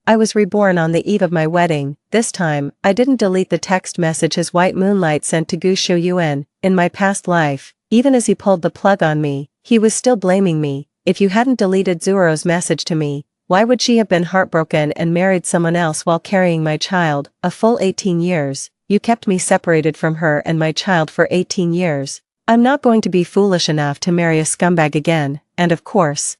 I was reborn on the eve of my wedding. This time, I didn't delete the text message his white Moonlight sent to Gu Shuyuan. In my past life, even as he pulled the plug on me, he was still blaming me. If you hadn't deleted Zuro's message to me, why would she have been heartbroken and married someone else while carrying my child, a full 18 years? You kept me separated from her and my child for 18 years. I'm not going to be foolish enough to marry a scumbag again, and of course,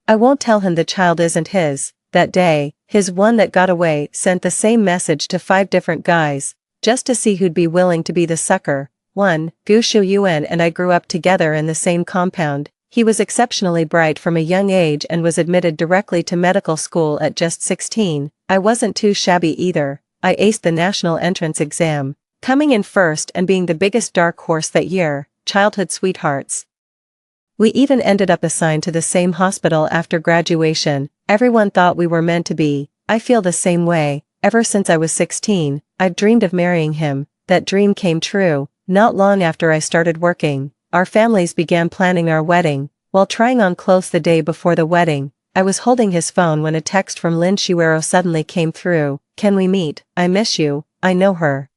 I won't tell him the child isn't his. That day, his one that got away sent the same message to 5 different guys, just to see who'd be willing to be the sucker. 1. Gu Shuyuan and I grew up together in the same compound. He was exceptionally bright from a young age and was admitted directly to medical school at just 16. I wasn't too shabby either. I aced the national entrance exam, coming in first and being the biggest dark horse that year. Childhood sweethearts. We even ended up assigned to the same hospital after graduation. Everyone thought we were meant to be. I feel the same way. Ever since I was 16, I've dreamed of marrying him. That dream came true. Not long after I started working, our families began planning our wedding. While trying on clothes the day before the wedding, I was holding his phone when a text from Lin Shiwero suddenly came through. Can we meet? I miss you. I know her.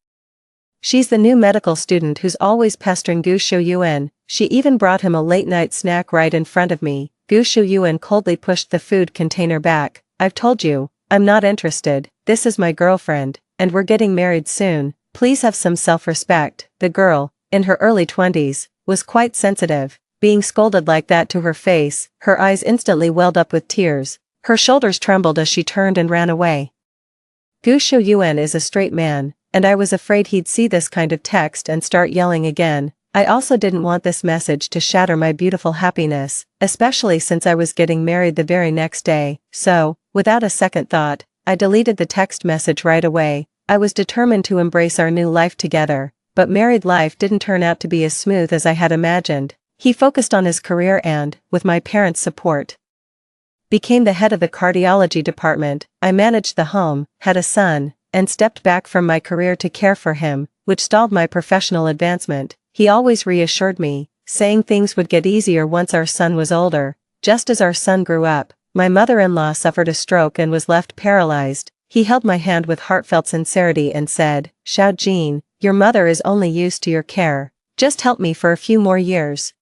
She's the new medical student who's always pestering Gu Shuyuan. She even brought him a late-night snack right in front of me. Gu Shuyuan coldly pushed the food container back. I've told you, I'm not interested. This is my girlfriend, and we're getting married soon. Please have some self-respect. The girl, in her early 20s, was quite sensitive. Being scolded like that to her face, her eyes instantly welled up with tears. Her shoulders trembled as she turned and ran away. Gu Shuyuan is a straight man, and I was afraid he'd see this kind of text and start yelling again. I also didn't want this message to shatter my beautiful happiness, especially since I was getting married the very next day. So, without a second thought, I deleted the text message right away. I was determined to embrace our new life together, but married life didn't turn out to be as smooth as I had imagined. He focused on his career and, with my parents' support, became the head of the cardiology department. I managed the home, had a son, and stepped back from my career to care for him, which stalled my professional advancement. He always reassured me, saying things would get easier once our son was older. Just as our son grew up, my mother-in-law suffered a stroke and was left paralyzed. He held my hand with heartfelt sincerity and said, Xiao Jin, your mother is only used to your care. Just help me for a few more years,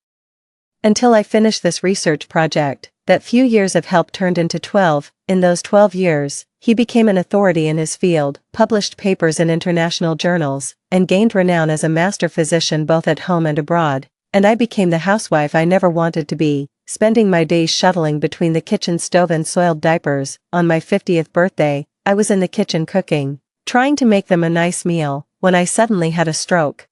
until I finish this research project. That few years of help turned into 12. In those 12 years, he became an authority in his field, published papers in international journals, and gained renown as a master physician both at home and abroad. And I became the housewife I never wanted to be, spending my days shuttling between the kitchen stove and soiled diapers. On my 50th birthday, I was in the kitchen cooking, trying to make them a nice meal, when I suddenly had a stroke.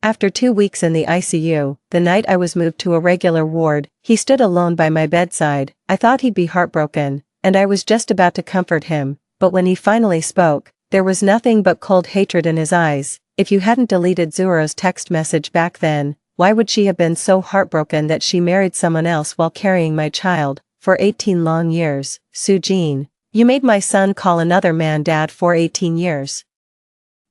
After 2 weeks in the ICU, the night I was moved to a regular ward, he stood alone by my bedside. I thought he'd be heartbroken, and I was just about to comfort him, but when he finally spoke, there was nothing but cold hatred in his eyes. If you hadn't deleted Zuro's text message back then, why would she have been so heartbroken that she married someone else while carrying my child, for 18 long years? Su Jin, you made my son call another man dad for 18 years.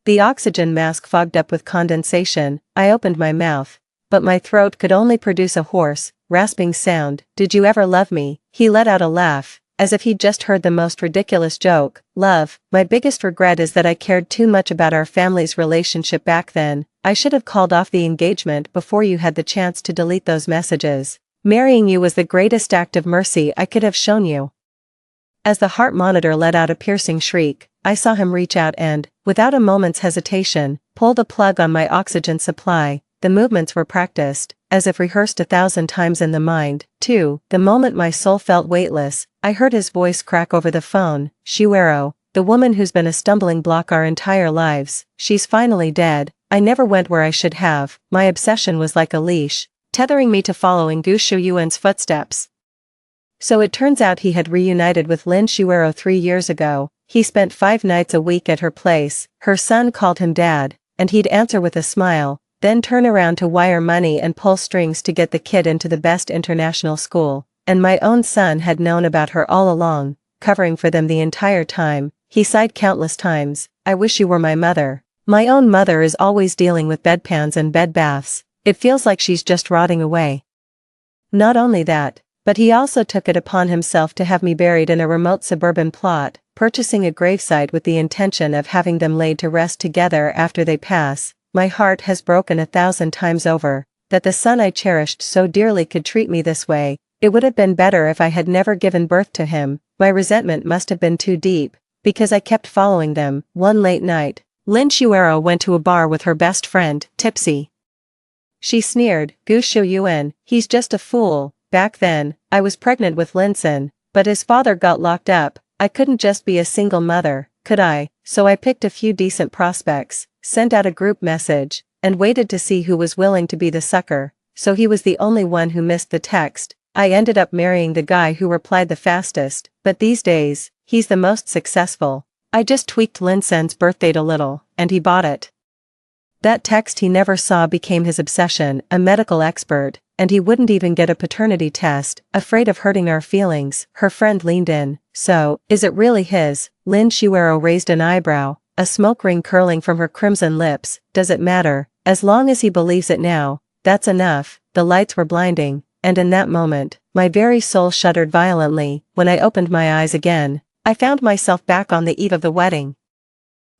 The oxygen mask fogged up with condensation. I opened my mouth, but my throat could only produce a hoarse, rasping sound. Did you ever love me? He let out a laugh, as if he'd just heard the most ridiculous joke. Love, my biggest regret is that I cared too much about our family's relationship back then. I should have called off the engagement before you had the chance to delete those messages. Marrying you was the greatest act of mercy I could have shown you. As the heart monitor let out a piercing shriek, I saw him reach out and, without a moment's hesitation, pull the plug on my oxygen supply. The movements were practiced, as if rehearsed 1,000 times in the mind. 2. The moment my soul felt weightless, I heard his voice crack over the phone. Shiwero, the woman who's been a stumbling block our entire lives, she's finally dead. I never went where I should have. My obsession was like a leash, tethering me to following Gu Shuyuan's footsteps. So it turns out he had reunited with Lin Shiwero 3 years ago. He spent 5 nights a week at her place. Her son called him dad, and he'd answer with a smile, then turn around to wire money and pull strings to get the kid into the best international school. And my own son had known about her all along, covering for them the entire time. He sighed countless times. I wish you were my mother. My own mother is always dealing with bedpans and bed baths. It feels like she's just rotting away. Not only that, But he also took it upon himself to have me buried in a remote suburban plot, purchasing a gravesite with the intention of having them laid to rest together after they pass. My heart has broken 1,000 times over, that the son I cherished so dearly could treat me this way. It would have been better if I had never given birth to him. My resentment must have been too deep, because I kept following them. One late night, Lin Shuero went to a bar with her best friend, Tipsy. She sneered, "Gu Shuyuan, he's just a fool." Back then, I was pregnant with Linson, but his father got locked up. I couldn't just be a single mother, could I? So I picked a few decent prospects, sent out a group message, and waited to see who was willing to be the sucker. So he was the only one who missed the text. I ended up marrying the guy who replied the fastest, but these days, he's the most successful. I just tweaked Linson's birth date a little, and he bought it. That text he never saw became his obsession, a medical expert, and he wouldn't even get a paternity test, afraid of hurting our feelings. Her friend leaned in. "So, is it really his?" Lin Shuero raised an eyebrow, a smoke ring curling from her crimson lips. "Does it matter? As long as he believes it now, that's enough." The lights were blinding, and in that moment, my very soul shuddered violently. When I opened my eyes again, I found myself back on the eve of the wedding.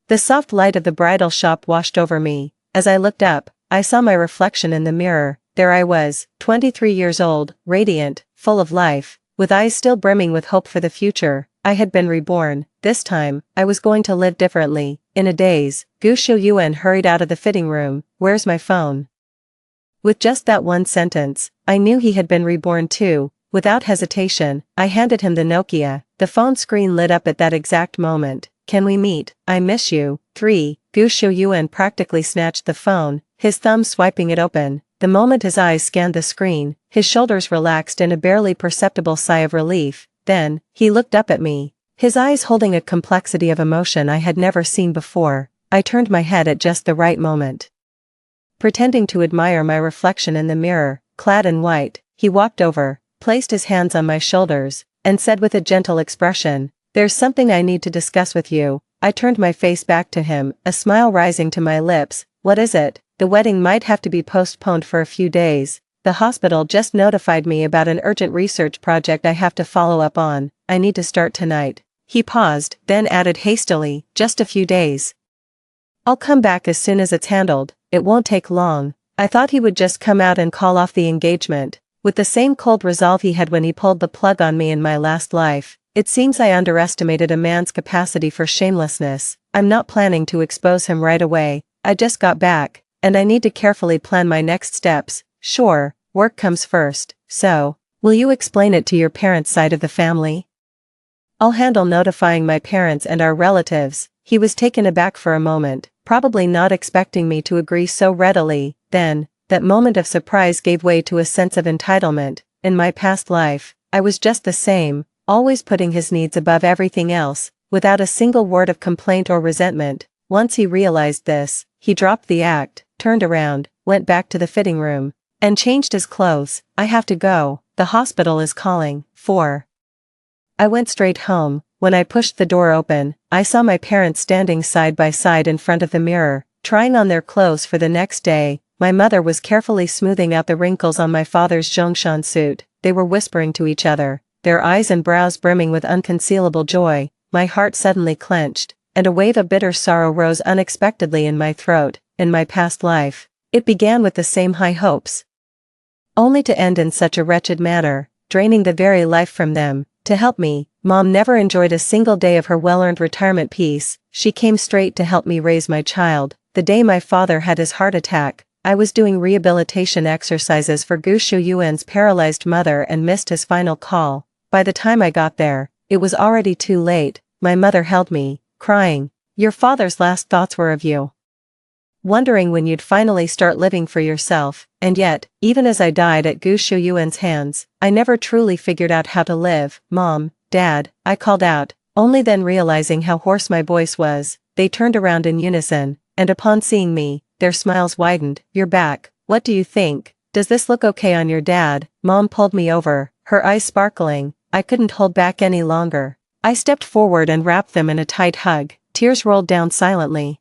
The soft light of the bridal shop washed over me. As I looked up, I saw my reflection in the mirror. There I was, 23 years old, radiant, full of life, with eyes still brimming with hope for the future. I had been reborn. This time, I was going to live differently. In a daze, Gu Shuyuan hurried out of the fitting room. "Where's my phone?" With just that one sentence, I knew he had been reborn too. Without hesitation, I handed him the Nokia. The phone screen lit up at that exact moment. "Can we meet? I miss you." 3. Gu Shuyuan practically snatched the phone, his thumb swiping it open. The moment his eyes scanned the screen, his shoulders relaxed in a barely perceptible sigh of relief. Then, he looked up at me, his eyes holding a complexity of emotion I had never seen before. I turned my head at just the right moment. Pretending to admire my reflection in the mirror, clad in white, he walked over, placed his hands on my shoulders, and said with a gentle expression, "There's something I need to discuss with you." I turned my face back to him, a smile rising to my lips. "What is it?" "The wedding might have to be postponed for a few days. The hospital just notified me about an urgent research project I have to follow up on. I need to start tonight." He paused, then added hastily, "Just a few days. I'll come back as soon as it's handled. It won't take long." I thought he would just come out and call off the engagement, with the same cold resolve he had when he pulled the plug on me in my last life. It seems I underestimated a man's capacity for shamelessness. I'm not planning to expose him right away. I just got back, and I need to carefully plan my next steps. Sure, work comes first. "So, will you explain it to your parents' side of the family?" "I'll handle notifying my parents and our relatives." He was taken aback for a moment, probably not expecting me to agree so readily. Then, that moment of surprise gave way to a sense of entitlement. In my past life, I was just the same, always putting his needs above everything else, without a single word of complaint or resentment. Once he realized this, he dropped the act, turned around, went back to the fitting room, and changed his clothes. "I have to go. The hospital is calling." 4. I went straight home. When I pushed the door open, I saw my parents standing side by side in front of the mirror, trying on their clothes for the next day. My mother was carefully smoothing out the wrinkles on my father's Zhongshan suit. They were whispering to each other, their eyes and brows brimming with unconcealable joy. My heart suddenly clenched, and a wave of bitter sorrow rose unexpectedly in my throat. In my past life, it began with the same high hopes, only to end in such a wretched manner, draining the very life from them. To help me, Mom never enjoyed a single day of her well-earned retirement peace. She came straight to help me raise my child. The day my father had his heart attack, I was doing rehabilitation exercises for Gu Shuyuan's paralyzed mother and missed his final call. By the time I got there, it was already too late. My mother held me, crying, "Your father's last thoughts were of you, wondering when you'd finally start living for yourself." And yet, even as I died at Gu Shuyuan's hands, I never truly figured out how to live. "Mom, Dad," I called out, only then realizing how hoarse my voice was. They turned around in unison, and upon seeing me, their smiles widened. "You're back. What do you think? Does this look okay on your dad?" Mom pulled me over, her eyes sparkling. I couldn't hold back any longer. I stepped forward and wrapped them in a tight hug. Tears rolled down silently.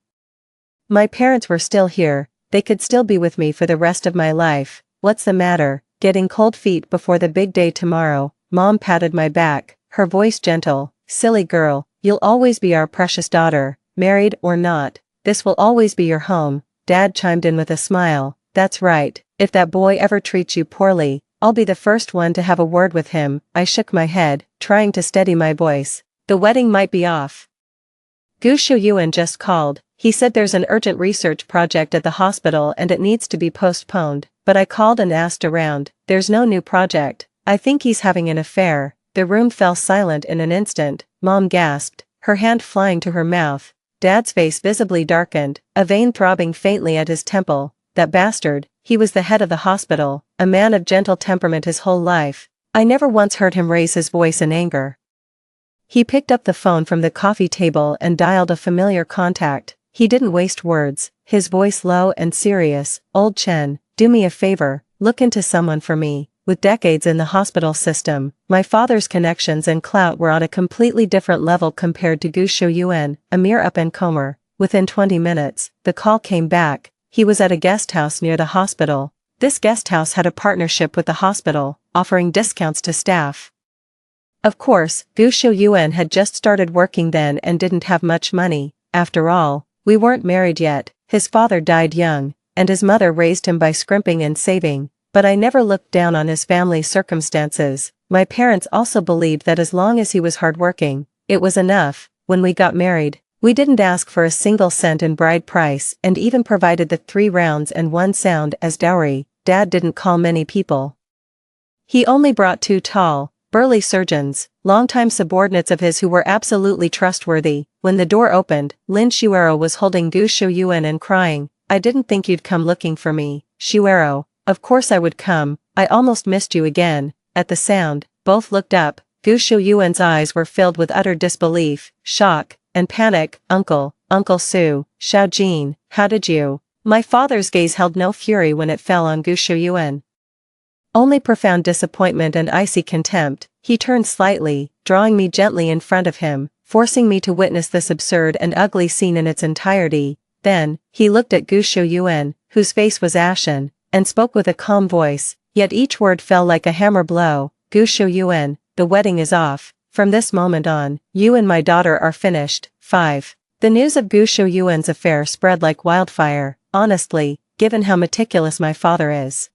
My parents were still here. They could still be with me for the rest of my life. "What's the matter?" getting cold feet before the big day tomorrow. Mom patted my back, her voice gentle. Silly girl, you'll always be our precious daughter, married or not. This will always be your home. Dad chimed in with a smile. That's right, if that boy ever treats you poorly, I'll be the first one to have a word with him. I shook my head, trying to steady my voice. The wedding might be off. Gu Shuyuan just called. He said there's an urgent research project at the hospital and it needs to be postponed, but I called and asked around. There's no new project. I think he's having an affair. The room fell silent in an instant. Mom gasped, her hand flying to her mouth. Dad's face visibly darkened, a vein throbbing faintly at his temple. That bastard, he was the head of the hospital, a man of gentle temperament his whole life. I never once heard him raise his voice in anger. He picked up the phone from the coffee table and dialed a familiar contact. He didn't waste words, his voice low and serious. Old Chen, do me a favor, look into someone for me. With decades in the hospital system, my father's connections and clout were on a completely different level compared to Gu Shuyuan, a mere up-and-comer. Within 20 minutes, the call came back. He was at a guest house near the hospital. This guest house had a partnership with the hospital, offering discounts to staff. Of course, Gu Shuyuan had just started working then and didn't have much money. After all, we weren't married yet. His father died young, and his mother raised him by scrimping and saving. But I never looked down on his family's circumstances. My parents also believed that as long as he was hardworking, it was enough. When we got married, we didn't ask for a single cent in bride price and even provided the 3 rounds and 1 sound as dowry. Dad didn't call many people. He only brought 2 tall, burly surgeons, longtime subordinates of his who were absolutely trustworthy. When the door opened, Lin Shuero was holding Gu Shuyuan and crying. I didn't think you'd come looking for me, Shuero. Of course I would come, I almost missed you again. At the sound, both looked up. Gu Shuyuan's eyes were filled with utter disbelief, shock, and panic. Uncle Su, Xiao Jin, how did you? My father's gaze held no fury when it fell on Gu Shuyuan. Only profound disappointment and icy contempt. He turned slightly, drawing me gently in front of him, forcing me to witness this absurd and ugly scene in its entirety. Then, he looked at Gu Shuyuan, whose face was ashen, and spoke with a calm voice, yet each word fell like a hammer blow. Gu Shuyuan, the wedding is off. From this moment on, you and my daughter are finished. 5. The news of Gu Shuyuan's affair spread like wildfire. Honestly, given how meticulous my father is,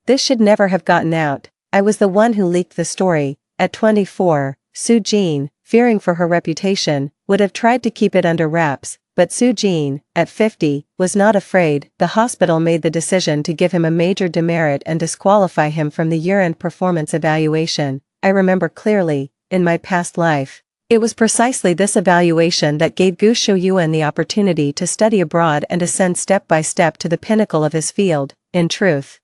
this should never have gotten out. I was the one who leaked the story. At 24, Su Jin, fearing for her reputation, would have tried to keep it under wraps, but Su Jin, at 50, was not afraid. The hospital made the decision to give him a major demerit and disqualify him from the year-end performance evaluation. I remember clearly, in my past life, it was precisely this evaluation that gave Gu Shuyuan the opportunity to study abroad and ascend step by step to the pinnacle of his field. In truth,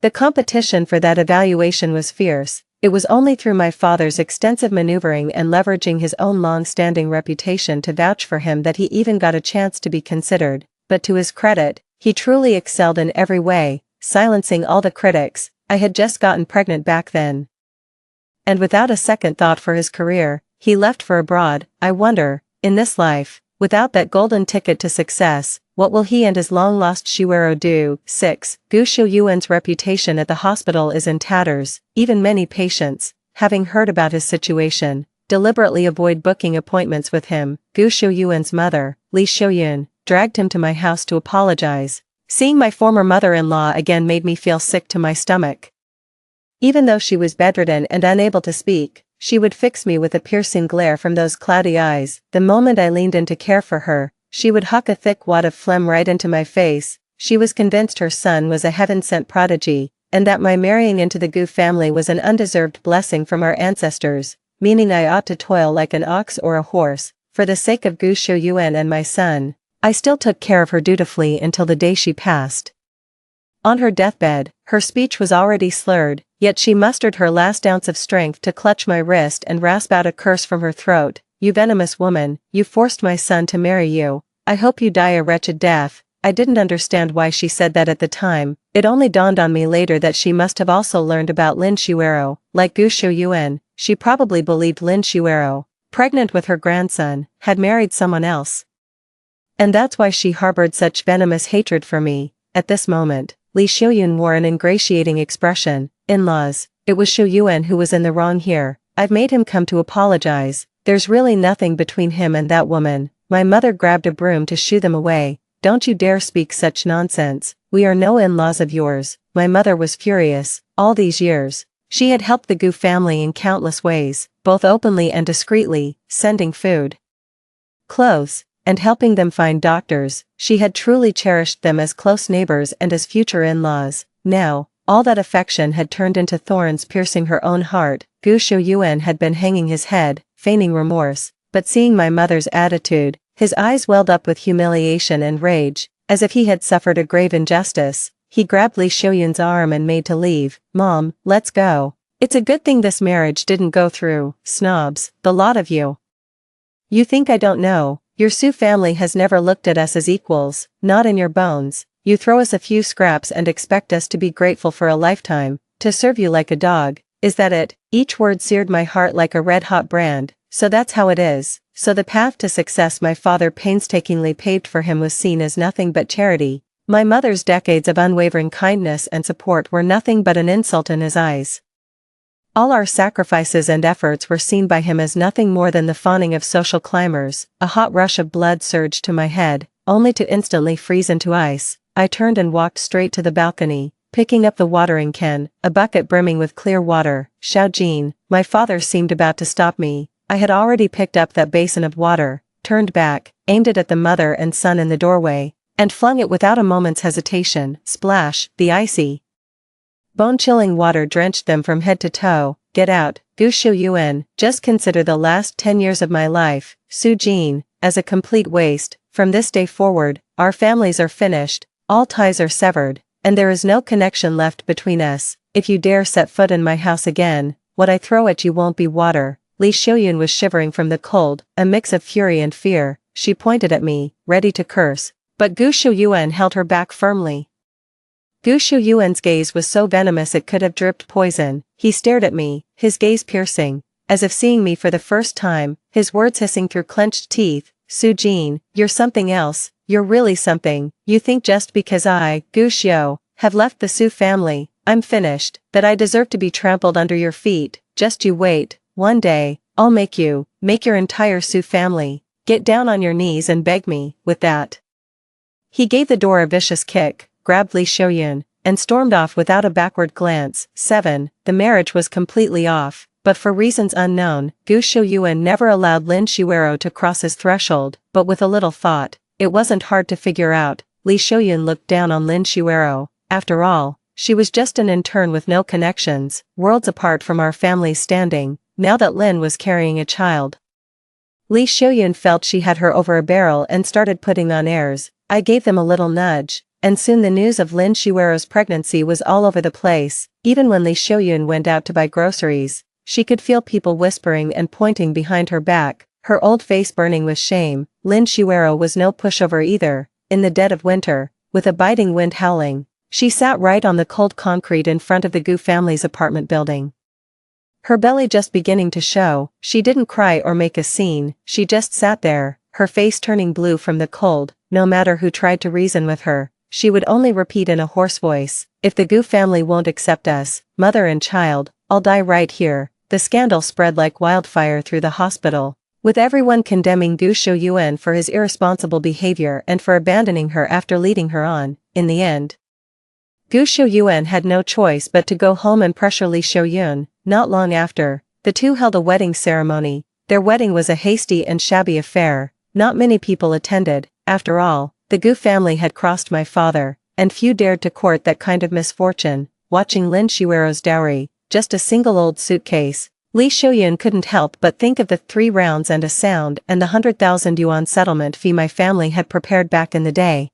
the competition for that evaluation was fierce. It was only through my father's extensive maneuvering and leveraging his own long-standing reputation to vouch for him that he even got a chance to be considered. But to his credit, he truly excelled in every way, silencing all the critics. I had just gotten pregnant back then. And without a second thought for his career, he left for abroad. I wonder, in this life, without that golden ticket to success, what will he and his long-lost Shuero do? 6. Gu Shuyuan's reputation at the hospital is in tatters. Even many patients, having heard about his situation, deliberately avoid booking appointments with him. Gu Shuyuan's mother, Li Shouyun, dragged him to my house to apologize. Seeing my former mother-in-law again made me feel sick to my stomach. Even though she was bedridden and unable to speak, she would fix me with a piercing glare from those cloudy eyes. The moment I leaned in to care for her, she would huck a thick wad of phlegm right into my face. She was convinced her son was a heaven-sent prodigy, and that my marrying into the Gu family was an undeserved blessing from our ancestors, meaning I ought to toil like an ox or a horse, for the sake of Gu Shuyuan and my son. I still took care of her dutifully until the day she passed. On her deathbed, her speech was already slurred, yet she mustered her last ounce of strength to clutch my wrist and rasp out a curse from her throat. You venomous woman, you forced my son to marry you. I hope you die a wretched death. I didn't understand why she said that at the time. It only dawned on me later that she must have also learned about Lin Shuero. Like Gu Shuyuan, she probably believed Lin Shuero, pregnant with her grandson, had married someone else. And that's why she harbored such venomous hatred for me. At this moment, Lee Xiuyun wore an ingratiating expression. In-laws, it was Xiuyun who was in the wrong here. I've made him come to apologize. There's really nothing between him and that woman. My mother grabbed a broom to shoo them away. Don't you dare speak such nonsense. We are no in-laws of yours. My mother was furious. All these years, she had helped the Gu family in countless ways, both openly and discreetly, sending food, clothes, and helping them find doctors. She had truly cherished them as close neighbors and as future in-laws. Now, all that affection had turned into thorns piercing her own heart. Gu Xiuyun had been hanging his head, feigning remorse, but seeing my mother's attitude, his eyes welled up with humiliation and rage, as if he had suffered a grave injustice. He grabbed Lee Xiuyun's arm and made to leave. Mom, let's go. It's a good thing this marriage didn't go through, snobs, the lot of you. You think I don't know? Your Su family has never looked at us as equals, not in your bones. You throw us a few scraps and expect us to be grateful for a lifetime, to serve you like a dog. Is that it? Each word seared my heart like a red-hot brand. So that's how it is. So the path to success my father painstakingly paved for him was seen as nothing but charity. My mother's decades of unwavering kindness and support were nothing but an insult in his eyes. All our sacrifices and efforts were seen by him as nothing more than the fawning of social climbers. A hot rush of blood surged to my head, only to instantly freeze into ice. I turned and walked straight to the balcony, picking up the watering can, a bucket brimming with clear water. Xiao Jin, my father seemed about to stop me. I had already picked up that basin of water, turned back, aimed it at the mother and son in the doorway, and flung it without a moment's hesitation. Splash, the icy, bone-chilling water drenched them from head to toe. Get out, Gu Xiuyun. Just consider the last 10 years of my life, Su Jin, as a complete waste. From this day forward, our families are finished, all ties are severed, and there is no connection left between us. If you dare set foot in my house again, what I throw at you won't be water. Lee Xiuyun was shivering from the cold, a mix of fury and fear. She pointed at me, ready to curse, but Gu Xiuyun held her back firmly. Gu Xiuyun's gaze was so venomous it could have dripped poison. He stared at me, his gaze piercing, as if seeing me for the first time, his words hissing through clenched teeth. Su Jin, you're something else, you're really something. You think just because I, Gu Xiu, have left the Su family, I'm finished, that I deserve to be trampled under your feet. Just you wait, one day, I'll make your entire Su family get down on your knees and beg me. With that, he gave the door a vicious kick, grabbed Lee Xiuyun, and stormed off without a backward glance. 7. The marriage was completely off, but for reasons unknown, Gu Xiuyun never allowed Lin Xiuero to cross his threshold, but with a little thought, it wasn't hard to figure out. Lee Xiuyun looked down on Lin Xiuero. After all, she was just an intern with no connections, worlds apart from our family's standing, now that Lin was carrying a child. Lee Xiuyun felt she had her over a barrel and started putting on airs. I gave them a little nudge, and soon the news of Lin Xiuero's pregnancy was all over the place. Even when Lee Xiuyun went out to buy groceries, she could feel people whispering and pointing behind her back, her old face burning with shame. Lin Xiuero was no pushover either. In the dead of winter, with a biting wind howling, she sat right on the cold concrete in front of the Gu family's apartment building. Her belly just beginning to show. She didn't cry or make a scene, she just sat there, her face turning blue from the cold. No matter who tried to reason with her, she would only repeat in a hoarse voice, if the Gu family won't accept us, mother and child, I'll die right here. The scandal spread like wildfire through the hospital, with everyone condemning Gu Xiuyun for his irresponsible behavior and for abandoning her after leading her on. In the end, Gu Xiuyun had no choice but to go home and pressure Lee Xiuyun. Not long after, the two held a wedding ceremony. Their wedding was a hasty and shabby affair. Not many people attended. After all, the Gu family had crossed my father, and few dared to court that kind of misfortune. Watching Lin Xiuero's dowry, just a single old suitcase, Lee Xiuyun couldn't help but think of the 3 rounds and a sound and the 100,000 yuan settlement fee my family had prepared back in the day.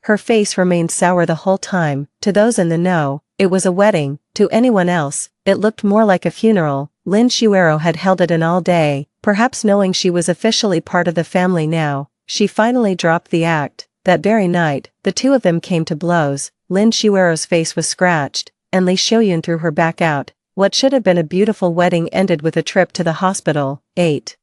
Her face remained sour the whole time. To those in the know, it was a wedding. To anyone else, it looked more like a funeral. Lin Xiuero had held it in all day, perhaps knowing she was officially part of the family now. She finally dropped the act. That very night, the two of them came to blows. Lin Xiuero's face was scratched, and Lee Xiuyun threw her back out. What should have been a beautiful wedding ended with a trip to the hospital. 8.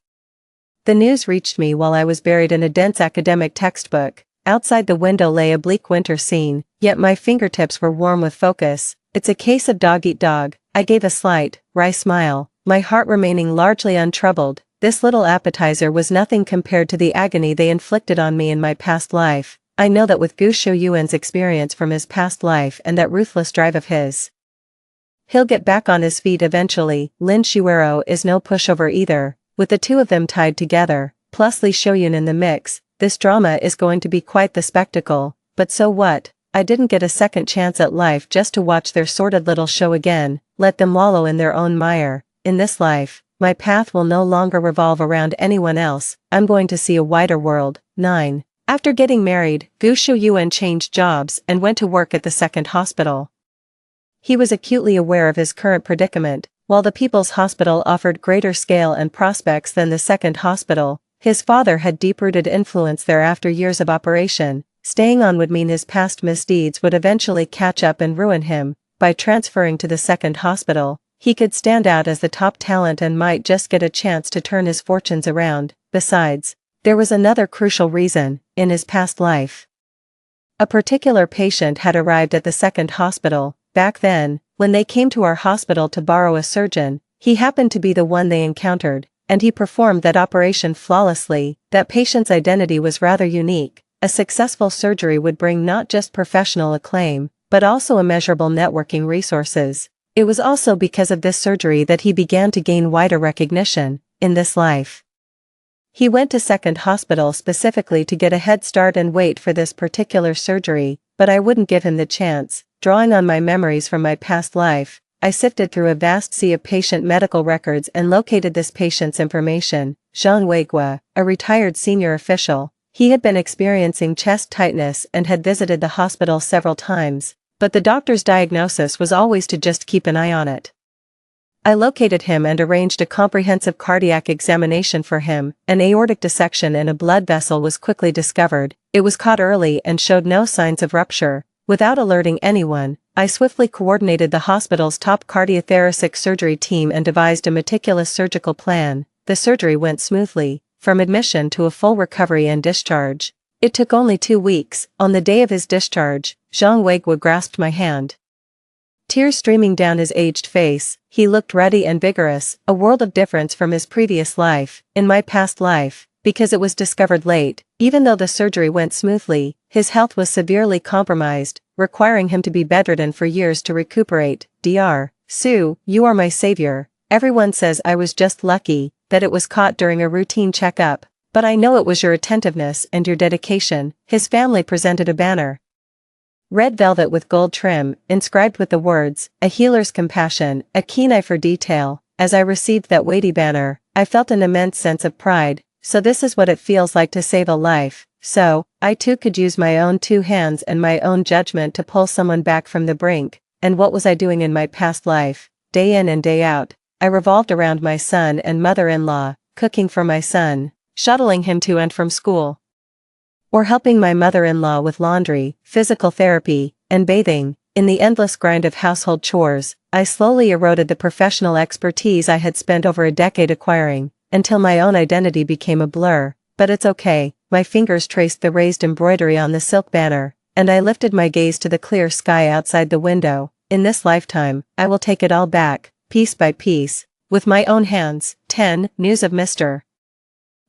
The news reached me while I was buried in a dense academic textbook. Outside the window lay a bleak winter scene. yet my fingertips were warm with focus. It's a case of dog eat dog. I gave a slight, wry smile, my heart remaining largely untroubled. This little appetizer was nothing compared to the agony they inflicted on me in my past life. I know that with Gu Shouyuan's experience from his past life and that ruthless drive of his, he'll get back on his feet eventually. Lin Shuero is no pushover either. With the two of them tied together, plus Li Shouyun in the mix, this drama is going to be quite the spectacle. But so what? I didn't get a second chance at life just to watch their sordid little show again. Let them wallow in their own mire. In this life, my path will no longer revolve around anyone else. I'm going to see a wider world. 9. After getting married, Gu Shouyuan changed jobs and went to work at the second hospital. He was acutely aware of his current predicament. While the People's Hospital offered greater scale and prospects than the second hospital, his father had deep-rooted influence there after years of operation. Staying on would mean his past misdeeds would eventually catch up and ruin him. By transferring to the second hospital, he could stand out as the top talent and might just get a chance to turn his fortunes around. Besides, there was another crucial reason. In his past life, a particular patient had arrived at the second hospital. Back then, when they came to our hospital to borrow a surgeon, he happened to be the one they encountered, and he performed that operation flawlessly. That patient's identity was rather unique. A successful surgery would bring not just professional acclaim, but also immeasurable networking resources. It was also because of this surgery that he began to gain wider recognition in this life. He went to second hospital specifically to get a head start and wait for this particular surgery, but I wouldn't give him the chance. Drawing on my memories from my past life, I sifted through a vast sea of patient medical records and located this patient's information. Zhang Weigua, a retired senior official. He had been experiencing chest tightness and had visited the hospital several times, but the doctor's diagnosis was always to just keep an eye on it. I located him and arranged a comprehensive cardiac examination for him. An aortic dissection in a blood vessel was quickly discovered. It was caught early and showed no signs of rupture. Without alerting anyone, I swiftly coordinated the hospital's top cardiothoracic surgery team and devised a meticulous surgical plan. The surgery went smoothly, from admission to a full recovery and discharge. It took only 2 weeks. On the day of his discharge, Zhang Weigua grasped my hand. Tears streaming down his aged face, he looked ready and vigorous, a world of difference from his previous life. In my past life, because it was discovered late, even though the surgery went smoothly, his health was severely compromised, requiring him to be bedridden for years to recuperate. Dr. Su, you are my savior. Everyone says I was just lucky, that it was caught during a routine checkup, but I know it was your attentiveness and your dedication. His family presented a banner. Red velvet with gold trim, inscribed with the words, "A healer's compassion, a keen eye for detail." As I received that weighty banner, I felt an immense sense of pride. So this is what it feels like to save a life. So, I too could use my own 2 hands and my own judgment to pull someone back from the brink. And what was I doing in my past life? Day in and day out, I revolved around my son and mother-in-law, cooking for my son, shuttling him to and from school, or helping my mother-in-law with laundry, physical therapy, and bathing. In the endless grind of household chores, I slowly eroded the professional expertise I had spent over a decade acquiring, until my own identity became a blur. But it's okay. My fingers traced the raised embroidery on the silk banner, and I lifted my gaze to the clear sky outside the window. In this lifetime, I will take it all back, piece by piece, with my own hands. 10. News of Mr.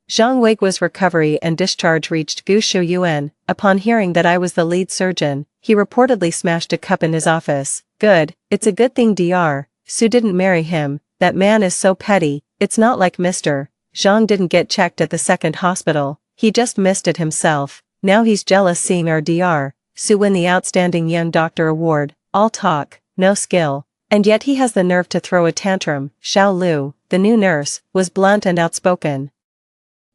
Zhang Weigua's recovery and discharge reached Gu Shouyuan. Upon hearing that I was the lead surgeon, he reportedly smashed a cup in his office. Good, it's a good thing Dr. Su didn't marry him. That man is so petty. It's not like Mr. Zhang didn't get checked at the second hospital, he just missed it himself. Now he's jealous seeing our Dr. Su win the Outstanding Young Doctor award. All talk, no skill. And yet he has the nerve to throw a tantrum. Xiao Lu, the new nurse, was blunt and outspoken.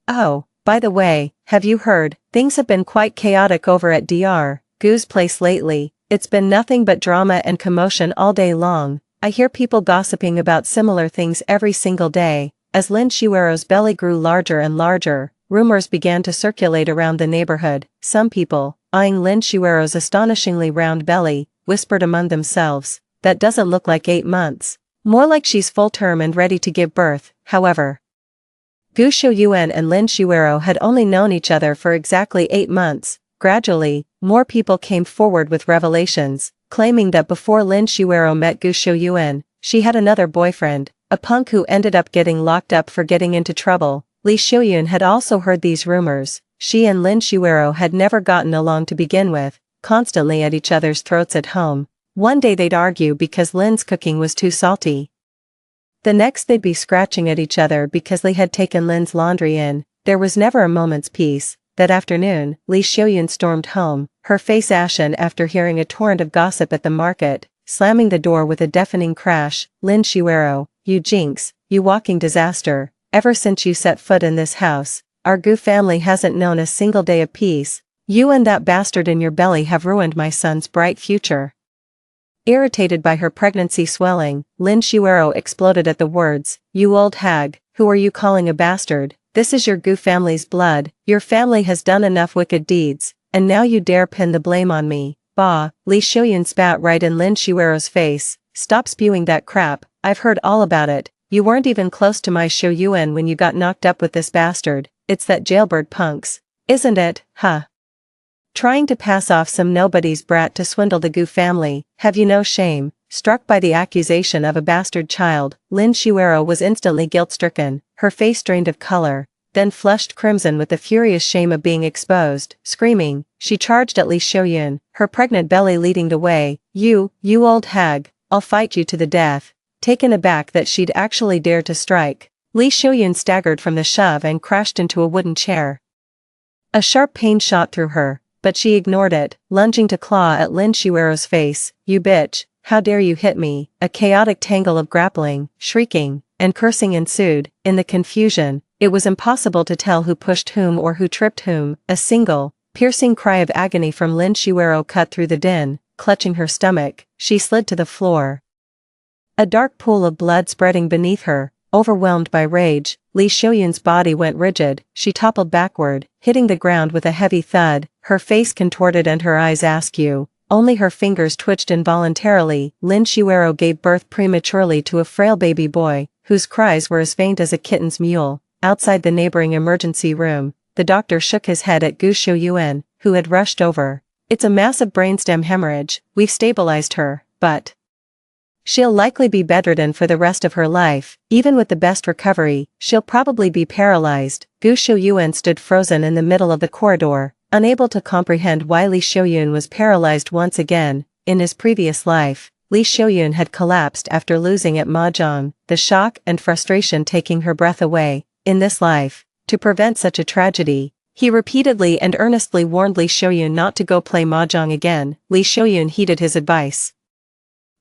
Oh, by the way, have you heard? Things have been quite chaotic over at Dr. Gu's place lately. It's been nothing but drama and commotion all day long. I hear people gossiping about similar things every single day. As Lin Shuero's belly grew larger and larger, rumors began to circulate around the neighborhood. Some people, eyeing Lin Shuero's astonishingly round belly, whispered among themselves, "That doesn't look like 8 months. More like she's full term and ready to give birth." However, Gu Shouyuan and Lin Shuero had only known each other for exactly 8 months. Gradually, more people came forward with revelations, claiming that before Lin Shuero met Gu Shouyuan, she had another boyfriend, a punk who ended up getting locked up for getting into trouble. Li Shouyun had also heard these rumors. She and Lin Shuero had never gotten along to begin with, constantly at each other's throats at home. One day they'd argue because Lin's cooking was too salty. The next they'd be scratching at each other because Li had taken Lin's laundry in. There was never a moment's peace. That afternoon, Li Shouyun stormed home, her face ashen after hearing a torrent of gossip at the market, slamming the door with a deafening crash. Lin Shuero, you jinx, you walking disaster. Ever since you set foot in this house, our Gu family hasn't known a single day of peace. You and that bastard in your belly have ruined my son's bright future. Irritated by her pregnancy swelling, Lin Shuero exploded at the words, you old hag, who are you calling a bastard? This is your Gu family's blood. Your family has done enough wicked deeds, and now you dare pin the blame on me. Bah, Li Shouyun spat right in Lin Shuero's face. Stop spewing that crap, I've heard all about it. You weren't even close to my Shouyuan when you got knocked up with this bastard. It's that jailbird punks. Isn't it, huh? Trying to pass off some nobody's brat to swindle the Gu family, have you no shame? Struck by the accusation of a bastard child, Lin Shuero was instantly guilt-stricken, her face drained of color, then flushed crimson with the furious shame of being exposed. Screaming, she charged at Li Shouyun, her pregnant belly leading the way. You old hag, I'll fight you to the death. Taken aback that she'd actually dared to strike, Li Shouyun staggered from the shove and crashed into a wooden chair. A sharp pain shot through her, but she ignored it, lunging to claw at Lin Shuero's face. You bitch, how dare you hit me? A chaotic tangle of grappling, shrieking, and cursing ensued. In the confusion, it was impossible to tell who pushed whom or who tripped whom. A single, piercing cry of agony from Lin Shuero cut through the din. Clutching her stomach, she slid to the floor. A dark pool of blood spreading beneath her. Overwhelmed by rage, Li Shouyun's body went rigid. She toppled backward, hitting the ground with a heavy thud, her face contorted and her eyes askew. Only her fingers twitched involuntarily. Lin Shuero gave birth prematurely to a frail baby boy, whose cries were as faint as a kitten's mewl. Outside the neighboring emergency room, the doctor shook his head at Gu Shouyuan, who had rushed over. It's a massive brainstem hemorrhage. We've stabilized her, but she'll likely be bedridden for the rest of her life. Even with the best recovery, she'll probably be paralyzed. Gu Shouyuan stood frozen in the middle of the corridor, unable to comprehend why Li Shouyun was paralyzed once again. In his previous life, Li Shouyun had collapsed after losing at mahjong, the shock and frustration taking her breath away. In this life, to prevent such a tragedy, he repeatedly and earnestly warned Li Shouyun not to go play mahjong again. Li Shouyun heeded his advice.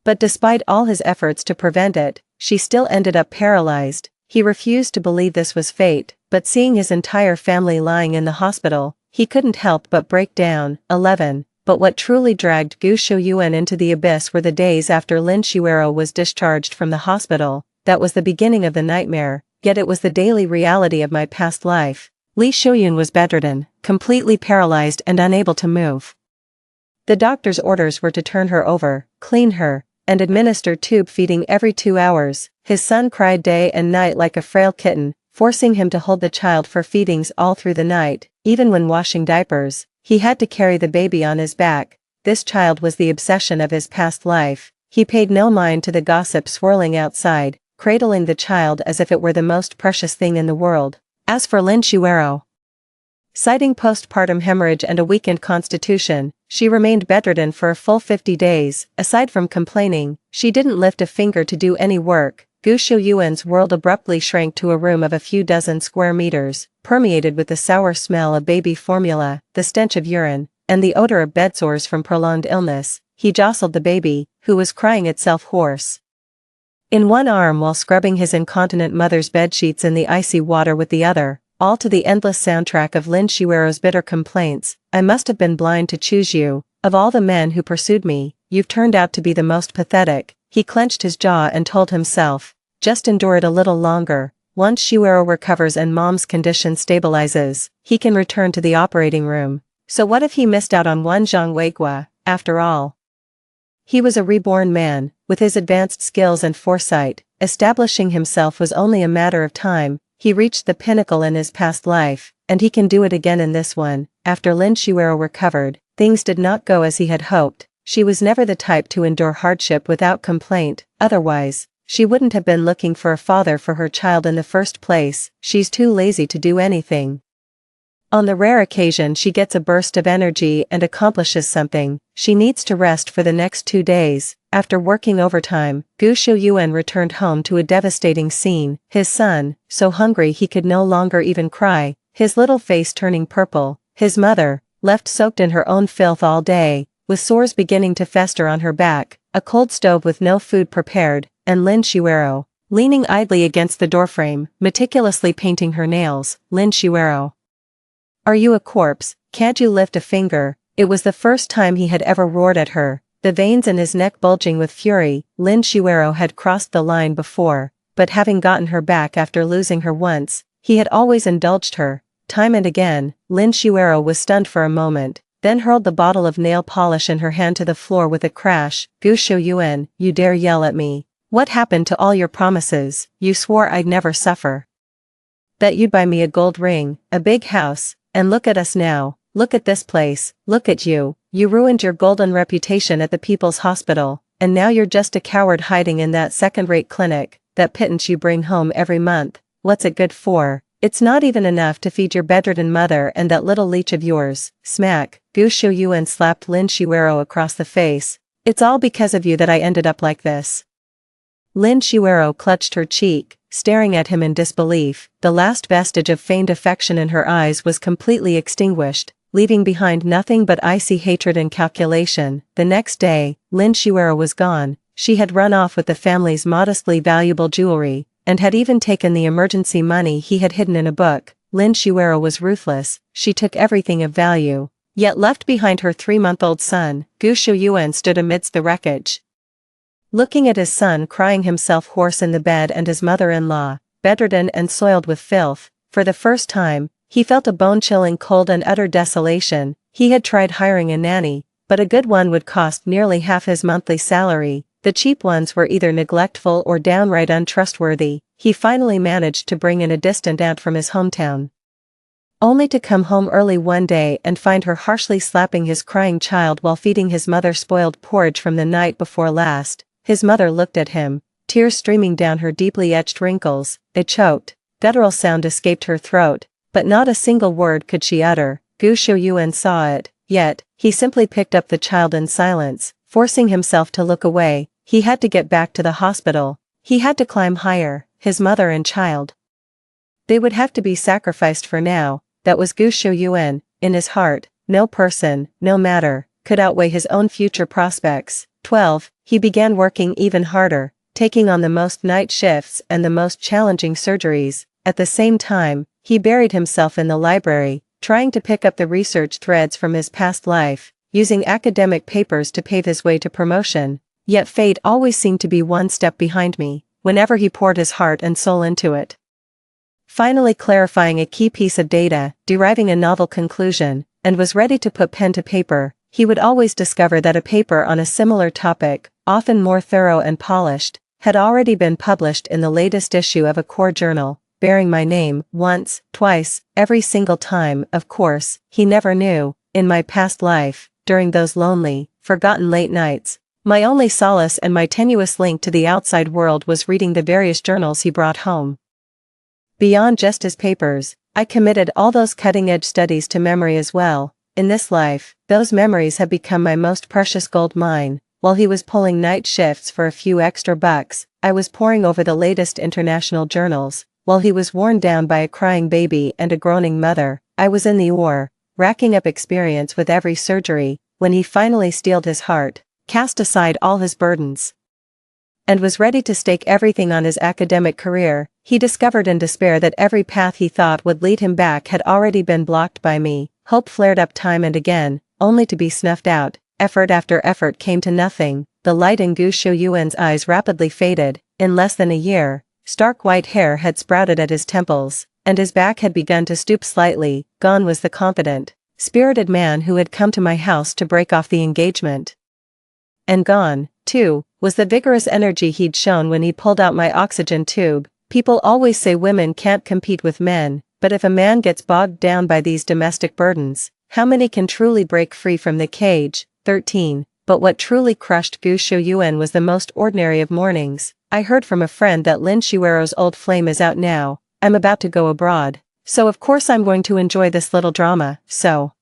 But despite all his efforts to prevent it, she still ended up paralyzed. He refused to believe this was fate, but seeing his entire family lying in the hospital, he couldn't help but break down. 11. But what truly dragged Gu Shouyuan into the abyss were the days after Lin Shuero was discharged from the hospital. That was the beginning of the nightmare, yet it was the daily reality of my past life. Li Shouyun was bedridden, completely paralyzed and unable to move. The doctor's orders were to turn her over, clean her, and administer tube feeding every 2 hours. His son cried day and night like a frail kitten, forcing him to hold the child for feedings all through the night. Even when washing diapers, he had to carry the baby on his back. This child was the obsession of his past life. He paid no mind to the gossip swirling outside, cradling the child as if it were the most precious thing in the world. As for Lin Shuero, citing postpartum hemorrhage and a weakened constitution, she remained bedridden for a full 50 days. Aside from complaining, she didn't lift a finger to do any work. Gu Shouyuan's world abruptly shrank to a room of a few dozen square meters, permeated with the sour smell of baby formula, the stench of urine, and the odor of bedsores from prolonged illness. He jostled the baby, who was crying itself hoarse in one arm while scrubbing his incontinent mother's bedsheets in the icy water with the other, all to the endless soundtrack of Lin Shuero's bitter complaints. I must have been blind to choose you. Of all the men who pursued me, you've turned out to be the most pathetic. He clenched his jaw and told himself, just endure it a little longer. Once Shuero recovers and Mom's condition stabilizes, he can return to the operating room. So what if he missed out on one Zhang Weigua, after all? He was a reborn man, with his advanced skills and foresight. Establishing himself was only a matter of time. he reached the pinnacle in his past life, and he can do it again in this one. After Lin Shuero recovered, things did not go as he had hoped. She was never the type to endure hardship without complaint, otherwise, she wouldn't have been looking for a father for her child in the first place. She's too lazy to do anything. On the rare occasion she gets a burst of energy and accomplishes something, she needs to rest for the next 2 days. After working overtime, Gu Shouyuan returned home to a devastating scene, his son, so hungry he could no longer even cry, his little face turning purple, his mother, left soaked in her own filth all day, with sores beginning to fester on her back, a cold stove with no food prepared, and Lin Shuero, leaning idly against the doorframe, meticulously painting her nails. Lin Shuero. Are you a corpse? Can't you lift a finger? It was the first time he had ever roared at her, the veins in his neck bulging with fury. Lin Shuero had crossed the line before, but having gotten her back after losing her once, he had always indulged her, time and again. Lin Shuero was stunned for a moment, then hurled the bottle of nail polish in her hand to the floor with a crash. Gu Shouyuan, you dare yell at me? What happened to all your promises? You swore I'd never suffer. That you'd buy me a gold ring, a big house, and look at us now, look at this place, look at you. You ruined your golden reputation at the People's Hospital, and now you're just a coward hiding in that second-rate clinic. That pittance you bring home every month, what's it good for? It's not even enough to feed your bedridden mother and that little leech of yours. Smack. Gu Shouyuan slapped Lin Shuero across the face. It's all because of you that I ended up like this. Lin Shuero clutched her cheek, staring at him in disbelief. The last vestige of feigned affection in her eyes was completely extinguished, leaving behind nothing but icy hatred and calculation. The next day, Lin Shuero was gone. She had run off with the family's modestly valuable jewelry, and had even taken the emergency money he had hidden in a book. Lin Shuero was ruthless, she took everything of value, yet left behind her 3-month-old son. Gu Shouyuan stood amidst the wreckage, looking at his son crying himself hoarse in the bed and his mother-in-law, bedridden and soiled with filth. For the first time, he felt a bone-chilling cold and utter desolation. He had tried hiring a nanny, but a good one would cost nearly half his monthly salary. The cheap ones were either neglectful or downright untrustworthy. He finally managed to bring in a distant aunt from his hometown, only to come home early one day and find her harshly slapping his crying child while feeding his mother spoiled porridge from the night before last. His mother looked at him, tears streaming down her deeply etched wrinkles. A choked, guttural sound escaped her throat, but not a single word could she utter. Gu Shouyuan saw it, yet, he simply picked up the child in silence, forcing himself to look away. He had to get back to the hospital. He had to climb higher. His mother and child, they would have to be sacrificed for now. That was Gu Shouyuan. In his heart, no person, no matter, could outweigh his own future prospects. 12. He began working even harder, taking on the most night shifts and the most challenging surgeries. At the same time, he buried himself in the library, trying to pick up the research threads from his past life, using academic papers to pave his way to promotion. Yet fate always seemed to be one step behind me, whenever he poured his heart and soul into it. Finally clarifying a key piece of data, deriving a novel conclusion, and was ready to put pen to paper, he would always discover that a paper on a similar topic, often more thorough and polished, had already been published in the latest issue of a core journal, bearing my name. Once, twice, every single time. Of course, he never knew, in my past life, during those lonely, forgotten late nights, my only solace and my tenuous link to the outside world was reading the various journals he brought home. Beyond just his papers, I committed all those cutting-edge studies to memory as well. In this life, those memories have become my most precious gold mine. While he was pulling night shifts for a few extra bucks, I was poring over the latest international journals. While he was worn down by a crying baby and a groaning mother, I was in the war, racking up experience with every surgery. When he finally steeled his heart, cast aside all his burdens, and was ready to stake everything on his academic career, he discovered in despair that every path he thought would lead him back had already been blocked by me. Hope flared up time and again, only to be snuffed out. Effort after effort came to nothing. The light in Gu Shouyuan's eyes rapidly faded. In less than a year, stark white hair had sprouted at his temples, and his back had begun to stoop slightly. Gone was the confident, spirited man who had come to my house to break off the engagement. And gone, too, was the vigorous energy he'd shown when he pulled out my oxygen tube. People always say women can't compete with men, but if a man gets bogged down by these domestic burdens, how many can truly break free from the cage? 13. But what truly crushed Gu Shouyuan was the most ordinary of mornings. I heard from a friend that Lin Shuero's old flame is out now. I'm about to go abroad. So of course I'm going to enjoy this little drama, so.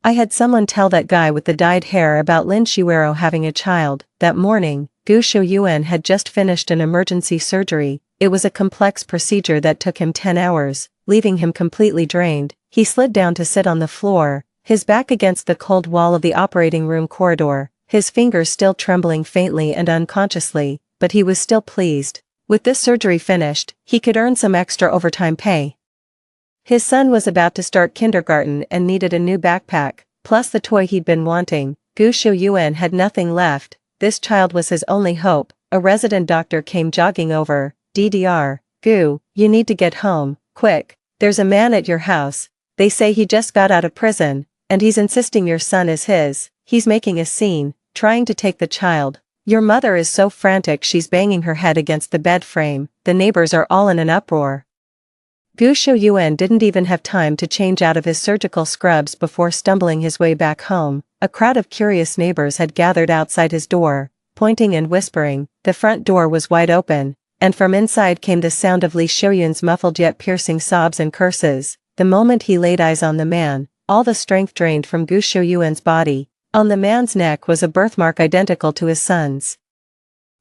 I had someone tell that guy with the dyed hair about Lin Shuero having a child. That morning, Gu Shouyuan had just finished an emergency surgery. It was a complex procedure that took him 10 hours, leaving him completely drained. He slid down to sit on the floor, his back against the cold wall of the operating room corridor, his fingers still trembling faintly and unconsciously, but he was still pleased. With this surgery finished, he could earn some extra overtime pay. His son was about to start kindergarten and needed a new backpack, plus the toy he'd been wanting. Gu Shouyuan had nothing left. This child was his only hope. A resident doctor came jogging over. DDR, Gu, you need to get home, quick. There's a man at your house. They say he just got out of prison, and he's insisting your son is his. He's making a scene, trying to take the child. Your mother is so frantic she's banging her head against the bed frame. The neighbors are all in an uproar. Gu Shouyuan didn't even have time to change out of his surgical scrubs before stumbling his way back home. A crowd of curious neighbors had gathered outside his door, pointing and whispering. The front door was wide open, and from inside came the sound of Li Shouyuan's muffled yet piercing sobs and curses. The moment he laid eyes on the man, all the strength drained from Gu Shouyuan's body. On the man's neck was a birthmark identical to his son's.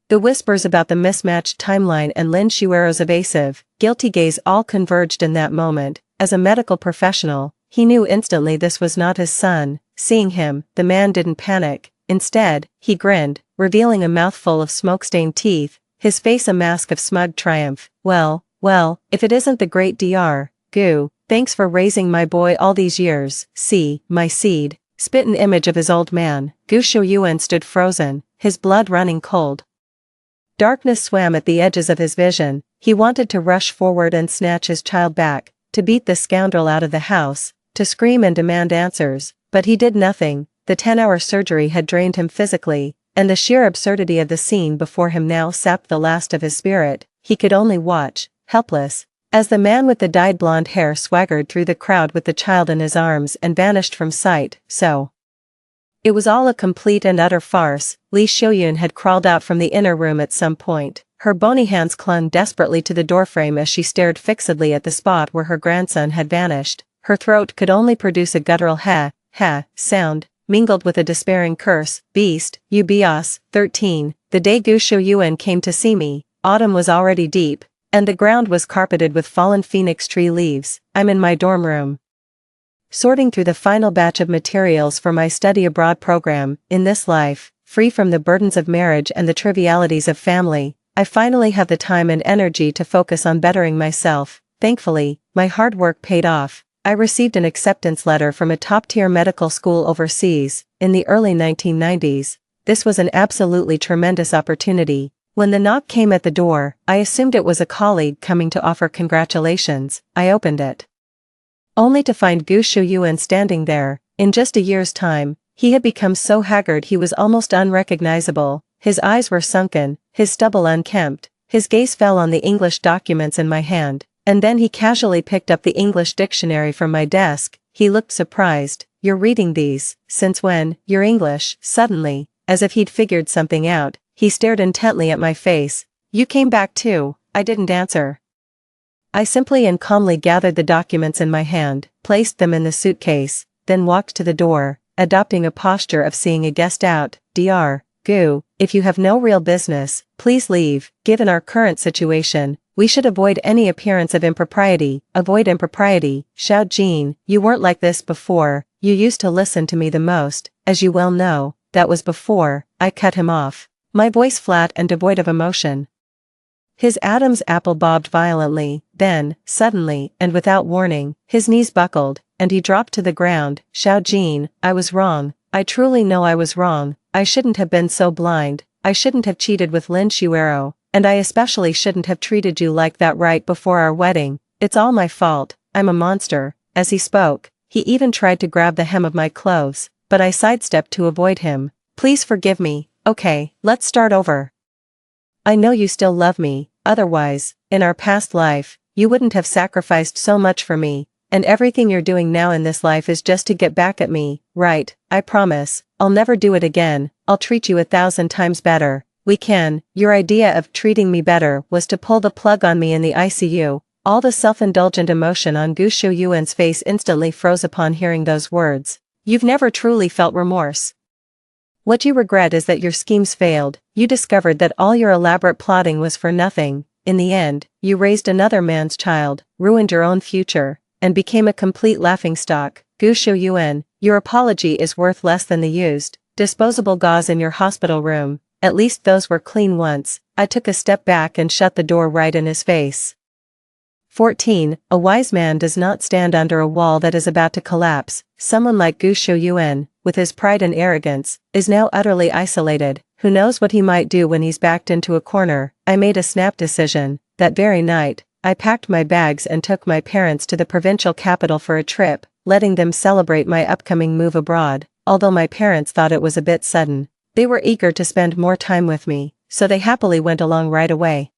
The whispers about the mismatched timeline and Lin Shuero's evasive, guilty gaze all converged in that moment. As a medical professional, he knew instantly this was not his son. Seeing him, the man didn't panic. Instead, he grinned, revealing a mouthful of smoke-stained teeth, his face a mask of smug triumph. Well, if it isn't the great Dr. Gu, thanks for raising my boy all these years. See, my seed. Spit an image of his old man. Gu Shouyuan stood frozen, his blood running cold. Darkness swam at the edges of his vision. He wanted to rush forward and snatch his child back, to beat the scoundrel out of the house, to scream and demand answers, but he did nothing. The 10-hour surgery had drained him physically, and the sheer absurdity of the scene before him now sapped the last of his spirit. He could only watch, helpless, as the man with the dyed blonde hair swaggered through the crowd with the child in his arms and vanished from sight. So it was all a complete and utter farce. Li Shouyuan had crawled out from the inner room at some point. Her bony hands clung desperately to the doorframe as she stared fixedly at the spot where her grandson had vanished. Her throat could only produce a guttural ha sound, mingled with a despairing curse. Beast, you bias. 13. The day Gu Shouyuan came to see me, autumn was already deep, and the ground was carpeted with fallen phoenix tree leaves. I'm in my dorm room, sorting through the final batch of materials for my study abroad program. In this life, free from the burdens of marriage and the trivialities of family, I finally have the time and energy to focus on bettering myself. Thankfully, my hard work paid off. I received an acceptance letter from a top-tier medical school overseas. In the early 1990s, this was an absolutely tremendous opportunity. When the knock came at the door, I assumed it was a colleague coming to offer congratulations. I opened it, only to find Gu Shouyuan standing there. In just a year's time, he had become so haggard he was almost unrecognizable. His eyes were sunken, his stubble unkempt. His gaze fell on the English documents in my hand, and then he casually picked up the English dictionary from my desk. He looked surprised. You're reading these? Since when? You're English? Suddenly, as if he'd figured something out, he stared intently at my face. You came back too? I didn't answer. I simply and calmly gathered the documents in my hand, placed them in the suitcase, then walked to the door, adopting a posture of seeing a guest out. Dr. Gu, if you have no real business, please leave. Given our current situation, we should avoid any appearance of impropriety. Avoid impropriety. Xiao Jin, you weren't like this before. You used to listen to me the most, as you well know. That was before. I cut him off, my voice flat and devoid of emotion. His Adam's apple bobbed violently. Then, suddenly, and without warning, his knees buckled, and he dropped to the ground. Xiao Jin, I was wrong. I truly know I was wrong. I shouldn't have been so blind. I shouldn't have cheated with Lin Shuero, and I especially shouldn't have treated you like that right before our wedding. It's all my fault. I'm a monster. As he spoke, he even tried to grab the hem of my clothes, but I sidestepped to avoid him. Please forgive me. Okay, let's start over. I know you still love me, otherwise, in our past life, you wouldn't have sacrificed so much for me, and everything you're doing now in this life is just to get back at me, right? I promise, I'll never do it again, I'll treat you 1,000 times better. Your idea of treating me better was to pull the plug on me in the ICU. All the self-indulgent emotion on Gu Shuyuan's face instantly froze upon hearing those words. You've never truly felt remorse. What you regret is that your schemes failed, you discovered that all your elaborate plotting was for nothing. In the end, you raised another man's child, ruined your own future, and became a complete laughingstock. Gu Shuyuan, your apology is worth less than the used, disposable gauze in your hospital room. At least those were clean once. I took a step back and shut the door right in his face. 14. A wise man does not stand under a wall that is about to collapse. Someone like Gu Shuyuan, with his pride and arrogance, is now utterly isolated. Who knows what he might do when he's backed into a corner? I made a snap decision. That very night, I packed my bags and took my parents to the provincial capital for a trip, letting them celebrate my upcoming move abroad. Although my parents thought it was a bit sudden, they were eager to spend more time with me, so they happily went along right away.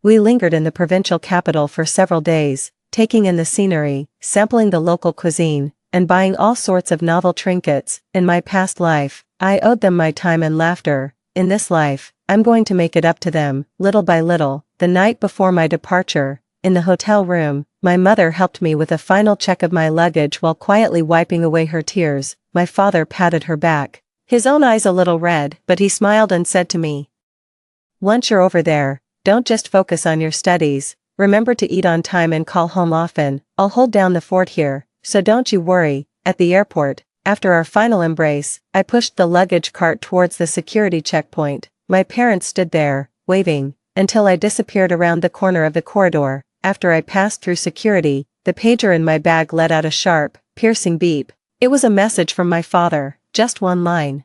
We lingered in the provincial capital for several days, taking in the scenery, sampling the local cuisine, and buying all sorts of novel trinkets. In my past life, I owed them my time and laughter. In this life, I'm going to make it up to them, little by little. The night before my departure, in the hotel room, my mother helped me with a final check of my luggage while quietly wiping away her tears. My father patted her back, his own eyes a little red, but he smiled and said to me, "Once you're over there, don't just focus on your studies, remember to eat on time and call home often. I'll hold down the fort here, so don't you worry." At the airport, after our final embrace, I pushed the luggage cart towards the security checkpoint. My parents stood there, waving, until I disappeared around the corner of the corridor. After I passed through security, the pager in my bag let out a sharp, piercing beep. It was a message from my father, just one line.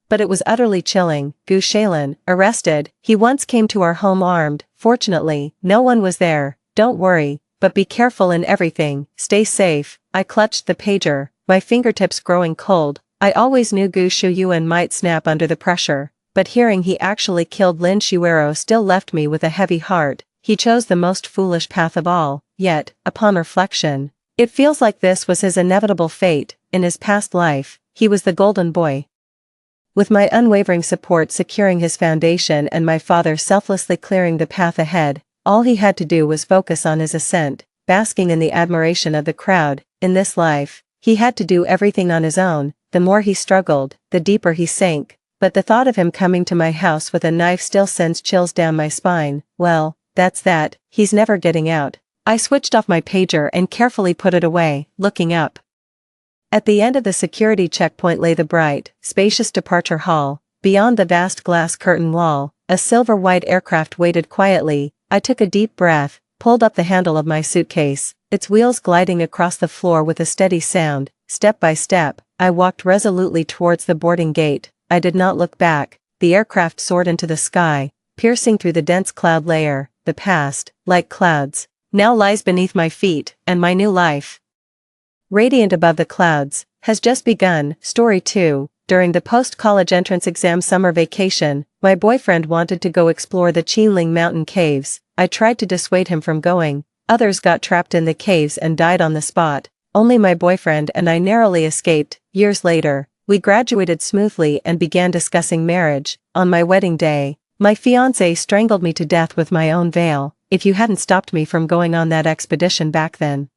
But it was utterly chilling. Gu Shailin, arrested. He once came to our home armed. Fortunately, no one was there. Don't worry, but be careful in everything. Stay safe. I clutched the pager, my fingertips growing cold. I always knew Gu Shuyuan might snap under the pressure, but hearing he actually killed Lin Shuero still left me with a heavy heart. He chose the most foolish path of all, yet, upon reflection, it feels like this was his inevitable fate. In his past life, he was the golden boy. With my unwavering support securing his foundation and my father selflessly clearing the path ahead, all he had to do was focus on his ascent, basking in the admiration of the crowd. In this life, he had to do everything on his own. The more he struggled, the deeper he sank. But the thought of him coming to my house with a knife still sends chills down my spine. Well, that's that, he's never getting out. I switched off my pager and carefully put it away, looking up. At the end of the security checkpoint lay the bright, spacious departure hall. Beyond the vast glass curtain wall, a silver-white aircraft waited quietly. I took a deep breath, pulled up the handle of my suitcase, its wheels gliding across the floor with a steady sound. Step by step, I walked resolutely towards the boarding gate. I did not look back. The aircraft soared into the sky, piercing through the dense cloud layer. The past, like clouds, now lies beneath my feet, and my new life, radiant above the clouds, has just begun. Story 2. During the post-college entrance exam summer vacation, my boyfriend wanted to go explore the Qinling mountain caves. I tried to dissuade him from going. Others got trapped in the caves and died on the spot. Only my boyfriend and I narrowly escaped. Years later, we graduated smoothly and began discussing marriage. On my wedding day, my fiancé strangled me to death with my own veil. If you hadn't stopped me from going on that expedition back then,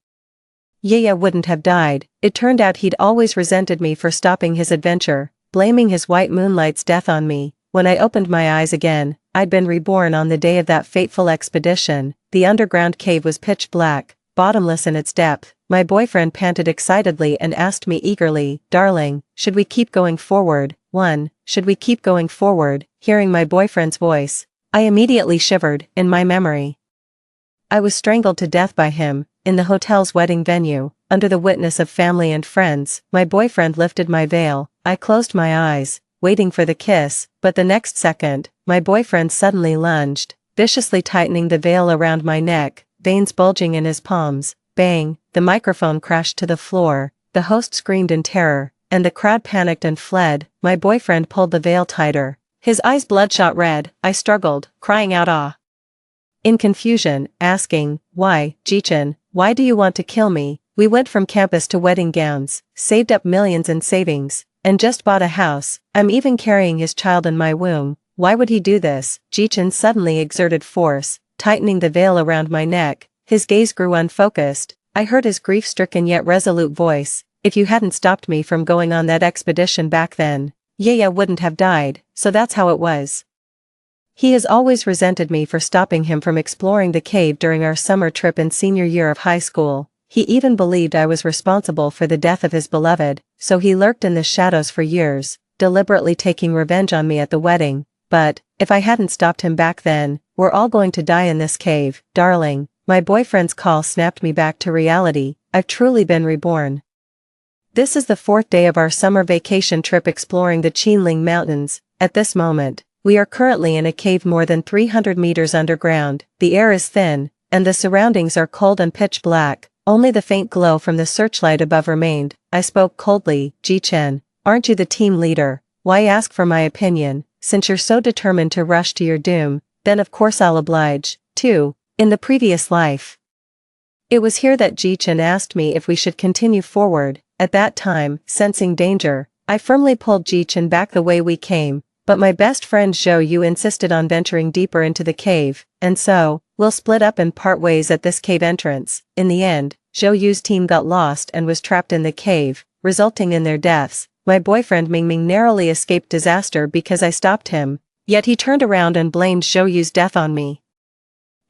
Yaya wouldn't have died. It turned out he'd always resented me for stopping his adventure, blaming his white Moonlight's death on me. When I opened my eyes again, I'd been reborn on the day of that fateful expedition. The underground cave was pitch black, bottomless in its depth. My boyfriend panted excitedly and asked me eagerly, "Darling, should we keep going forward?" Should we keep going forward? Hearing my boyfriend's voice, I immediately shivered. In my memory, I was strangled to death by him, in the hotel's wedding venue, under the witness of family and friends. My boyfriend lifted my veil. I closed my eyes, waiting for the kiss, but the next second, my boyfriend suddenly lunged, viciously tightening the veil around my neck, veins bulging in his palms. Bang, the microphone crashed to the floor, the host screamed in terror, and the crowd panicked and fled. My boyfriend pulled the veil tighter, his eyes bloodshot red. I struggled, crying out, "Ah! in confusion, asking, "Why, Jichin, why do you want to kill me? We went from campus to wedding gowns, saved up millions in savings, and just bought a house. I'm even carrying his child in my womb. Why would he do this?" Jichin suddenly exerted force, tightening the veil around my neck. His gaze grew unfocused. I heard his grief-stricken yet resolute voice, "If you hadn't stopped me from going on that expedition back then, Yaya wouldn't have died, so that's how it was." He has always resented me for stopping him from exploring the cave during our summer trip in senior year of high school. He even believed I was responsible for the death of his beloved, so he lurked in the shadows for years, deliberately taking revenge on me at the wedding. But, if I hadn't stopped him back then, we're all going to die in this cave, darling. My boyfriend's call snapped me back to reality. I've truly been reborn. This is the 4th day of our summer vacation trip exploring the Qinling Mountains. At this moment, we are currently in a cave more than 300 meters underground. The air is thin, and the surroundings are cold and pitch black. Only the faint glow from the searchlight above remained. I spoke coldly, "Ji-chen, aren't you the team leader? Why ask for my opinion? Since you're so determined to rush to your doom, then of course I'll oblige, too." In the previous life, it was here that Ji-chen asked me if we should continue forward. At that time, sensing danger, I firmly pulled Ji-chen back the way we came, but my best friend Zhou Yu insisted on venturing deeper into the cave, and so, we'll split up and part ways at this cave entrance. In the end, Zhou Yu's team got lost and was trapped in the cave, resulting in their deaths. My boyfriend Mingming narrowly escaped disaster because I stopped him, yet he turned around and blamed Zhou Yu's death on me.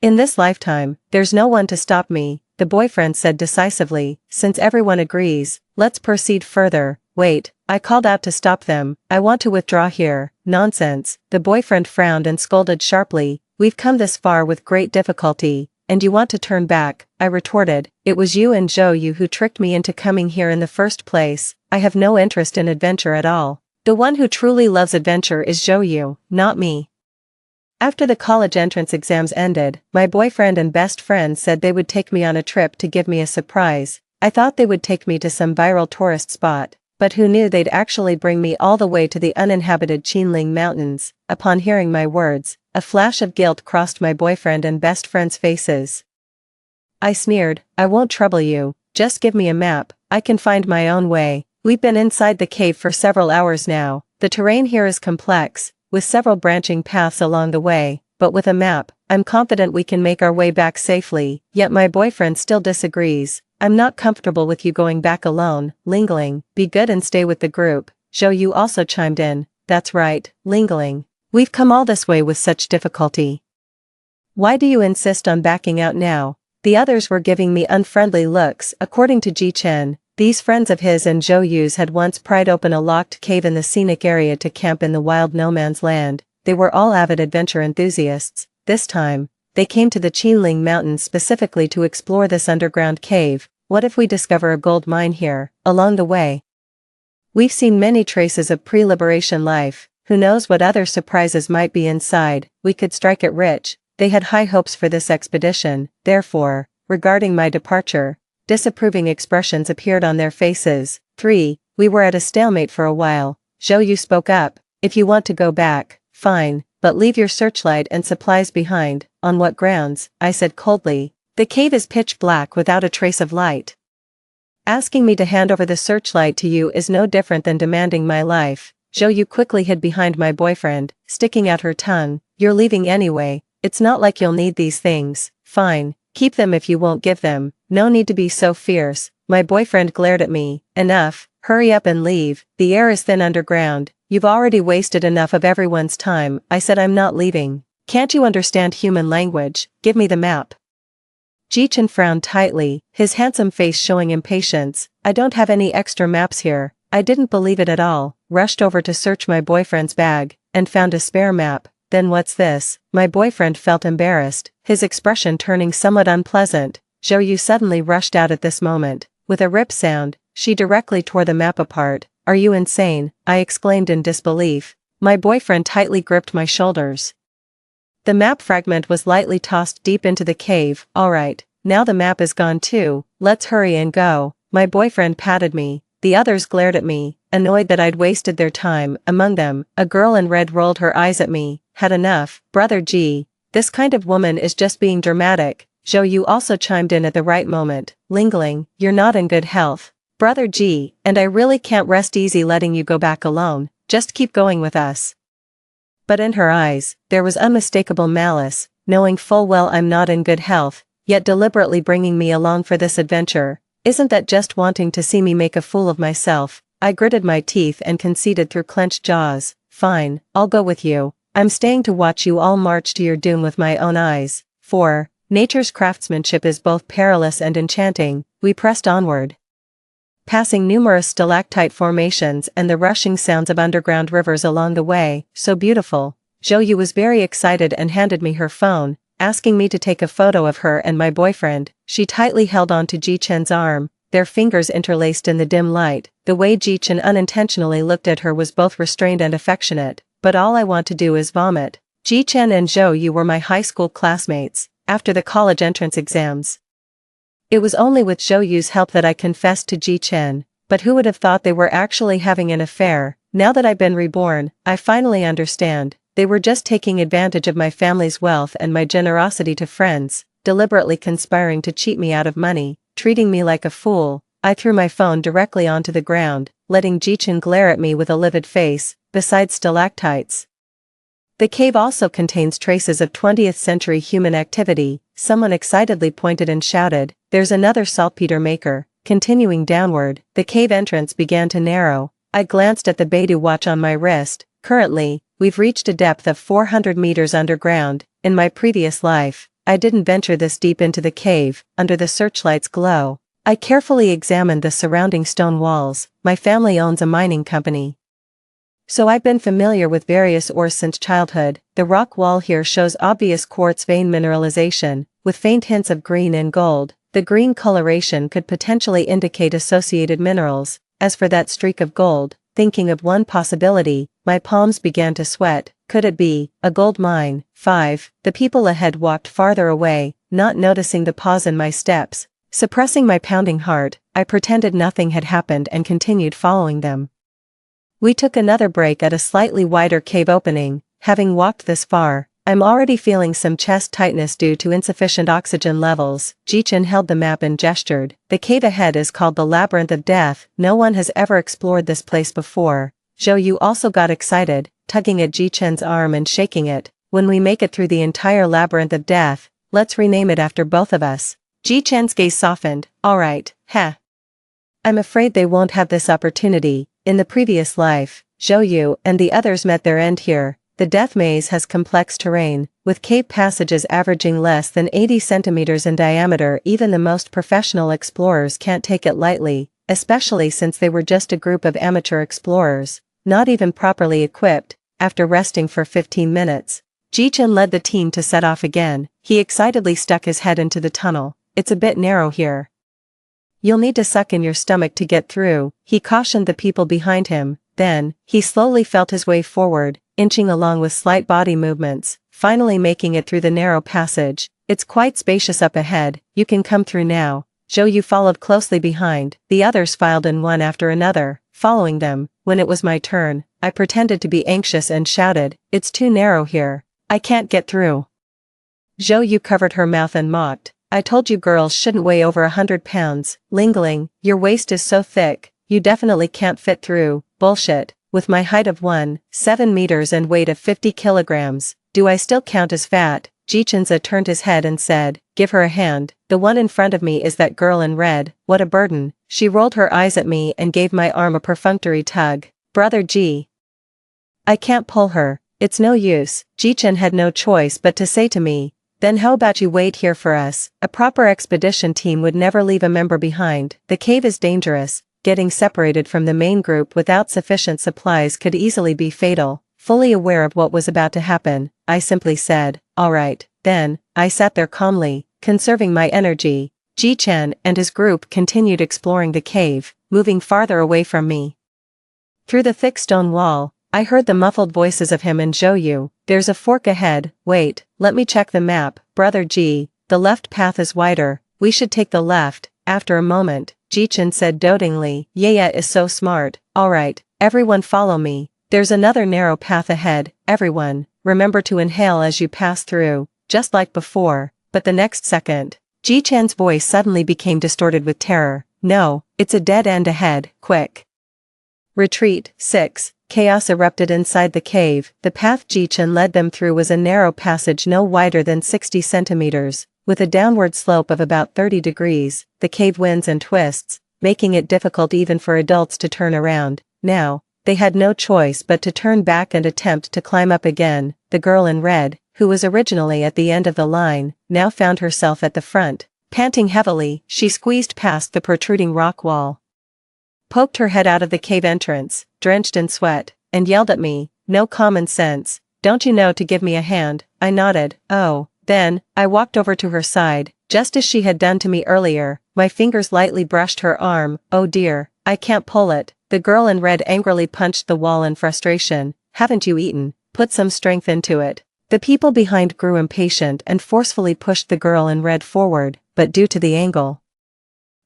"In this lifetime, there's no one to stop me," the boyfriend said decisively. "Since everyone agrees, let's proceed further." "Wait," I called out to stop them. "I want to withdraw here." "Nonsense," the boyfriend frowned and scolded sharply. "We've come this far with great difficulty, and you want to turn back," I retorted. "It was you and Zhou Yu who tricked me into coming here in the first place. I have no interest in adventure at all. The one who truly loves adventure is Zhou Yu, not me." After the college entrance exams ended, my boyfriend and best friend said they would take me on a trip to give me a surprise. I thought they would take me to some viral tourist spot, but who knew they'd actually bring me all the way to the uninhabited Qinling Mountains. Upon hearing my words, a flash of guilt crossed my boyfriend and best friend's faces. I sneered, "I won't trouble you, just give me a map, I can find my own way." We've been inside the cave for several hours now. The terrain here is complex, with several branching paths along the way, but with a map, I'm confident we can make our way back safely. Yet my boyfriend still disagrees. "I'm not comfortable with you going back alone, Lingling. Be good and stay with the group." Zhou Yu also chimed in. "That's right, Lingling. We've come all this way with such difficulty. Why do you insist on backing out now?" The others were giving me unfriendly looks. According to Ji-chen, these friends of his and Zhou Yu's had once pried open a locked cave in the scenic area to camp in the wild no man's land. They were all avid adventure enthusiasts. This time, they came to the Qinling Mountains specifically to explore this underground cave. What if we discover a gold mine here, along the way? We've seen many traces of pre-liberation life. Who knows what other surprises might be inside? We could strike it rich. They had high hopes for this expedition. Therefore, regarding my departure, disapproving expressions appeared on their faces. 3. We were at a stalemate for a while. Zhou Yu spoke up. "If you want to go back, fine, but leave your searchlight and supplies behind." "On what grounds?" I said coldly. "The cave is pitch black without a trace of light. Asking me to hand over the searchlight to you is no different than demanding my life." Zhou Yu quickly hid behind my boyfriend, sticking out her tongue. "You're leaving anyway. It's not like you'll need these things." "Fine, keep them if you won't give them. No need to be so fierce." My boyfriend glared at me. "Enough, hurry up and leave. The air is thin underground. You've already wasted enough of everyone's time." I said, "I'm not leaving. Can't you understand human language? Give me the map." Ji-chen frowned tightly, his handsome face showing impatience. "I don't have any extra maps here." I didn't believe it at all, rushed over to search my boyfriend's bag, and found a spare map. "Then what's this?" My boyfriend felt embarrassed, his expression turning somewhat unpleasant. Zhou Yu suddenly rushed out at this moment. With a rip sound, she directly tore the map apart. "Are you insane?" I exclaimed in disbelief. My boyfriend tightly gripped my shoulders. The map fragment was lightly tossed deep into the cave. "All right, now the map is gone too. Let's hurry and go." My boyfriend patted me. The others glared at me, annoyed that I'd wasted their time. Among them, a girl in red rolled her eyes at me. "Had enough, Brother G. this kind of woman is just being dramatic. Zhou Yu also chimed in at the right moment. Lingling, you're not in good health. Brother G, and I really can't rest easy letting you go back alone, just keep going with us. But in her eyes, there was unmistakable malice, knowing full well I'm not in good health, yet deliberately bringing me along for this adventure. Isn't that just wanting to see me make a fool of myself? I gritted my teeth and conceded through clenched jaws. Fine, I'll go with you. I'm staying to watch you all march to your doom with my own eyes. 4. Nature's craftsmanship is both perilous and enchanting. We pressed onward, passing numerous stalactite formations and the rushing sounds of underground rivers along the way. So beautiful. Zhou Yu was very excited and handed me her phone, asking me to take a photo of her and my boyfriend. She tightly held on to Ji Chen's arm, their fingers interlaced in the dim light. The way Ji Chen unintentionally looked at her was both restrained and affectionate, but all I want to do is vomit. Ji Chen and Zhou Yu were my high school classmates, after the college entrance exams. It was only with Zhou Yu's help that I confessed to Ji Chen, but who would have thought they were actually having an affair? Now that I've been reborn, I finally understand. They were just taking advantage of my family's wealth and my generosity to friends, deliberately conspiring to cheat me out of money, treating me like a fool. I threw my phone directly onto the ground, letting Ji Chen glare at me with a livid face. Besides stalactites, the cave also contains traces of 20th century human activity. Someone excitedly pointed and shouted, "There's another saltpeter maker." Continuing downward, the cave entrance began to narrow. I glanced at the Beidou watch on my wrist. Currently, we've reached a depth of 400 meters underground. In my previous life, I didn't venture this deep into the cave, under the searchlight's glow. I carefully examined the surrounding stone walls. My family owns a mining company, so I've been familiar with various ores since childhood. The rock wall here shows obvious quartz vein mineralization, with faint hints of green and gold. The green coloration could potentially indicate associated minerals. As for that streak of gold, thinking of one possibility, my palms began to sweat. Could it be a gold mine? 5. The people ahead walked farther away, not noticing the pause in my steps. Suppressing my pounding heart, I pretended nothing had happened and continued following them. We took another break at a slightly wider cave opening. Having walked this far, I'm already feeling some chest tightness due to insufficient oxygen levels. Ji Chen held the map and gestured. The cave ahead is called the Labyrinth of Death. No one has ever explored this place before. Zhou Yu also got excited, tugging at Ji Chen's arm and shaking it. When we make it through the entire Labyrinth of Death, let's rename it after both of us. Ji Chen's gaze softened. Alright, heh. I'm afraid they won't have this opportunity. In the previous life, Zhou Yu and the others met their end here. The death maze has complex terrain, with cave passages averaging less than 80 centimeters in diameter. Even the most professional explorers can't take it lightly, especially since they were just a group of amateur explorers, not even properly equipped. After resting for 15 minutes, Ji Chen led the team to set off again. He excitedly stuck his head into the tunnel. It's a bit narrow here. You'll need to suck in your stomach to get through, he cautioned the people behind him. Then, he slowly felt his way forward, inching along with slight body movements, finally making it through the narrow passage. It's quite spacious up ahead, you can come through now. Zhou Yu followed closely behind. The others filed in one after another, following them. When it was my turn, I pretended to be anxious and shouted, "It's too narrow here. I can't get through." Zhou Yu covered her mouth and mocked. "I told you girls shouldn't weigh over 100 pounds. Lingling, your waist is so thick, you definitely can't fit through." Bullshit. With my height of 1.7 meters and weight of 50 kilograms, do I still count as fat? Ji Chenza turned his head and said, "Give her a hand. The one in front of me is that girl in red. What a burden." She rolled her eyes at me and gave my arm a perfunctory tug. "Brother G, I can't pull her. It's no use." Ji Chen had no choice but to say to me, "Then how about you wait here for us?" A proper expedition team would never leave a member behind. The cave is dangerous. Getting separated from the main group without sufficient supplies could easily be fatal. Fully aware of what was about to happen, I simply said, "Alright." Then, I sat there calmly, conserving my energy. Ji Chen and his group continued exploring the cave, moving farther away from me. Through the thick stone wall, I heard the muffled voices of him and Zhou Yu. "There's a fork ahead. Wait, let me check the map." "Brother G, the left path is wider. We should take the left." After a moment, Ji Chen said dotingly, "Yaya is so smart." "Alright, everyone follow me. There's another narrow path ahead. Everyone, remember to inhale as you pass through." just like before, but the next second, Ji-chan's voice suddenly became distorted with terror. No, it's a dead end ahead, quick. Retreat. 6. Chaos erupted inside the cave. The path Ji-chan led them through was a narrow passage no wider than 60 centimeters, with a downward slope of about 30 degrees. The cave winds and twists, making it difficult even for adults to turn around. Now, they had no choice but to turn back and attempt to climb up again. The girl in red, who was originally at the end of the line, now found herself at the front. Panting heavily, she squeezed past the protruding rock wall, poked her head out of the cave entrance, drenched in sweat, and yelled at me, "No common sense, don't you know to give me a hand?" I nodded. "Oh." Then, I walked over to her side, just as she had done to me earlier. My fingers lightly brushed her arm. "Oh dear, I can't pull it." The girl in red angrily punched the wall in frustration. "Haven't you eaten? Put some strength into it." The people behind grew impatient and forcefully pushed the girl in red forward, but due to the angle,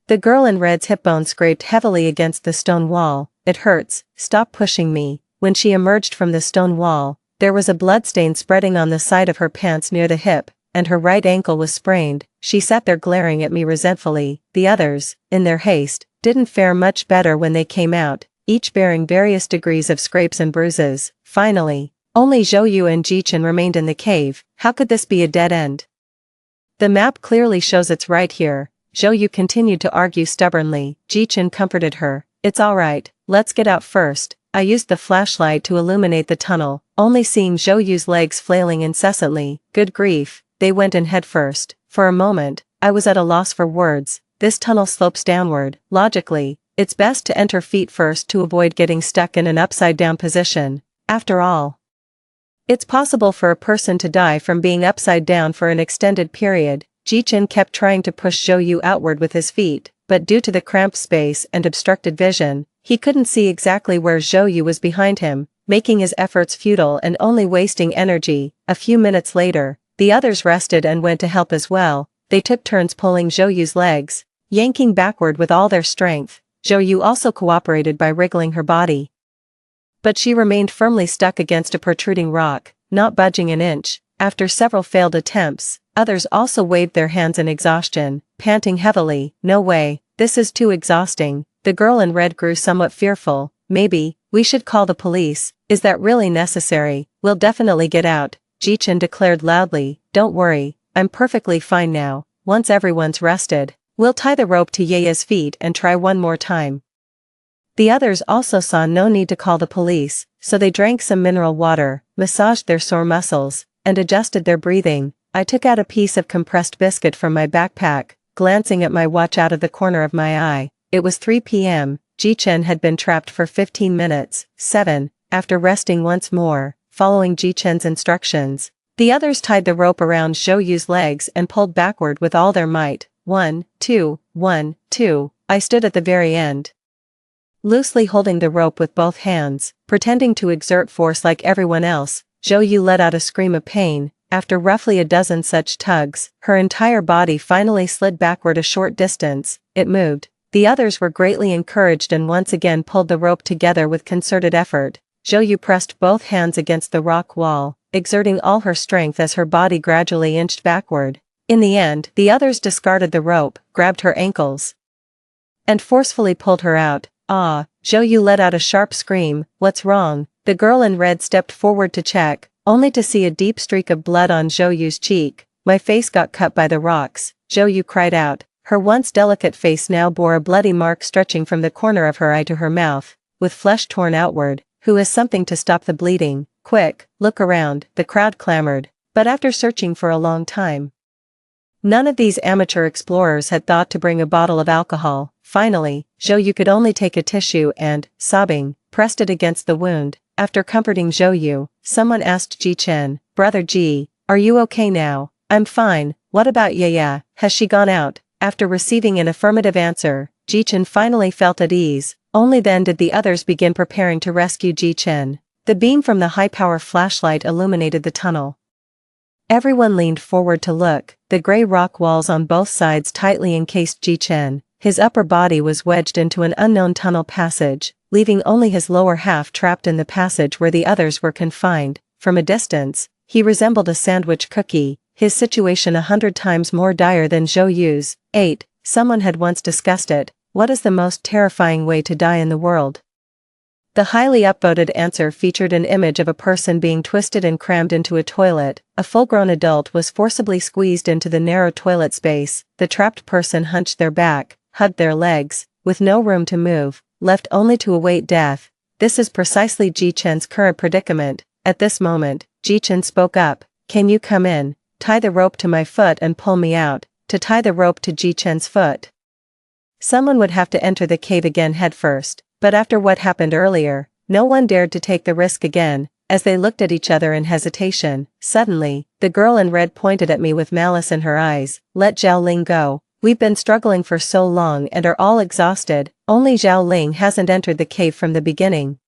the girl in red's hip bone scraped heavily against the stone wall. "It hurts, stop pushing me." When she emerged from the stone wall, there was a bloodstain spreading on the side of her pants near the hip, and her right ankle was sprained. She sat there glaring at me resentfully. The others, in their haste, didn't fare much better when they came out, each bearing various degrees of scrapes and bruises. Finally, only Zhou and Ji-chan remained in the cave. How could this be a dead end? The map clearly shows it's right here. Zhou continued to argue stubbornly. Ji-chan comforted her. "It's alright, let's get out first." I used the flashlight to illuminate the tunnel, only seeing Zhou's legs flailing incessantly. Good grief, they went in headfirst. For a moment, I was at a loss for words. This tunnel slopes downward. Logically, it's best to enter feet first to avoid getting stuck in an upside-down position. After all, it's possible for a person to die from being upside down for an extended period. Ji-chan kept trying to push Zhou outward with his feet, but due to the cramped space and obstructed vision, he couldn't see exactly where Zhou was behind him, making his efforts futile and only wasting energy. A few minutes later, the others rested and went to help as well. They took turns pulling Zhou's legs, yanking backward with all their strength. Zhou also cooperated by wriggling her body, but she remained firmly stuck against a protruding rock, not budging an inch. After several failed attempts, others also waved their hands in exhaustion, panting heavily. "No way, this is too exhausting." The girl in red grew somewhat fearful. "Maybe, we should call the police." "Is that really necessary? We'll definitely get out," Ji-chan declared loudly. "Don't worry, I'm perfectly fine now. Once everyone's rested, we'll tie the rope to Yaya's feet and try one more time." The others also saw no need to call the police, so they drank some mineral water, massaged their sore muscles, and adjusted their breathing. I took out a piece of compressed biscuit from my backpack, glancing at my watch out of the corner of my eye. It was 3 p.m. Ji-chan had been trapped for 15 minutes. 7. After resting once more, following Ji-chan's instructions, the others tied the rope around Zhou's legs and pulled backward with all their might. 1, 2, 1, 2. I stood at the very end, loosely holding the rope with both hands, pretending to exert force like everyone else. Zhou let out a scream of pain. After roughly a dozen such tugs, her entire body finally slid backward a short distance. It moved. The others were greatly encouraged and once again pulled the rope together with concerted effort. Zhou pressed both hands against the rock wall, exerting all her strength as her body gradually inched backward. In the end, the others discarded the rope, grabbed her ankles, and forcefully pulled her out. "Ah!" Zhou let out a sharp scream. "What's wrong?" The girl in red stepped forward to check, only to see a deep streak of blood on Zhou's cheek. "My face got cut by the rocks," Zhou cried out. Her once delicate face now bore a bloody mark stretching from the corner of her eye to her mouth, with flesh torn outward. "Who has something to stop the bleeding? Quick, look around," the crowd clamored. But after searching for a long time, none of these amateur explorers had thought to bring a bottle of alcohol. Finally, Zhou could only take a tissue and, sobbing, pressed it against the wound. After comforting Zhou, someone asked Ji-chan, "Brother Ji, are you okay now?" "I'm fine. What about Yaya? Has she gone out?" After receiving an affirmative answer, Ji-chan finally felt at ease. Only then did the others begin preparing to rescue Ji-chan. The beam from the high-power flashlight illuminated the tunnel. Everyone leaned forward to look. The gray rock walls on both sides tightly encased Ji-chan. His upper body was wedged into an unknown tunnel passage, leaving only his lower half trapped in the passage where the others were confined. From a distance, he resembled a sandwich cookie, his situation 100 times more dire than Zhou Yu's. 8. Someone had once discussed it. What is the most terrifying way to die in the world? The highly upvoted answer featured an image of a person being twisted and crammed into a toilet. A full-grown adult was forcibly squeezed into the narrow toilet space. The trapped person hunched their back, hugged their legs, with no room to move, left only to await death. This is precisely Ji Chen's current predicament. At this moment, Ji Chen spoke up. Can you come in? Tie the rope to my foot and pull me out. To tie the rope to Ji Chen's foot, someone would have to enter the cave again headfirst. But after what happened earlier, no one dared to take the risk again. As they looked at each other in hesitation, suddenly, the girl in red pointed at me with malice in her eyes. Let Zhao Ling go. We've been struggling for so long and are all exhausted. Only Zhao Ling hasn't entered the cave from the beginning.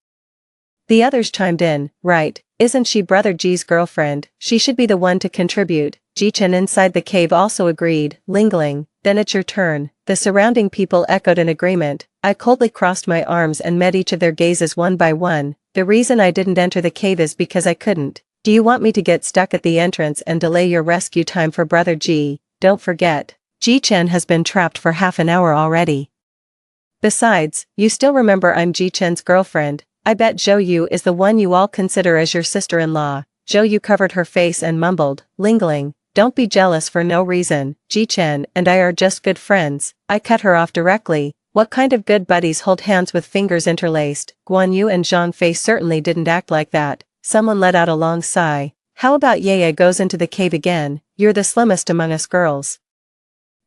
The others chimed in. Right, isn't she Brother Ji's girlfriend? She should be the one to contribute. Ji Chen inside the cave also agreed. Lingling, then it's your turn. The surrounding people echoed in agreement. I coldly crossed my arms and met each of their gazes one by one. The reason I didn't enter the cave is because I couldn't. Do you want me to get stuck at the entrance and delay your rescue time for Brother Ji? Don't forget, Ji Chen has been trapped for half an hour already. Besides, you still remember I'm Ji Chen's girlfriend. I bet Zhou Yu is the one you all consider as your sister-in-law. Zhou Yu covered her face and mumbled. Lingling, don't be jealous for no reason. Ji Chen and I are just good friends. I cut her off directly. What kind of good buddies hold hands with fingers interlaced? Guan Yu and Zhang Fei certainly didn't act like that. Someone let out a long sigh. How about Yaya goes into the cave again? You're the slimmest among us girls.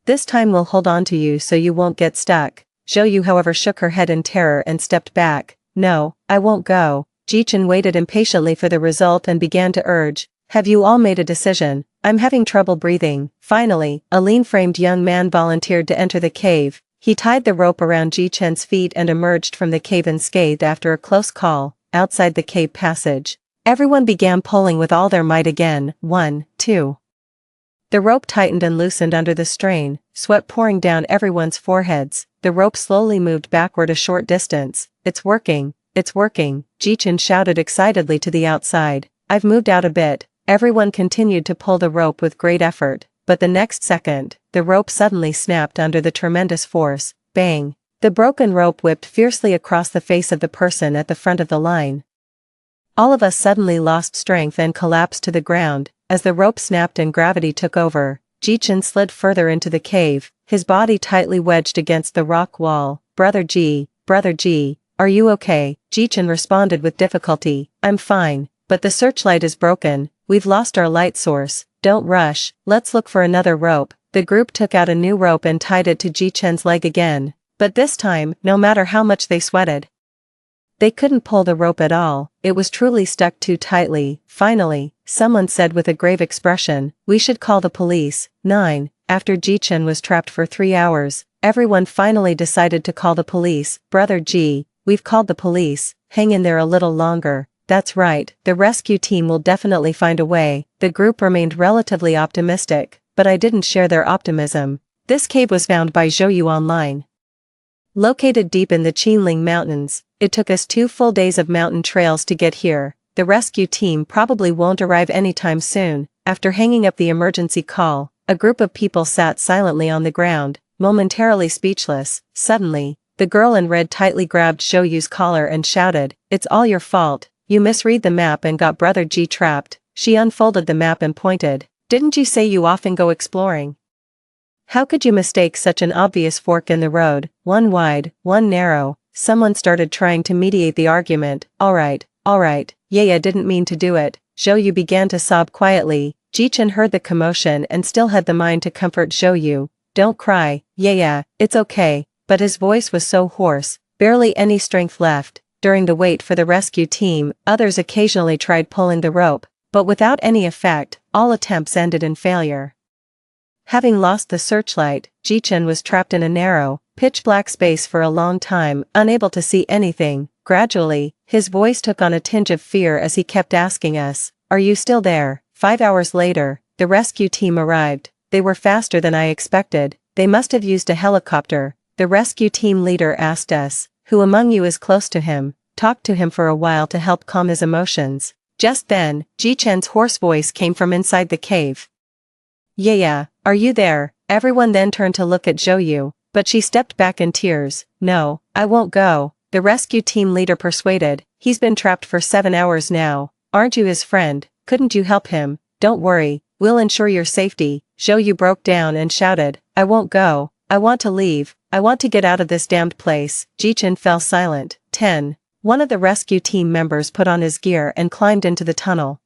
This time we'll hold on to you so you won't get stuck. Zhou Yu however shook her head in terror and stepped back. No, I won't go. Ji Chen waited impatiently for the result and began to urge. Have you all made a decision? I'm having trouble breathing. Finally, a lean-framed young man volunteered to enter the cave. He tied the rope around Ji Chen's feet and emerged from the cave unscathed after a close call. Outside the cave passage, everyone began pulling with all their might again. 1, 2. The rope tightened and loosened under the strain, sweat pouring down everyone's foreheads. The rope slowly moved backward a short distance. It's working, it's working, Ji Chen shouted excitedly to the outside. I've moved out a bit. Everyone continued to pull the rope with great effort, but the next second, the rope suddenly snapped under the tremendous force. Bang! The broken rope whipped fiercely across the face of the person at the front of the line. All of us suddenly lost strength and collapsed to the ground. As the rope snapped and gravity took over, Ji Chen slid further into the cave, his body tightly wedged against the rock wall. Brother Ji, are you okay? Ji Chen responded with difficulty. I'm fine, but the searchlight is broken. We've lost our light source. Don't rush, let's look for another rope. The group took out a new rope and tied it to Ji Chen's leg again. But this time, no matter how much they sweated, they couldn't pull the rope at all. It was truly stuck too tightly. Finally, someone said with a grave expression, we should call the police. 9. After Ji Chen was trapped for 3 hours, everyone finally decided to call the police. Brother Ji, we've called the police. Hang in there a little longer. That's right, the rescue team will definitely find a way. The group remained relatively optimistic, but I didn't share their optimism. This cave was found by Zhou Yu online. Located deep in the Qinling Mountains, it took us 2 full days of mountain trails to get here. The rescue team probably won't arrive anytime soon. After hanging up the emergency call, a group of people sat silently on the ground, momentarily speechless. Suddenly, the girl in red tightly grabbed Zhou Yu's collar and shouted, it's all your fault. You misread the map and got Brother Ji trapped. She unfolded the map and pointed. Didn't you say you often go exploring? How could you mistake such an obvious fork in the road, one wide, one narrow? Someone started trying to mediate the argument. Alright, Yaya didn't mean to do it. Zhou Yu began to sob quietly. Ji Chen heard the commotion and still had the mind to comfort Zhou Yu. Don't cry, Yaya, it's okay. But his voice was so hoarse, barely any strength left. During the wait for the rescue team, others occasionally tried pulling the rope, but without any effect. All attempts ended in failure. Having lost the searchlight, Ji Chen was trapped in a narrow, pitch-black space for a long time, unable to see anything. Gradually, his voice took on a tinge of fear as he kept asking us, are you still there? 5 hours later, the rescue team arrived. They were faster than I expected. They must have used a helicopter. The rescue team leader asked us, who among you is close to him? Talked to him for a while to help calm his emotions. Just then, Ji Chen's hoarse voice came from inside the cave. Yeah, are you there? Everyone then turned to look at Zhou, but she stepped back in tears. No, I won't go, the rescue team leader persuaded. He's been trapped for 7 hours now. Aren't you his friend? Couldn't you help him? Don't worry, we'll ensure your safety. Zhou broke down and shouted, I won't go. I want to leave. I want to get out of this damned place. Jichen fell silent. 10. One of the rescue team members put on his gear and climbed into the tunnel.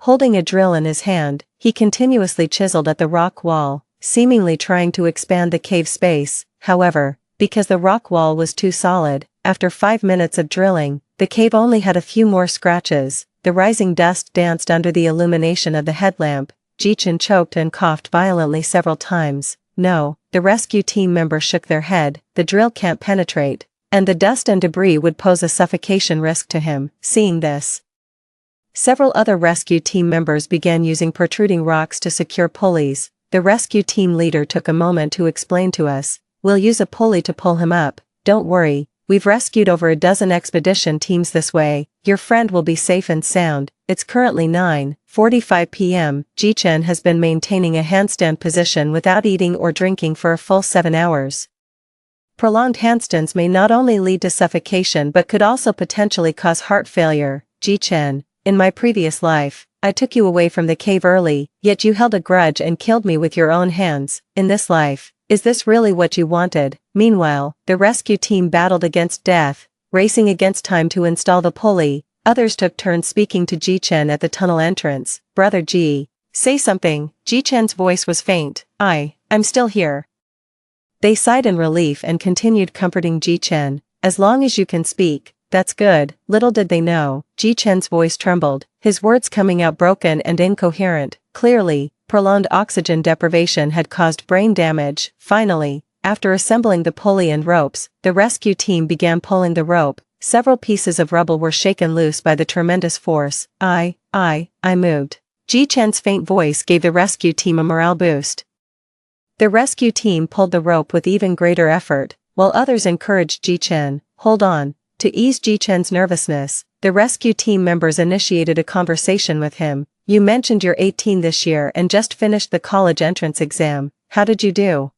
Holding a drill in his hand, he continuously chiseled at the rock wall, seemingly trying to expand the cave space. However, because the rock wall was too solid, after 5 minutes of drilling, the cave only had a few more scratches. The rising dust danced under the illumination of the headlamp. Jichen choked and coughed violently several times. No, the rescue team member shook their head. The drill can't penetrate, and the dust and debris would pose a suffocation risk to him. Seeing this, several other rescue team members began using protruding rocks to secure pulleys. The rescue team leader took a moment to explain to us, we'll use a pulley to pull him up. Don't worry, we've rescued over a dozen expedition teams this way. Your friend will be safe and sound. It's currently 9:45 p.m. Jichen has been maintaining a handstand position without eating or drinking for a full 7 hours. Prolonged handstands may not only lead to suffocation but could also potentially cause heart failure. Jichen, in my previous life, I took you away from the cave early, yet you held a grudge and killed me with your own hands. In this life, is this really what you wanted? Meanwhile, the rescue team battled against death, racing against time to install the pulley. Others took turns speaking to Jichen at the tunnel entrance. Brother Ji, say something. Jichen's voice was faint. I'm still here. They sighed in relief and continued comforting Jichen. As long as you can speak, that's good. Little did they know, Jichen's voice trembled, his words coming out broken and incoherent. Clearly, prolonged oxygen deprivation had caused brain damage. Finally, after assembling the pulley and ropes, the rescue team began pulling the rope. Several pieces of rubble were shaken loose by the tremendous force. I moved. Jichen's faint voice gave the rescue team a morale boost. The rescue team pulled the rope with even greater effort, while others encouraged Jichen. Hold on. To ease Jichen's nervousness, the rescue team members initiated a conversation with him. You mentioned you're 18 this year and just finished the college entrance exam. How did you do?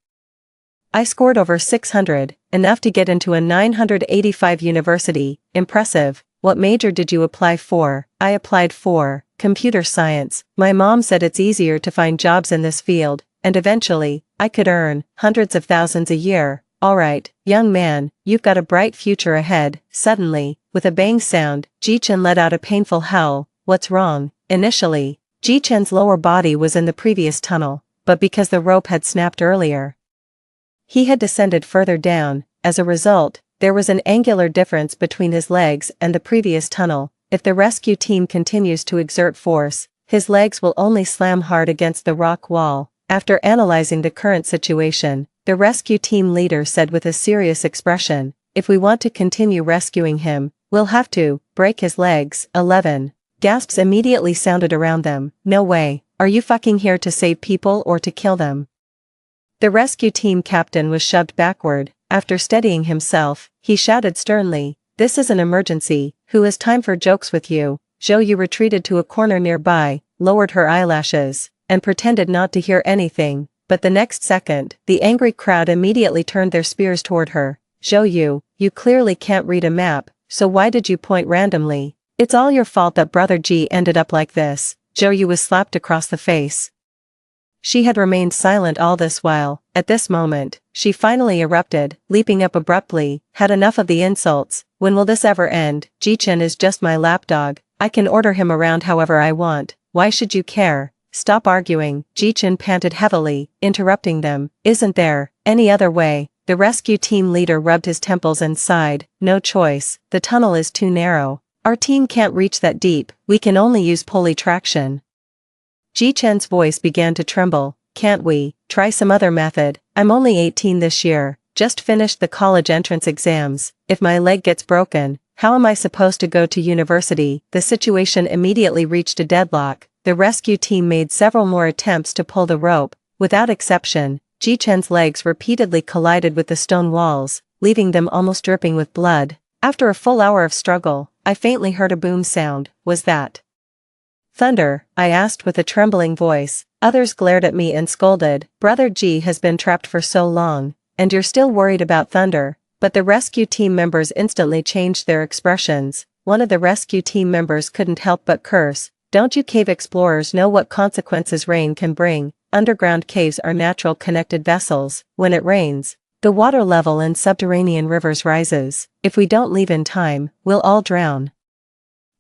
I scored over 600, enough to get into a 985 university. Impressive. What major did you apply for? I applied for computer science. My mom said it's easier to find jobs in this field, and eventually, I could earn hundreds of thousands a year. Alright, young man, you've got a bright future ahead. Suddenly, with a bang sound, Jichen let out a painful howl. What's wrong? Initially, Jichen's lower body was in the previous tunnel, but because the rope had snapped earlier, he had descended further down. As a result, there was an angular difference between his legs and the previous tunnel. If the rescue team continues to exert force, his legs will only slam hard against the rock wall. After analyzing the current situation, the rescue team leader said with a serious expression, if we want to continue rescuing him, we'll have to break his legs. 11. Gasps immediately sounded around them. No way. Are you fucking here to save people or to kill them? The rescue team captain was shoved backward. After steadying himself, he shouted sternly, this is an emergency. Who has time for jokes with you? Zhou retreated to a corner nearby, lowered her eyelashes, and pretended not to hear anything. But the next second, the angry crowd immediately turned their spears toward her. Zhou, you clearly can't read a map, so why did you point randomly? It's all your fault that Brother G ended up like this. Zhou was slapped across the face. She had remained silent all this while. At this moment, she finally erupted, leaping up abruptly. Had enough of the insults. When will this ever end? Jichen is just my lapdog. I can order him around however I want. Why should you care? Stop arguing. Jichen panted heavily, interrupting them. Isn't there any other way? The rescue team leader rubbed his temples and sighed. No choice. The tunnel is too narrow. Our team can't reach that deep. We can only use pulley traction. Jichen's voice began to tremble. Can't we try some other method? I'm only 18 this year, just finished the college entrance exams. If my leg gets broken, how am I supposed to go to university? The situation immediately reached a deadlock. The rescue team made several more attempts to pull the rope. Without exception, Jichen's legs repeatedly collided with the stone walls, leaving them almost dripping with blood. After a full hour of struggle, I faintly heard a boom sound. Was that Thunder? I asked with a trembling voice. Others glared at me and scolded. Brother G has been trapped for so long, and you're still worried about thunder. But the rescue team members instantly changed their expressions. One of the rescue team members couldn't help but curse. Don't you cave explorers know what consequences rain can bring? Underground caves are natural connected vessels. When it rains, the water level in subterranean rivers rises. If we don't leave in time, we'll all drown.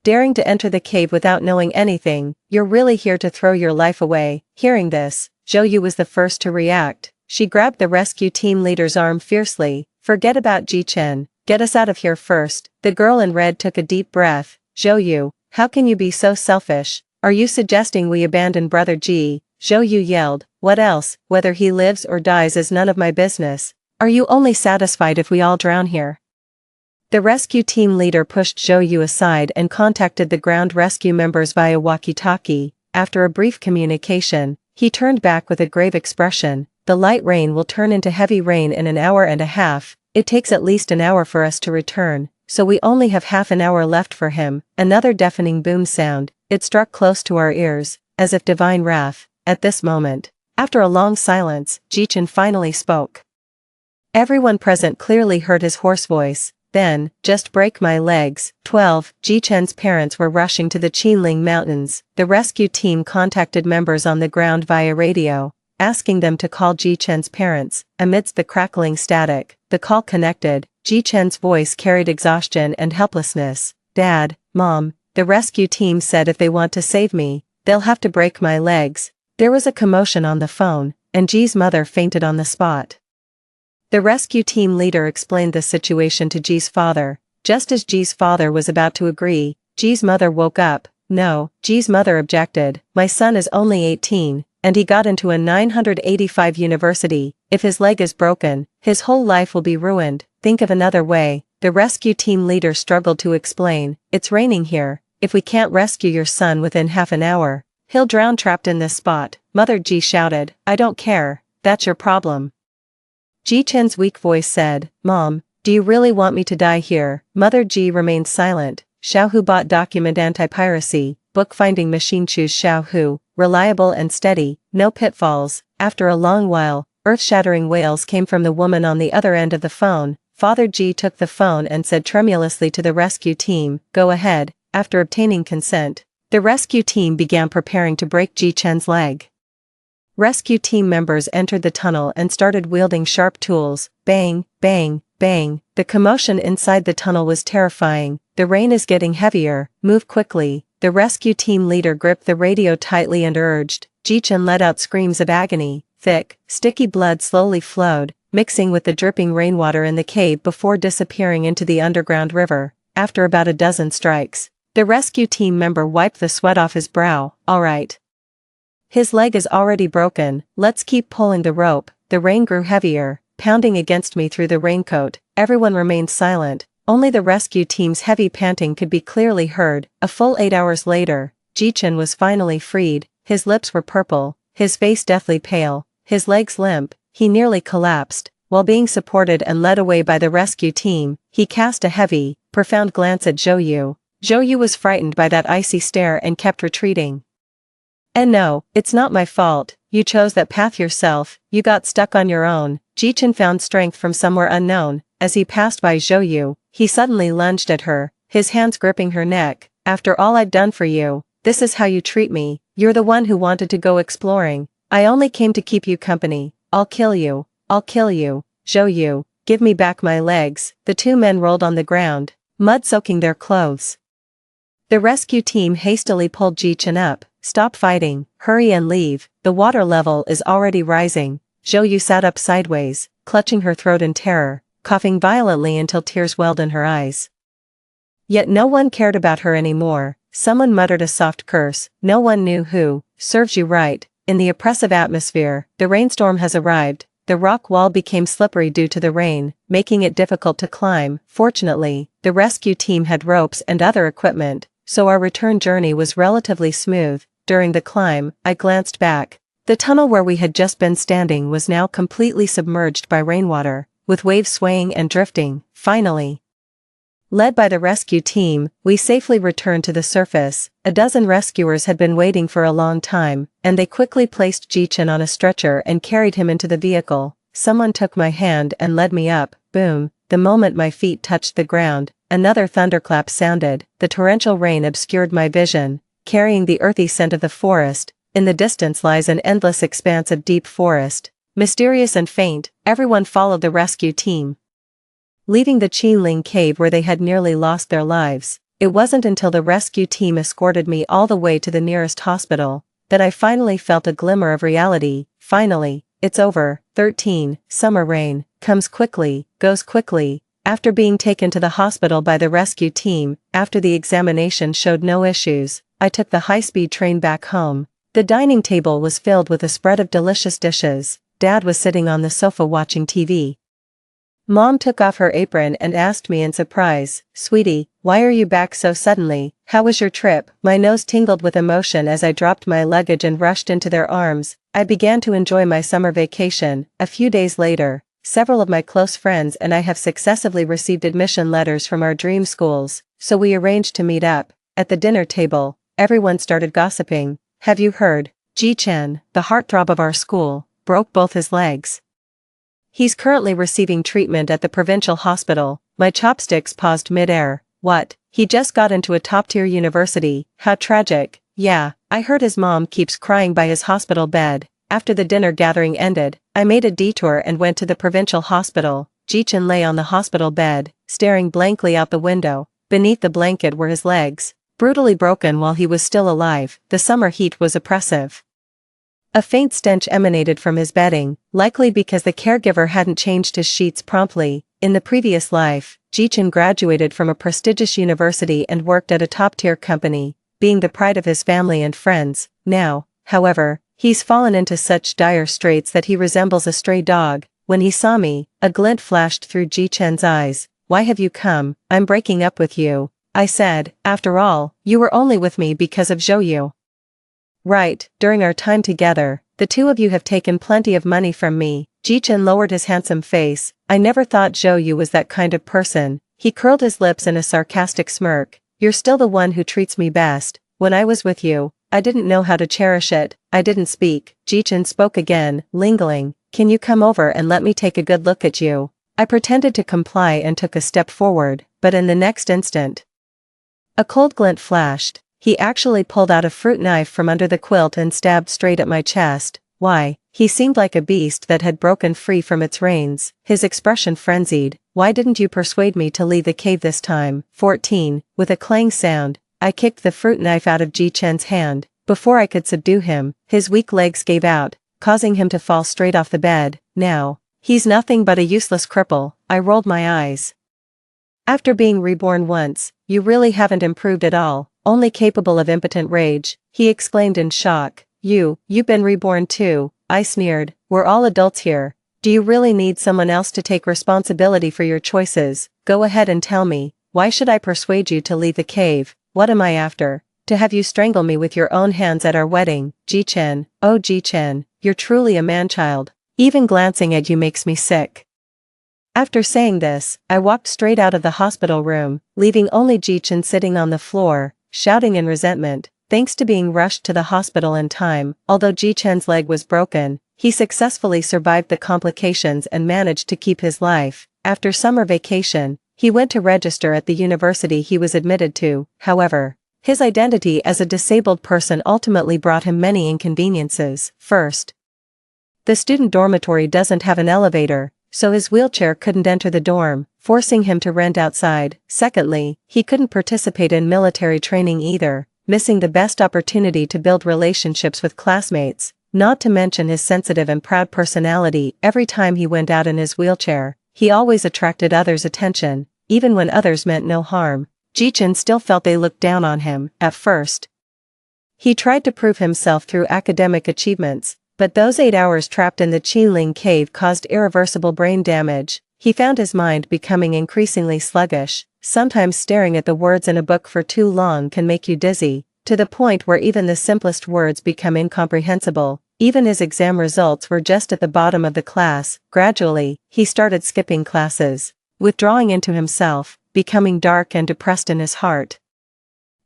Daring to enter the cave without knowing anything, you're really here to throw your life away. Hearing this, Zhou was the first to react. She grabbed the rescue team leader's arm fiercely. Forget about Ji-chen. Get us out of here first. The girl in red took a deep breath. Zhou, how can you be so selfish? Are you suggesting we abandon Brother G? Zhou yelled. What else? Whether he lives or dies is none of my business. Are you only satisfied if we all drown here? The rescue team leader pushed Zhou aside and contacted the ground rescue members via walkie-talkie. After a brief communication, he turned back with a grave expression. The light rain will turn into heavy rain in an hour and a half. It takes at least an hour for us to return, so we only have half an hour left for him. Another deafening boom sound. It struck close to our ears, as if divine wrath. At this moment, after a long silence, Ji-chen finally spoke. Everyone present clearly heard his hoarse voice. Then, just break my legs. 12. Ji-chen's parents were rushing to the Qinling Mountains. The rescue team contacted members on the ground via radio, asking them to call Ji-chen's parents. Amidst the crackling static, the call connected. Ji-chen's voice carried exhaustion and helplessness. Dad, Mom, the rescue team said if they want to save me, they'll have to break my legs. There was a commotion on the phone, and Ji's mother fainted on the spot. The rescue team leader explained the situation to Ji's father. Just as Ji's father was about to agree, Ji's mother woke up. No, Ji's mother objected. My son is only 18, and he got into a 985 university. If his leg is broken, his whole life will be ruined. Think of another way. The rescue team leader struggled to explain. It's raining here. If we can't rescue your son within half an hour, he'll drown trapped in this spot. Mother Ji shouted. I don't care. That's your problem. Ji-chen's weak voice said, Mom, do you really want me to die here? Mother Ji remained silent. Xiaohu bought document anti-piracy, bookfinding machine. Choose Xiaohu, reliable and steady, no pitfalls. After a long while, earth-shattering wails came from the woman on the other end of the phone. Father Ji took the phone and said tremulously to the rescue team, go ahead. After obtaining consent, the rescue team began preparing to break Ji-chen's leg. Rescue team members entered the tunnel and started wielding sharp tools. Bang, bang, bang. The commotion inside the tunnel was terrifying. The rain is getting heavier. Move quickly. The rescue team leader gripped the radio tightly and urged. Ji-chen let out screams of agony. Thick, sticky blood slowly flowed, mixing with the dripping rainwater in the cave before disappearing into the underground river. After about a dozen strikes, the rescue team member wiped the sweat off his brow. All right. His leg is already broken, let's keep pulling the rope. The rain grew heavier, pounding against me through the raincoat. Everyone remained silent, only the rescue team's heavy panting could be clearly heard. A full 8 hours later, Ji-chen was finally freed. His lips were purple, his face deathly pale, his legs limp. He nearly collapsed. While being supported and led away by the rescue team, he cast a heavy, profound glance at Zhou. Zhou was frightened by that icy stare and kept retreating. And no, it's not my fault. You chose that path yourself. You got stuck on your own. Ji-chen found strength from somewhere unknown. As he passed by Zhou, he suddenly lunged at her, his hands gripping her neck. After all I've done for you, this is how you treat me. You're the one who wanted to go exploring. I only came to keep you company. I'll kill you. I'll kill you. Zhou, give me back my legs. The two men rolled on the ground, mud soaking their clothes. The rescue team hastily pulled Ji-chen up. Stop fighting, hurry and leave, the water level is already rising. Zhou sat up sideways, clutching her throat in terror, coughing violently until tears welled in her eyes. Yet no one cared about her anymore. Someone muttered a soft curse, no one knew who. Serves you right. In the oppressive atmosphere, the rainstorm has arrived. The rock wall became slippery due to the rain, making it difficult to climb. Fortunately, the rescue team had ropes and other equipment, so our return journey was relatively smooth. During the climb, I glanced back. The tunnel where we had just been standing was now completely submerged by rainwater, with waves swaying and drifting. Finally, Led by the rescue team, we safely returned to the surface. A dozen rescuers had been waiting for a long time, and they quickly placed Ji-chan on a stretcher and carried him into the vehicle. Someone took my hand and led me up. Boom. The moment my feet touched the ground, another thunderclap sounded. The torrential rain obscured my vision, carrying the earthy scent of the forest. In the distance lies an endless expanse of deep forest. Mysterious and faint, everyone followed the rescue team, leaving the Qinling cave where they had nearly lost their lives. It wasn't until the rescue team escorted me all the way to the nearest hospital that I finally felt a glimmer of reality. Finally, it's over. 13. Summer rain comes quickly, goes quickly. After being taken to the hospital by the rescue team, after the examination showed no issues, I took the high-speed train back home. The dining table was filled with a spread of delicious dishes. Dad was sitting on the sofa watching TV. Mom took off her apron and asked me in surprise, "Sweetie, why are you back so suddenly? How was your trip?" My nose tingled with emotion as I dropped my luggage and rushed into their arms. I began to enjoy my summer vacation. A few days later, several of my close friends and I have successively received admission letters from our dream schools, so we arranged to meet up. At the dinner table, everyone started gossiping. "Have you heard? Ji-chan, the heartthrob of our school, broke both his legs. He's currently receiving treatment at the provincial hospital." My chopsticks paused mid-air. "What? He just got into a top-tier university. How tragic." "Yeah, I heard his mom keeps crying by his hospital bed." After the dinner gathering ended, I made a detour and went to the provincial hospital. Ji-chan lay on the hospital bed, staring blankly out the window. Beneath the blanket were his legs, brutally broken while he was still alive. The summer heat was oppressive. A faint stench emanated from his bedding, likely because the caregiver hadn't changed his sheets promptly. In the previous life, Ji-chan graduated from a prestigious university and worked at a top-tier company, being the pride of his family and friends. Now, however, he's fallen into such dire straits that he resembles a stray dog. When he saw me, a glint flashed through Ji-chan's eyes. "Why have you come?" "I'm breaking up with you," I said. "After all, you were only with me because of Zhou." "Right, during our time together, the two of you have taken plenty of money from me." Ji-chan lowered his handsome face. "I never thought Zhou was that kind of person." He curled his lips in a sarcastic smirk. "You're still the one who treats me best. When I was with you, I didn't know how to cherish it." I didn't speak. Ji-chan spoke again, lingering. "Can you come over and let me take a good look at you?" I pretended to comply and took a step forward, but in the next instant, a cold glint flashed. He actually pulled out a fruit knife from under the quilt and stabbed straight at my chest. Why? He seemed like a beast that had broken free from its reins, his expression frenzied. "Why didn't you persuade me to leave the cave this time?" 14. With a clang sound, I kicked the fruit knife out of Ji-chan's hand. Before I could subdue him, his weak legs gave out, causing him to fall straight off the bed. "Now, he's nothing but a useless cripple." I rolled my eyes. "After being reborn once, you really haven't improved at all. Only capable of impotent rage," he exclaimed in shock. You've been reborn too," I sneered. "We're all adults here. Do you really need someone else to take responsibility for your choices? Go ahead and tell me. Why should I persuade you to leave the cave? What am I after? To have you strangle me with your own hands at our wedding?" "Ji-chan, oh Ji-chan, you're truly a man-child. Even glancing at you makes me sick." After saying this, I walked straight out of the hospital room, leaving only Ji-chan sitting on the floor, shouting in resentment. Thanks to being rushed to the hospital in time, although Ji-chan's leg was broken, he successfully survived the complications and managed to keep his life. After summer vacation, he went to register at the university he was admitted to. However, his identity as a disabled person ultimately brought him many inconveniences. First, the student dormitory doesn't have an elevator, so his wheelchair couldn't enter the dorm, forcing him to rent outside. Secondly, he couldn't participate in military training either, missing the best opportunity to build relationships with classmates. Not to mention his sensitive and proud personality. Every time he went out in his wheelchair, he always attracted others' attention, even when others meant no harm. Ji-chan still felt they looked down on him. At first, he tried to prove himself through academic achievements, but those 8 hours trapped in the Qinling cave caused irreversible brain damage. He found his mind becoming increasingly sluggish. Sometimes staring at the words in a book for too long can make you dizzy, to the point where even the simplest words become incomprehensible. Even his exam results were just at the bottom of the class. Gradually, he started skipping classes, withdrawing into himself, becoming dark and depressed in his heart.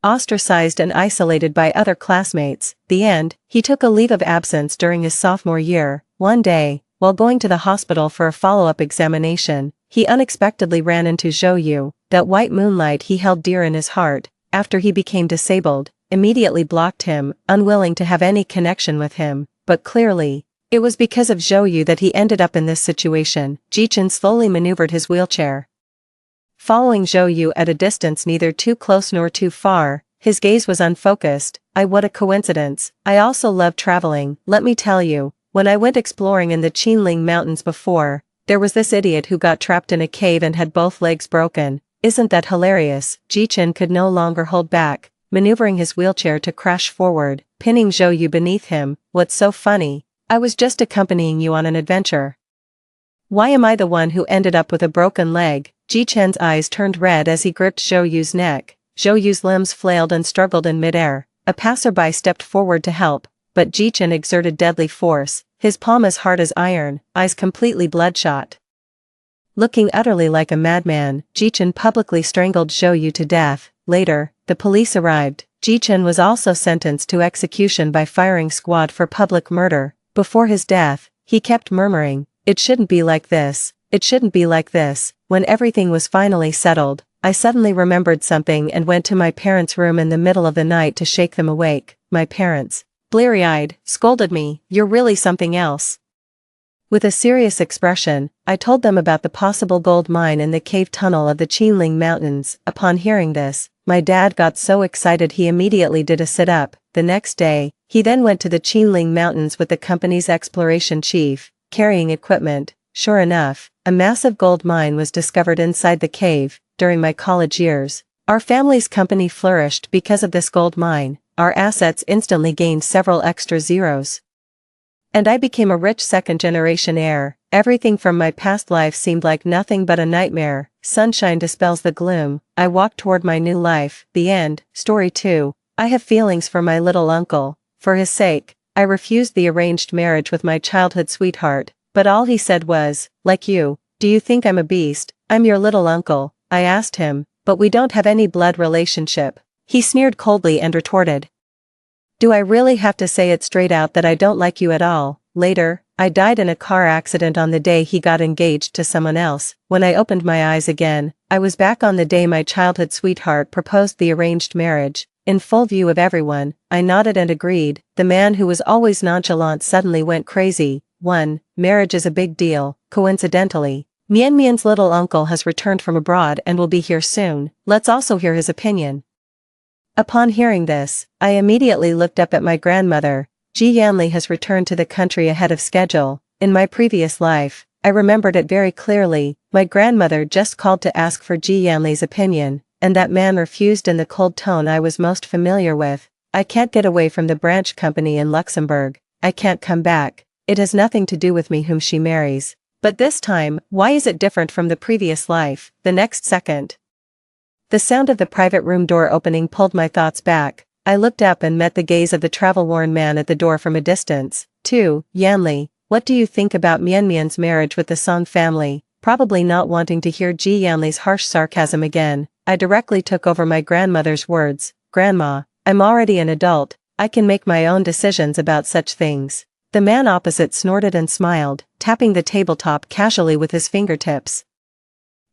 Ostracized and isolated by other classmates, the end, he took a leave of absence during his sophomore year. One day, while going to the hospital for a follow-up examination, he unexpectedly ran into Zhou Yu, that white moonlight he held dear in his heart. After he became disabled, immediately blocked him, unwilling to have any connection with him, but clearly, it was because of Zhou Yu that he ended up in this situation. Jichen slowly maneuvered his wheelchair, following Zhou Yu at a distance neither too close nor too far. His gaze was unfocused. What a coincidence. I also love traveling, let me tell you. When I went exploring in the Qinling Mountains before, there was this idiot who got trapped in a cave and had both legs broken. Isn't that hilarious? Jichen could no longer hold back, maneuvering his wheelchair to crash forward, pinning Zhou Yu beneath him. What's so funny? I was just accompanying you on an adventure. Why am I the one who ended up with a broken leg? Jichen's eyes turned red as he gripped Zhou Yu's neck. Zhou Yu's limbs flailed and struggled in midair. A passerby stepped forward to help, but Jichen exerted deadly force, his palm as hard as iron, eyes completely bloodshot. Looking utterly like a madman, Jichen publicly strangled Zhou Yu to death. Later, the police arrived. Jichen was also sentenced to execution by firing squad for public murder. Before his death, he kept murmuring, "It shouldn't be like this, it shouldn't be like this." When everything was finally settled, I suddenly remembered something and went to my parents' room in the middle of the night to shake them awake. My parents, bleary-eyed, scolded me, "You're really something else." With a serious expression, I told them about the possible gold mine in the cave tunnel of the Qinling Mountains. Upon hearing this, my dad got so excited he immediately did a sit-up. The next day, he then went to the Qinling Mountains with the company's exploration chief, carrying equipment. Sure enough, a massive gold mine was discovered inside the cave. During my college years, our family's company flourished because of this gold mine. Our assets instantly gained several extra zeros, and I became a rich second-generation heir. Everything from my past life seemed like nothing but a nightmare. Sunshine dispels the gloom. I walk toward my new life. The end. Story 2. I have feelings for my little uncle. For his sake, I refused the arranged marriage with my childhood sweetheart, but all he said was, "Like you, do you think I'm a beast? I'm your little uncle." I asked him, "But we don't have any blood relationship." He sneered coldly and retorted, "Do I really have to say it straight out that I don't like you at all?" Later, I died in a car accident on the day he got engaged to someone else. When I opened my eyes again, I was back on the day my childhood sweetheart proposed the arranged marriage. In full view of everyone, I nodded and agreed. The man who was always nonchalant suddenly went crazy. 1. Marriage is a big deal. Coincidentally, Mian Mian's little uncle has returned from abroad and will be here soon. Let's also hear his opinion. Upon hearing this, I immediately looked up at my grandmother. Ji Yanli has returned to the country ahead of schedule. In my previous life, I remembered it very clearly. My grandmother just called to ask for Ji Yanli's opinion, and that man refused in the cold tone I was most familiar with. I can't get away from the branch company in Luxembourg. I can't come back. It has nothing to do with me whom she marries. But this time, why is it different from the previous life? The next second, the sound of the private room door opening pulled my thoughts back. I looked up and met the gaze of the travel-worn man at the door from a distance. 2. Yanli, what do you think about Mian Mian's marriage with the Song family? Probably not wanting to hear Ji Yanli's harsh sarcasm again, I directly took over my grandmother's words. "Grandma, I'm already an adult, I can make my own decisions about such things." The man opposite snorted and smiled, tapping the tabletop casually with his fingertips.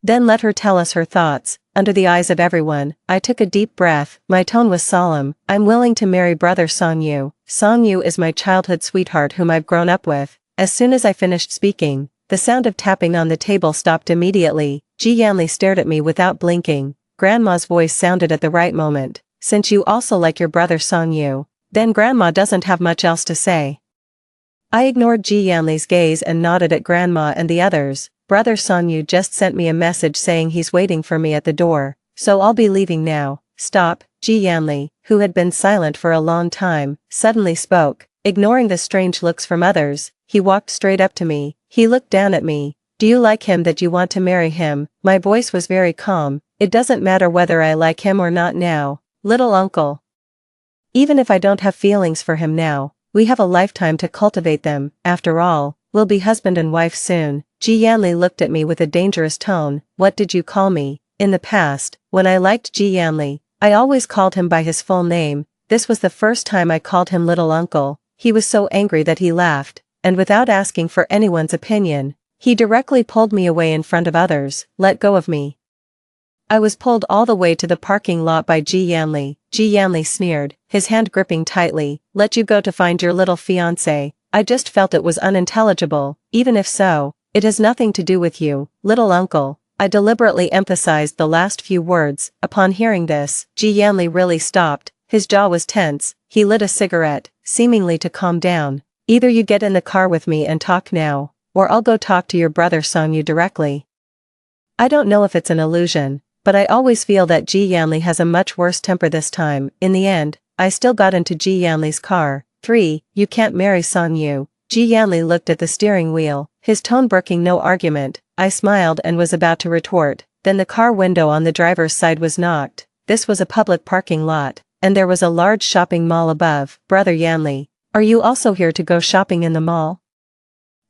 "Then let her tell us her thoughts." Under the eyes of everyone, I took a deep breath. My tone was solemn. "I'm willing to marry brother Song Yu. Song Yu is my childhood sweetheart whom I've grown up with." As soon as I finished speaking, the sound of tapping on the table stopped immediately. Ji Yanli stared at me without blinking. Grandma's voice sounded at the right moment. "Since you also like your brother Song Yu, then Grandma doesn't have much else to say." I ignored Ji Yanli's gaze and nodded at Grandma and the others. "Brother Song Yu just sent me a message saying he's waiting for me at the door, so I'll be leaving now." "Stop." Ji Yanli, who had been silent for a long time, suddenly spoke. Ignoring the strange looks from others, he walked straight up to me. He looked down at me. "Do you like him that you want to marry him?" My voice was very calm. "It doesn't matter whether I like him or not now, little uncle. Even if I don't have feelings for him now, we have a lifetime to cultivate them. After all, we'll be husband and wife soon." Ji Yanli looked at me with a dangerous tone. "What did you call me?" In the past, when I liked Ji Yanli, I always called him by his full name. This was the first time I called him little uncle. He was so angry that he laughed, and without asking for anyone's opinion, he directly pulled me away in front of others. Let go of me. I was pulled all the way to the parking lot by Ji Yanli. Ji Yanli sneered, his hand gripping tightly. Let you go to find your little fiancé. I just felt it was unintelligible. Even if so, it has nothing to do with you, little uncle. I deliberately emphasized the last few words. Upon hearing this, Ji Yanli really stopped. His jaw was tense. He lit a cigarette, seemingly to calm down. Either you get in the car with me and talk now, or I'll go talk to your brother Song Yu directly. I don't know if it's an illusion, but I always feel that Ji Yanli has a much worse temper this time. In the end, I still got into Ji Yanli's car. 3. You can't marry Song Yu. Ji Yanli looked at the steering wheel, his tone broking no argument. I smiled and was about to retort. Then the car window on the driver's side was knocked. This was a public parking lot, and there was a large shopping mall above. Brother Yanli, are you also here to go shopping in the mall?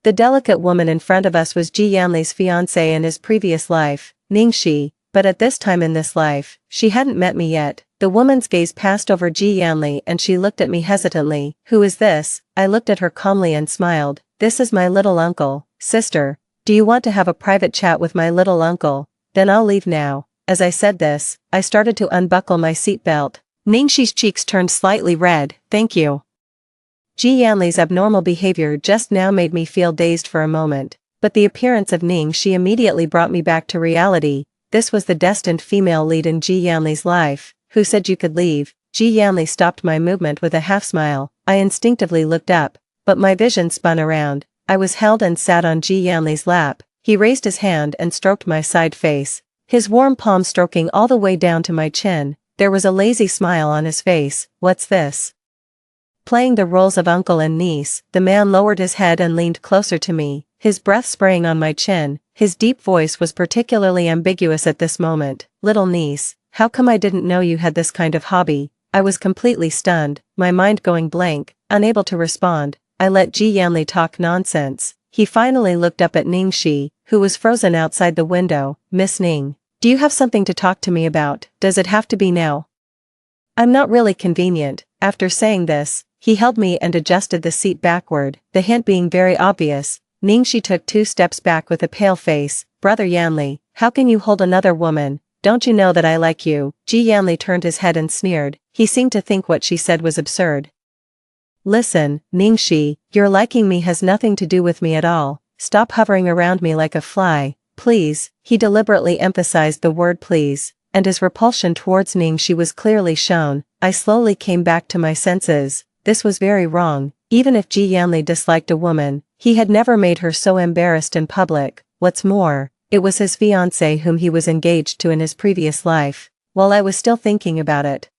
The delicate woman in front of us was Ji Yanli's fiancé in his previous life, Ningxi, but at this time in this life, she hadn't met me yet. The woman's gaze passed over Ji Yanli and she looked at me hesitantly. Who is this? I looked at her calmly and smiled. This is my little uncle. Sister, do you want to have a private chat with my little uncle? Then I'll leave now. As I said this, I started to unbuckle my seatbelt. Ningxi's cheeks turned slightly red. Thank you. Ji Yanli's abnormal behavior just now made me feel dazed for a moment, but the appearance of Ningxi immediately brought me back to reality. This was the destined female lead in Ji Yanli's life. Who said you could leave? Ji Yanli stopped my movement with a half-smile. I instinctively looked up, but my vision spun around. I was held and sat on Ji Yanli's lap. He raised his hand and stroked my side face, his warm palm stroking all the way down to my chin. There was a lazy smile on his face. What's this? Playing the roles of uncle and niece, the man lowered his head and leaned closer to me, his breath spraying on my chin. His deep voice was particularly ambiguous at this moment. Little niece, how come I didn't know you had this kind of hobby? I was completely stunned, my mind going blank, unable to respond. I let Ji Yanli talk nonsense. He finally looked up at Ningxi, who was frozen outside the window. Miss Ning, do you have something to talk to me about? Does it have to be now? I'm not really convenient. After saying this, he held me and adjusted the seat backward, the hint being very obvious. Ningxi took 2 steps back with a pale face. Brother Yanli, how can you hold another woman? Don't you know that I like you? Ji Yanli turned his head and sneered. He seemed to think what she said was absurd. Listen, Ningxi, your liking me has nothing to do with me at all. Stop hovering around me like a fly, please. He deliberately emphasized the word please, and his repulsion towards Ningxi was clearly shown. I slowly came back to my senses. This was very wrong. Even if Ji Yanli disliked a woman, he had never made her so embarrassed in public. What's more, it was his fiancée whom he was engaged to in his previous life. While I was still thinking about it,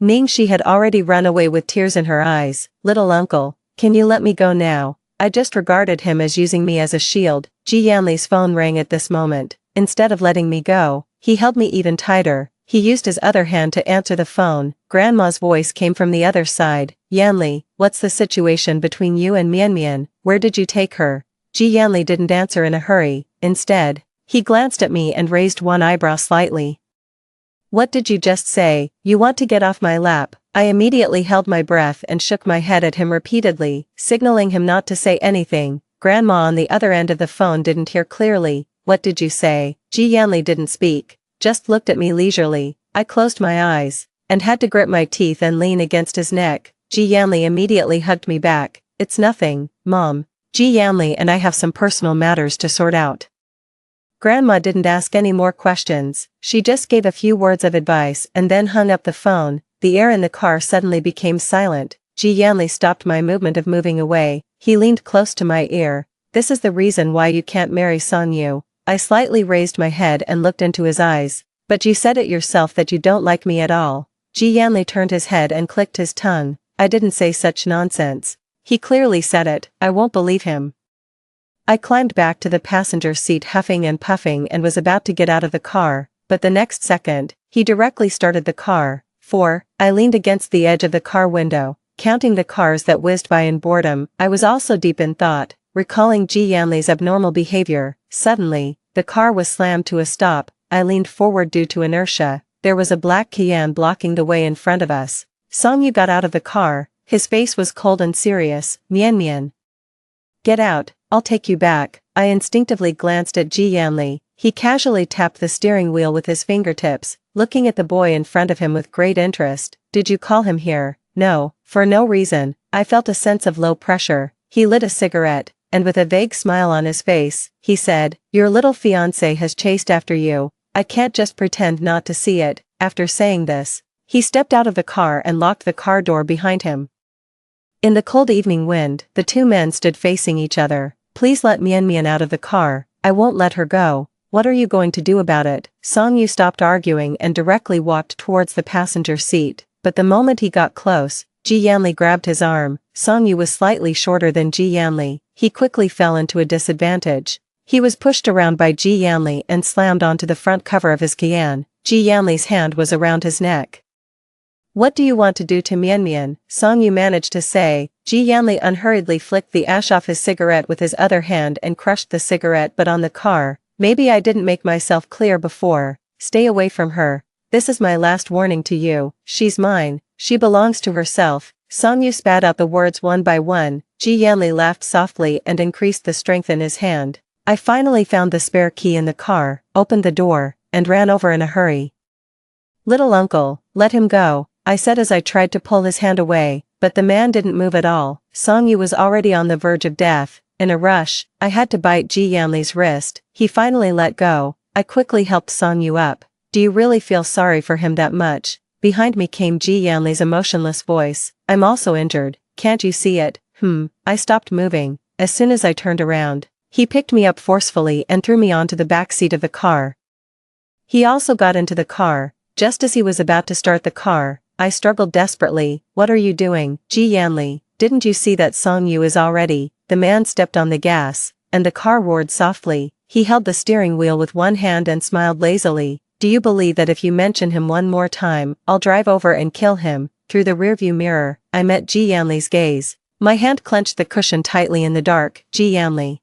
Ningxi had already run away with tears in her eyes. Little uncle, can you let me go now? I just regarded him as using me as a shield. Ji Yanli's phone rang at this moment. Instead of letting me go, he held me even tighter. He used his other hand to answer the phone. Grandma's voice came from the other side. Yanli, what's the situation between you and Mian? Where did you take her? Ji Yanli didn't answer in a hurry. Instead, he glanced at me and raised one eyebrow slightly. What did you just say? You want to get off my lap? I immediately held my breath and shook my head at him repeatedly, signaling him not to say anything. Grandma on the other end of the phone didn't hear clearly. What did you say? Ji Yanli didn't speak, just looked at me leisurely. I closed my eyes, and had to grit my teeth and lean against his neck. Ji Yanli immediately hugged me back. It's nothing, Mom. Ji Yanli and I have some personal matters to sort out. Grandma didn't ask any more questions. She just gave a few words of advice and then hung up the phone. The air in the car suddenly became silent. Ji Yanli stopped my movement of moving away. He leaned close to my ear. This is the reason why you can't marry Song Yu. I slightly raised my head and looked into his eyes. But you said it yourself that you don't like me at all. Ji Yanli turned his head and clicked his tongue. I didn't say such nonsense. He clearly said it. I won't believe him. I climbed back to the passenger seat huffing and puffing and was about to get out of the car, but the next second, he directly started the car. 4. I leaned against the edge of the car window, counting the cars that whizzed by in boredom. I was also deep in thought, recalling Ji Yanli's abnormal behavior. Suddenly, the car was slammed to a stop. I leaned forward due to inertia. There was a black Kian blocking the way in front of us. Song Yu got out of the car. His face was cold and serious. Mian Mian. Get out, I'll take you back. I instinctively glanced at Ji Yanli. He casually tapped the steering wheel with his fingertips, looking at the boy in front of him with great interest. Did you call him here? No, for no reason. I felt a sense of low pressure. He lit a cigarette, and with a vague smile on his face, he said, your little fiancé has chased after you. I can't just pretend not to see it. After saying this, he stepped out of the car and locked the car door behind him. In the cold evening wind, the two men stood facing each other. Please let Mian Mian out of the car. I won't let her go. What are you going to do about it? Song Yu stopped arguing and directly walked towards the passenger seat, but the moment he got close, Ji Yanli grabbed his arm. Song Yu was slightly shorter than Ji Yanli. He quickly fell into a disadvantage. He was pushed around by Ji Yanli and slammed onto the front cover of his Kian. Ji Yanli's hand was around his neck. What do you want to do to Mian Mian? Song Yu managed to say. Ji Yanli unhurriedly flicked the ash off his cigarette with his other hand and crushed the cigarette but on the car. Maybe I didn't make myself clear before. Stay away from her. This is my last warning to you. She's mine. She belongs to herself. Song Yu spat out the words one by one. Ji Yanli laughed softly and increased the strength in his hand. I finally found the spare key in the car, opened the door, and ran over in a hurry. Little uncle, let him go, I said as I tried to pull his hand away, but the man didn't move at all. Song Yu was already on the verge of death. In a rush, I had to bite Ji Yanli's wrist. He finally let go. I quickly helped Song Yu up. Do you really feel sorry for him that much? Behind me came Ji Yanli's emotionless voice. I'm also injured. Can't you see it? I stopped moving. As soon as I turned around, he picked me up forcefully and threw me onto the back seat of the car. He also got into the car. Just as he was about to start the car, I struggled desperately. What are you doing, Ji Yanli? Didn't you see that Song Yu is already? The man stepped on the gas, and the car roared softly. He held the steering wheel with one hand and smiled lazily. Do you believe that if you mention him one more time, I'll drive over and kill him? Through the rearview mirror, I met Ji Yanli's gaze. My hand clenched the cushion tightly in the dark. Ji Yanli.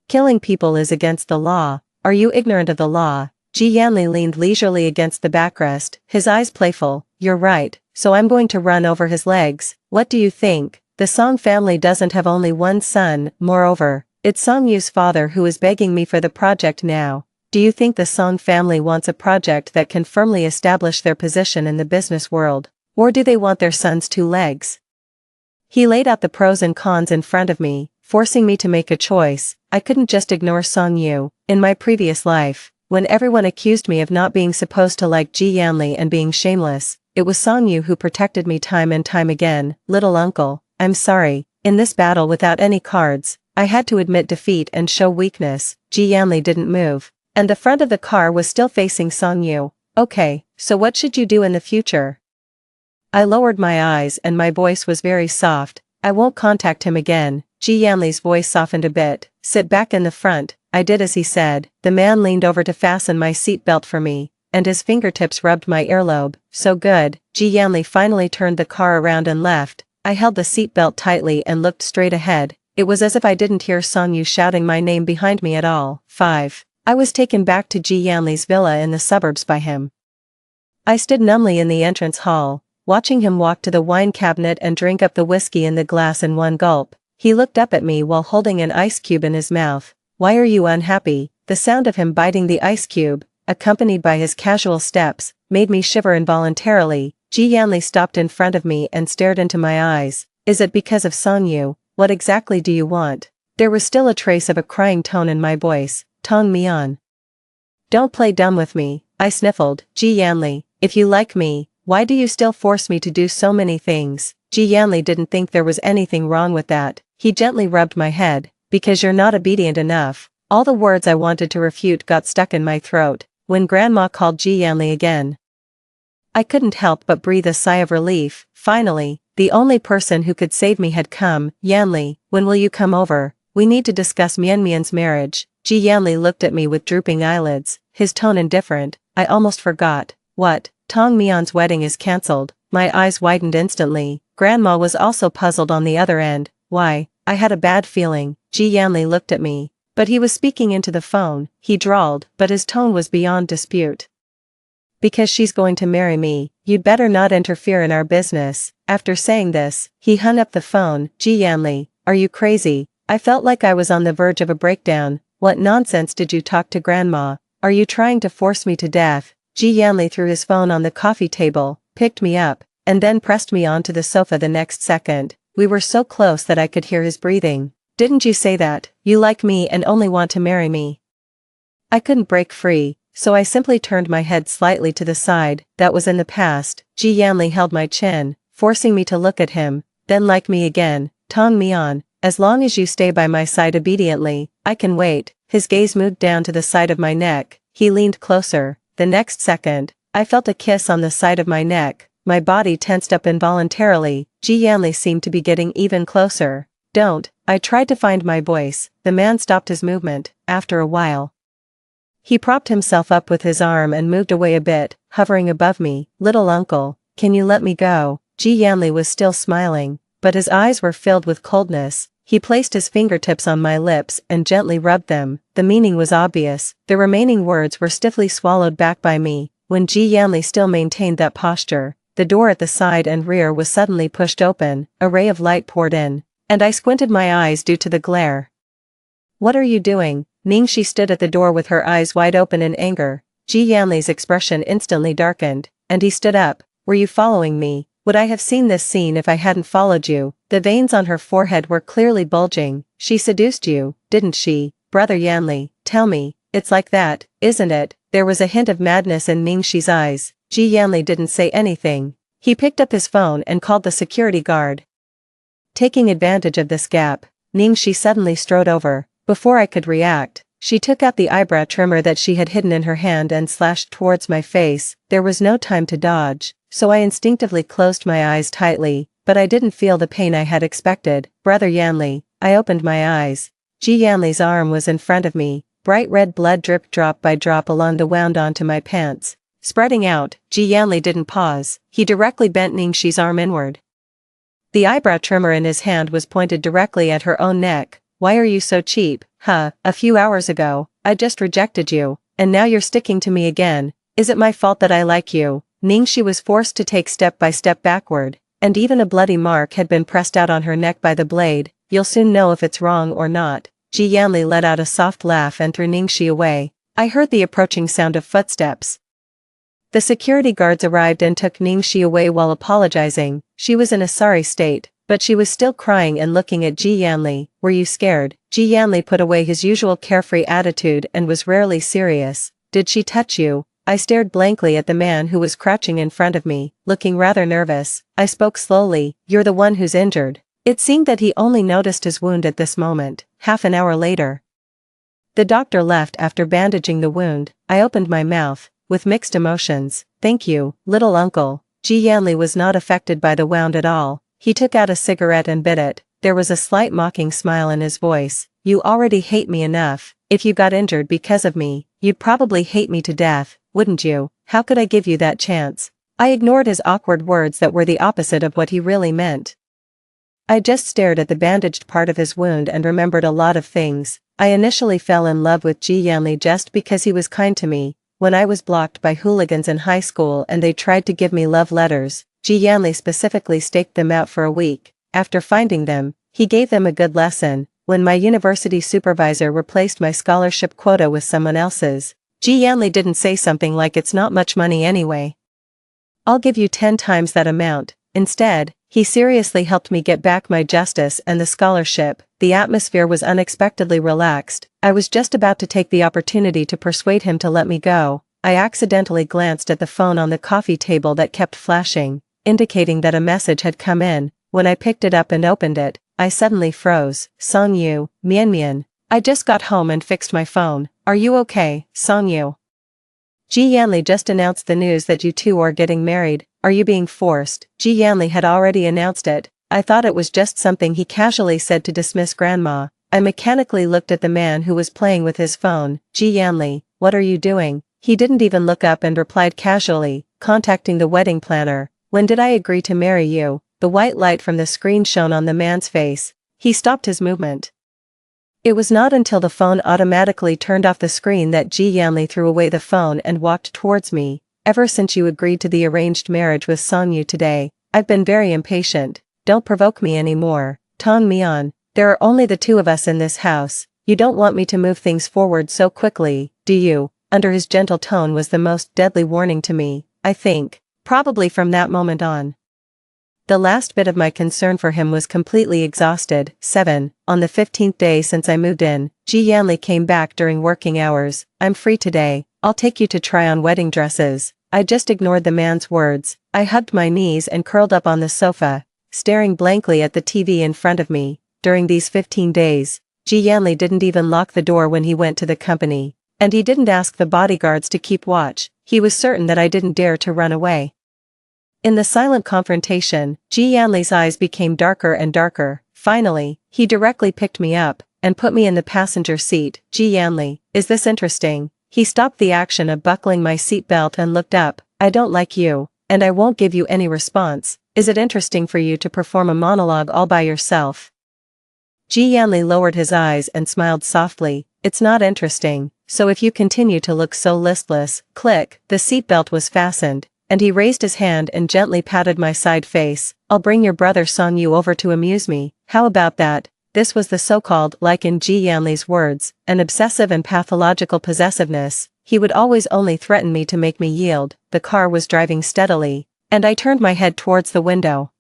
Killing people is against the law. Are you ignorant of the law? Ji Yanli leaned leisurely against the backrest, his eyes playful. You're right, so I'm going to run over his legs. What do you think? The Song family doesn't have only one son. Moreover, it's Song Yu's father who is begging me for the project now. Do you think the Song family wants a project that can firmly establish their position in the business world? Or do they want their son's two legs? He laid out the pros and cons in front of me, forcing me to make a choice. I couldn't just ignore Song Yu. In my previous life, when everyone accused me of not being supposed to like Ji Yanli and being shameless, it was Song Yu who protected me time and time again. Little uncle, I'm sorry. In this battle without any cards, I had to admit defeat and show weakness. Ji Yanli didn't move, and the front of the car was still facing Song Yu. Okay, so what should you do in the future? I lowered my eyes and my voice was very soft. I won't contact him again. Ji Yanli's voice softened a bit. Sit back in the front. I did as he said. The man leaned over to fasten my seatbelt for me, and his fingertips rubbed my earlobe. So good. Ji Yanli finally turned the car around and left. I held the seatbelt tightly and looked straight ahead. It was as if I didn't hear Song Yu shouting my name behind me at all. 5. I was taken back to Ji Yanli's villa in the suburbs by him. I stood numbly in the entrance hall, watching him walk to the wine cabinet and drink up the whiskey in the glass in one gulp. He looked up at me while holding an ice cube in his mouth. Why are you unhappy? The sound of him biting the ice cube, accompanied by his casual steps, made me shiver involuntarily. Ji Yanli stopped in front of me and stared into my eyes. Is it because of Song Yu? What exactly do you want? There was still a trace of a crying tone in my voice. Tong Mian. Don't play dumb with me, I sniffled. Ji Yanli, if you like me, why do you still force me to do so many things? Ji Yanli didn't think there was anything wrong with that. He gently rubbed my head. Because you're not obedient enough. All the words I wanted to refute got stuck in my throat. When Grandma called Ji Yanli again, I couldn't help but breathe a sigh of relief. Finally, the only person who could save me had come. Yanli, when will you come over? We need to discuss Mian Mian's marriage. Ji Yanli looked at me with drooping eyelids, his tone indifferent. I almost forgot. What? Tong Mian's wedding is cancelled. My eyes widened instantly. Grandma was also puzzled on the other end. Why? I had a bad feeling. Ji Yanli looked at me. But he was speaking into the phone, he drawled, but his tone was beyond dispute. Because she's going to marry me, you'd better not interfere in our business. After saying this, he hung up the phone. Ji Yanli, are you crazy? I felt like I was on the verge of a breakdown. What nonsense did you talk to Grandma? Are you trying to force me to death? Ji Yanli threw his phone on the coffee table, picked me up, and then pressed me onto the sofa the next second. We were so close that I could hear his breathing. Didn't you say that you like me and only want to marry me? I couldn't break free, so I simply turned my head slightly to the side. That was in the past. Ji Yanli held my chin, forcing me to look at him. Then like me again, Tong me on. As long as you stay by my side obediently, I can wait. His gaze moved down to the side of my neck. He leaned closer. The next second, I felt a kiss on the side of my neck. My body tensed up involuntarily. Ji Yanli seemed to be getting even closer. Don't. I tried to find my voice. The man stopped his movement. After a while, he propped himself up with his arm and moved away a bit, hovering above me. Little uncle, can you let me go? Ji Yanli was still smiling, but his eyes were filled with coldness. He placed his fingertips on my lips and gently rubbed them. The meaning was obvious. The remaining words were stiffly swallowed back by me. When Ji Yanli still maintained that posture, the door at the side and rear was suddenly pushed open. A ray of light poured in, and I squinted my eyes due to the glare. What are you doing? Ningxi stood at the door with her eyes wide open in anger. Ji Yanli's expression instantly darkened, and he stood up. Were you following me? Would I have seen this scene if I hadn't followed you? The veins on her forehead were clearly bulging. She seduced you, didn't she? Brother Yanli, tell me, it's like that, isn't it? There was a hint of madness in Ningxi's eyes. Ji Yanli didn't say anything. He picked up his phone and called the security guard. Taking advantage of this gap, Ningxi suddenly strode over. Before I could react, she took out the eyebrow trimmer that she had hidden in her hand and slashed towards my face. There was no time to dodge, so I instinctively closed my eyes tightly, but I didn't feel the pain I had expected. Brother Yanli, I opened my eyes. Ji Yanli's arm was in front of me. Bright red blood dripped drop by drop along the wound onto my pants. Spreading out, Ji Yanli didn't pause. He directly bent Ningxi's arm inward. The eyebrow trimmer in his hand was pointed directly at her own neck. Why are you so cheap? A few hours ago, I just rejected you, and now you're sticking to me again. Is it my fault that I like you? Ningxi was forced to take step by step backward, and even a bloody mark had been pressed out on her neck by the blade. You'll soon know if it's wrong or not. Ji Yanli let out a soft laugh and threw Ningxi away. I heard the approaching sound of footsteps. The security guards arrived and took Ningxi away while apologizing. She was in a sorry state, but she was still crying and looking at Ji Yanli. Were you scared? Ji Yanli put away his usual carefree attitude and was rarely serious. Did she touch you? I stared blankly at the man who was crouching in front of me, looking rather nervous. I spoke slowly. You're the one who's injured. It seemed that he only noticed his wound at this moment. Half an hour later, the doctor left after bandaging the wound. I opened my mouth, with mixed emotions. Thank you, little uncle. Ji Yanli was not affected by the wound at all. He took out a cigarette and bit it. There was a slight mocking smile in his voice. You already hate me enough. If you got injured because of me, you'd probably hate me to death, wouldn't you? How could I give you that chance? I ignored his awkward words that were the opposite of what he really meant. I just stared at the bandaged part of his wound and remembered a lot of things. I initially fell in love with Ji Yanli just because he was kind to me. When I was blocked by hooligans in high school and they tried to give me love letters, Ji Yanli specifically staked them out for a week. After finding them, he gave them a good lesson. When my university supervisor replaced my scholarship quota with someone else's, Ji Yanli didn't say something like it's not much money anyway. I'll give you 10 times that amount. Instead, he seriously helped me get back my justice and the scholarship. The atmosphere was unexpectedly relaxed. I was just about to take the opportunity to persuade him to let me go. I accidentally glanced at the phone on the coffee table that kept flashing, indicating that a message had come in. When I picked it up and opened it, I suddenly froze. Song Yu, Mian Mian. I just got home and fixed my phone. Are you okay, Song Yu? Ji Yanli just announced the news that you two are getting married. Are you being forced? Ji Yanli had already announced it. I thought it was just something he casually said to dismiss Grandma. I mechanically looked at the man who was playing with his phone. Ji Yanli, what are you doing? He didn't even look up and replied casually, contacting the wedding planner. When did I agree to marry you? The white light from the screen shone on the man's face. He stopped his movement. It was not until the phone automatically turned off the screen that Ji Yanli threw away the phone and walked towards me. Ever since you agreed to the arranged marriage with Songyu today, I've been very impatient. Don't provoke me anymore. Tong Mian, there are only the two of us in this house. You don't want me to move things forward so quickly, do you? Under his gentle tone was the most deadly warning to me, I think. Probably from that moment on. The last bit of my concern for him was completely exhausted. 7. On the 15th day since I moved in, Ji Yanli came back during working hours. I'm free today. I'll take you to try on wedding dresses. I just ignored the man's words. I hugged my knees and curled up on the sofa, staring blankly at the TV in front of me. During these 15 days, Ji Yanli didn't even lock the door when he went to the company. And he didn't ask the bodyguards to keep watch. He was certain that I didn't dare to run away. In the silent confrontation, Ji Yanli's eyes became darker and darker. Finally, he directly picked me up and put me in the passenger seat. Ji Yanli, is this interesting? He stopped the action of buckling my seatbelt and looked up. I don't like you, and I won't give you any response. Is it interesting for you to perform a monologue all by yourself? Ji Yanli lowered his eyes and smiled softly. It's not interesting, so if you continue to look so listless, click. The seatbelt was fastened, and he raised his hand and gently patted my side face. I'll bring your brother Songyu over to amuse me. How about that? This was the so-called, like in Ji Yanli's words, an obsessive and pathological possessiveness. He would always only threaten me to make me yield. The car was driving steadily, and I turned my head towards the window.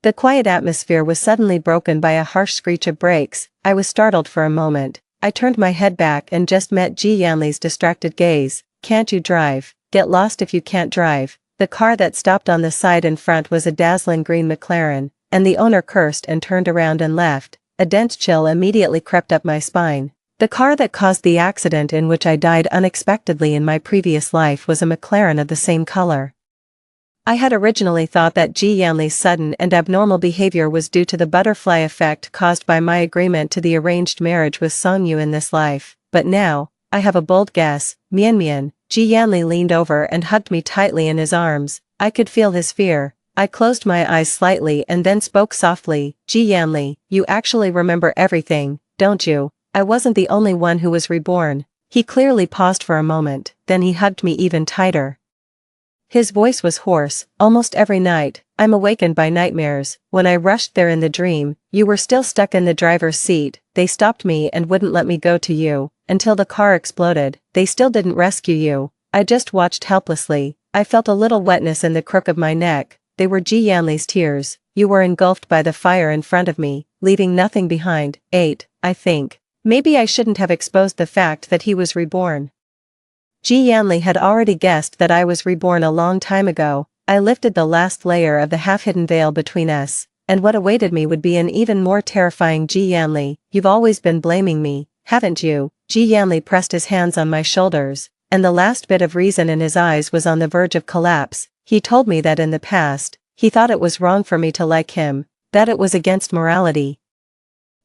The quiet atmosphere was suddenly broken by a harsh screech of brakes. I was startled for a moment. I turned my head back and just met Ji Yanli's distracted gaze. Can't you drive? Get lost if you can't drive. The car that stopped on the side in front was a dazzling green McLaren, and the owner cursed and turned around and left. A dense chill immediately crept up my spine. The car that caused the accident in which I died unexpectedly in my previous life was a McLaren of the same color. I had originally thought that Ji Yanli's sudden and abnormal behavior was due to the butterfly effect caused by my agreement to the arranged marriage with Songyu in this life, but now, I have a bold guess. Mian Mian. Ji Yanli leaned over and hugged me tightly in his arms. I could feel his fear. I closed my eyes slightly and then spoke softly. Ji Yanli, you actually remember everything, don't you? I wasn't the only one who was reborn. He clearly paused for a moment, then he hugged me even tighter. His voice was hoarse. Almost every night, I'm awakened by nightmares. When I rushed there in the dream, you were still stuck in the driver's seat. They stopped me and wouldn't let me go to you, until the car exploded. They still didn't rescue you. I just watched helplessly. I felt a little wetness in the crook of my neck. They were Ji Yanli's tears. You were engulfed by the fire in front of me, leaving nothing behind. 8, I think. Maybe I shouldn't have exposed the fact that he was reborn. Ji Yanli had already guessed that I was reborn a long time ago. I lifted the last layer of the half-hidden veil between us, and what awaited me would be an even more terrifying Ji Yanli. You've always been blaming me, haven't you? Ji Yanli pressed his hands on my shoulders, and the last bit of reason in his eyes was on the verge of collapse. He told me that in the past, he thought it was wrong for me to like him, that it was against morality.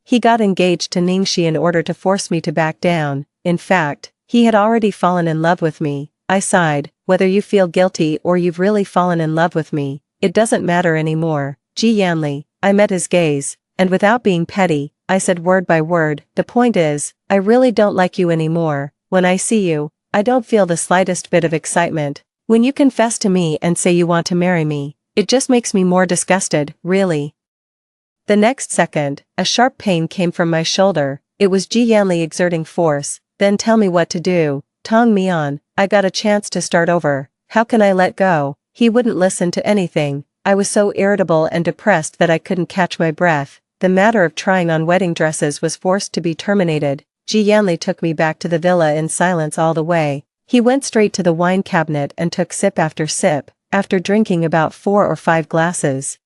He got engaged to Ningxi in order to force me to back down. In fact, he had already fallen in love with me. I sighed. Whether you feel guilty or you've really fallen in love with me, it doesn't matter anymore. Ji Yanli. I met his gaze, and without being petty, I said word by word, the point is, I really don't like you anymore. When I see you, I don't feel the slightest bit of excitement. When you confess to me and say you want to marry me, it just makes me more disgusted, really. The next second, a sharp pain came from my shoulder. It was Ji Yanli exerting force. Then tell me what to do. Tong Mian, I got a chance to start over. How can I let go? He wouldn't listen to anything. I was so irritable and depressed that I couldn't catch my breath. The matter of trying on wedding dresses was forced to be terminated. Ji Yanli took me back to the villa in silence all the way. He went straight to the wine cabinet and took sip after sip, after drinking about 4 or 5 glasses.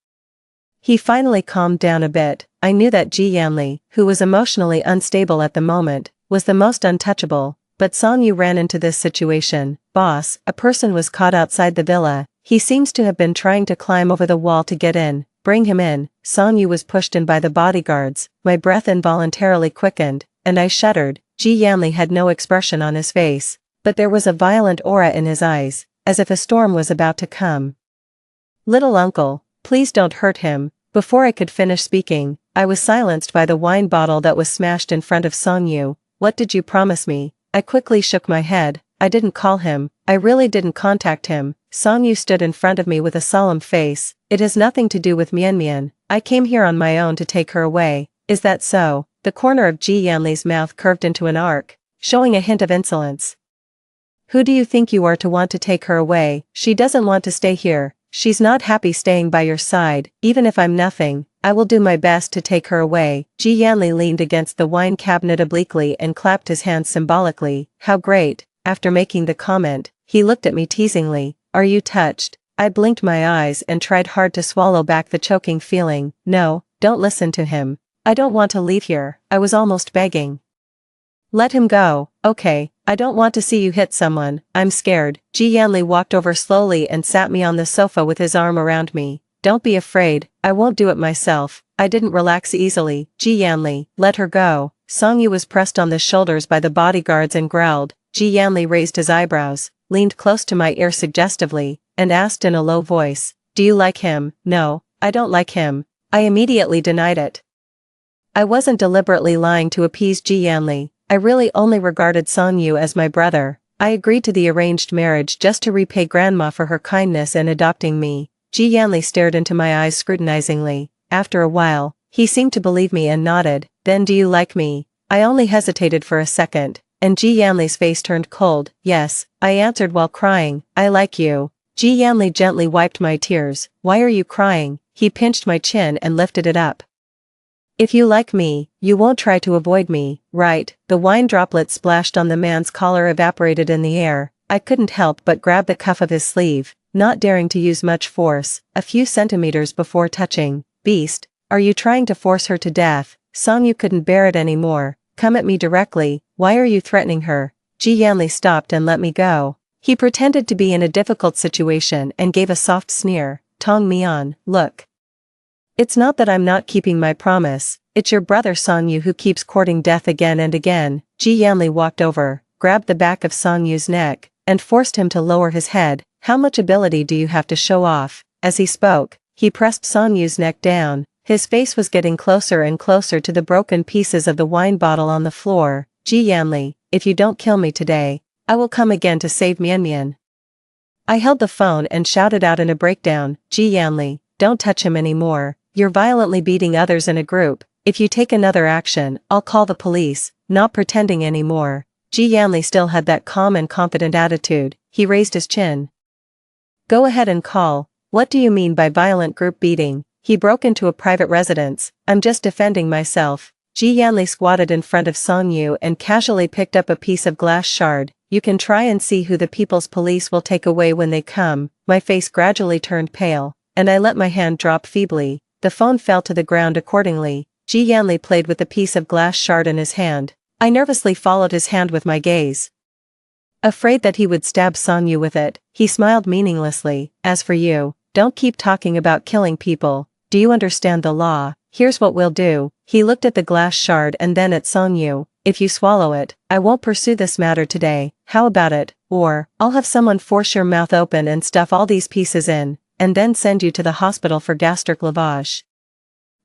He finally calmed down a bit. I knew that Ji Yanli, who was emotionally unstable at the moment, was the most untouchable, but Songyu ran into this situation. Boss, a person was caught outside the villa. He seems to have been trying to climb over the wall to get in. Bring him in. Songyu was pushed in by the bodyguards. My breath involuntarily quickened, and I shuddered. Ji Yanli had no expression on his face, but there was a violent aura in his eyes, as if a storm was about to come. Little uncle, please don't hurt him. Before I could finish speaking, I was silenced by the wine bottle that was smashed in front of Song Yu. What did you promise me? I quickly shook my head. I didn't call him. I really didn't contact him. Song Yu stood in front of me with a solemn face. It has nothing to do with Mian. I came here on my own to take her away. Is that so? The corner of Ji Yanli's mouth curved into an arc, showing a hint of insolence. Who do you think you are to want to take her away? She doesn't want to stay here. She's not happy staying by your side. Even if I'm nothing, I will do my best to take her away. Ji Yanli leaned against the wine cabinet obliquely and clapped his hands symbolically. How great. After making the comment, he looked at me teasingly. Are you touched? I blinked my eyes and tried hard to swallow back the choking feeling. No, don't listen to him. I don't want to leave here. I was almost begging. Let him go. Okay, I don't want to see you hit someone. I'm scared. Ji Yanli walked over slowly and sat me on the sofa with his arm around me. Don't be afraid, I won't do it myself. I didn't relax easily. Ji Yanli, let her go. Song Yu was pressed on the shoulders by the bodyguards and growled. Ji Yanli raised his eyebrows, leaned close to my ear suggestively, and asked in a low voice, do you like him? No, I don't like him. I immediately denied it. I wasn't deliberately lying to appease Ji Yanli. I really only regarded Song Yu as my brother. I agreed to the arranged marriage just to repay grandma for her kindness in adopting me. Ji Yanli stared into my eyes scrutinizingly. After a while, he seemed to believe me and nodded. Then do you like me? I only hesitated for a second, and Ji Yanli's face turned cold. Yes, I answered while crying. I like you. Ji Yanli gently wiped my tears. Why are you crying? He pinched my chin and lifted it up. If you like me, you won't try to avoid me, right? The wine droplets splashed on the man's collar evaporated in the air. I couldn't help but grab the cuff of his sleeve, not daring to use much force, a few centimeters before touching. Beast, are you trying to force her to death? Song Yu couldn't bear it anymore. Come at me directly. Why are you threatening her? Ji Yanli stopped and let me go. He pretended to be in a difficult situation and gave a soft sneer. Tong Mian, look. It's not that I'm not keeping my promise, it's your brother Song Yu who keeps courting death again and again. Ji Yanli walked over, grabbed the back of Song Yu's neck, and forced him to lower his head. How much ability do you have to show off? As he spoke, he pressed Song Yu's neck down. His face was getting closer and closer to the broken pieces of the wine bottle on the floor. Ji Yanli, if you don't kill me today, I will come again to save Mian. I held the phone and shouted out in a breakdown. Ji Yanli, don't touch him anymore. You're violently beating others in a group. If you take another action, I'll call the police. Not pretending anymore. Ji Yanli still had that calm and confident attitude. He raised his chin. Go ahead and call. What do you mean by violent group beating? He broke into a private residence. I'm just defending myself. Ji Yanli squatted in front of Song Yu and casually picked up a piece of glass shard. You can try and see who the people's police will take away when they come. My face gradually turned pale, and I let my hand drop feebly. The phone fell to the ground accordingly. Ji Yanli played with the piece of glass shard in his hand. I nervously followed his hand with my gaze. Afraid that he would stab Song Yu with it, he smiled meaninglessly. As for you, don't keep talking about killing people. Do you understand the law? Here's what we'll do. He looked at the glass shard and then at Song Yu. If you swallow it, I won't pursue this matter today. How about it? Or, I'll have someone force your mouth open and stuff all these pieces in, and then send you to the hospital for gastric lavage.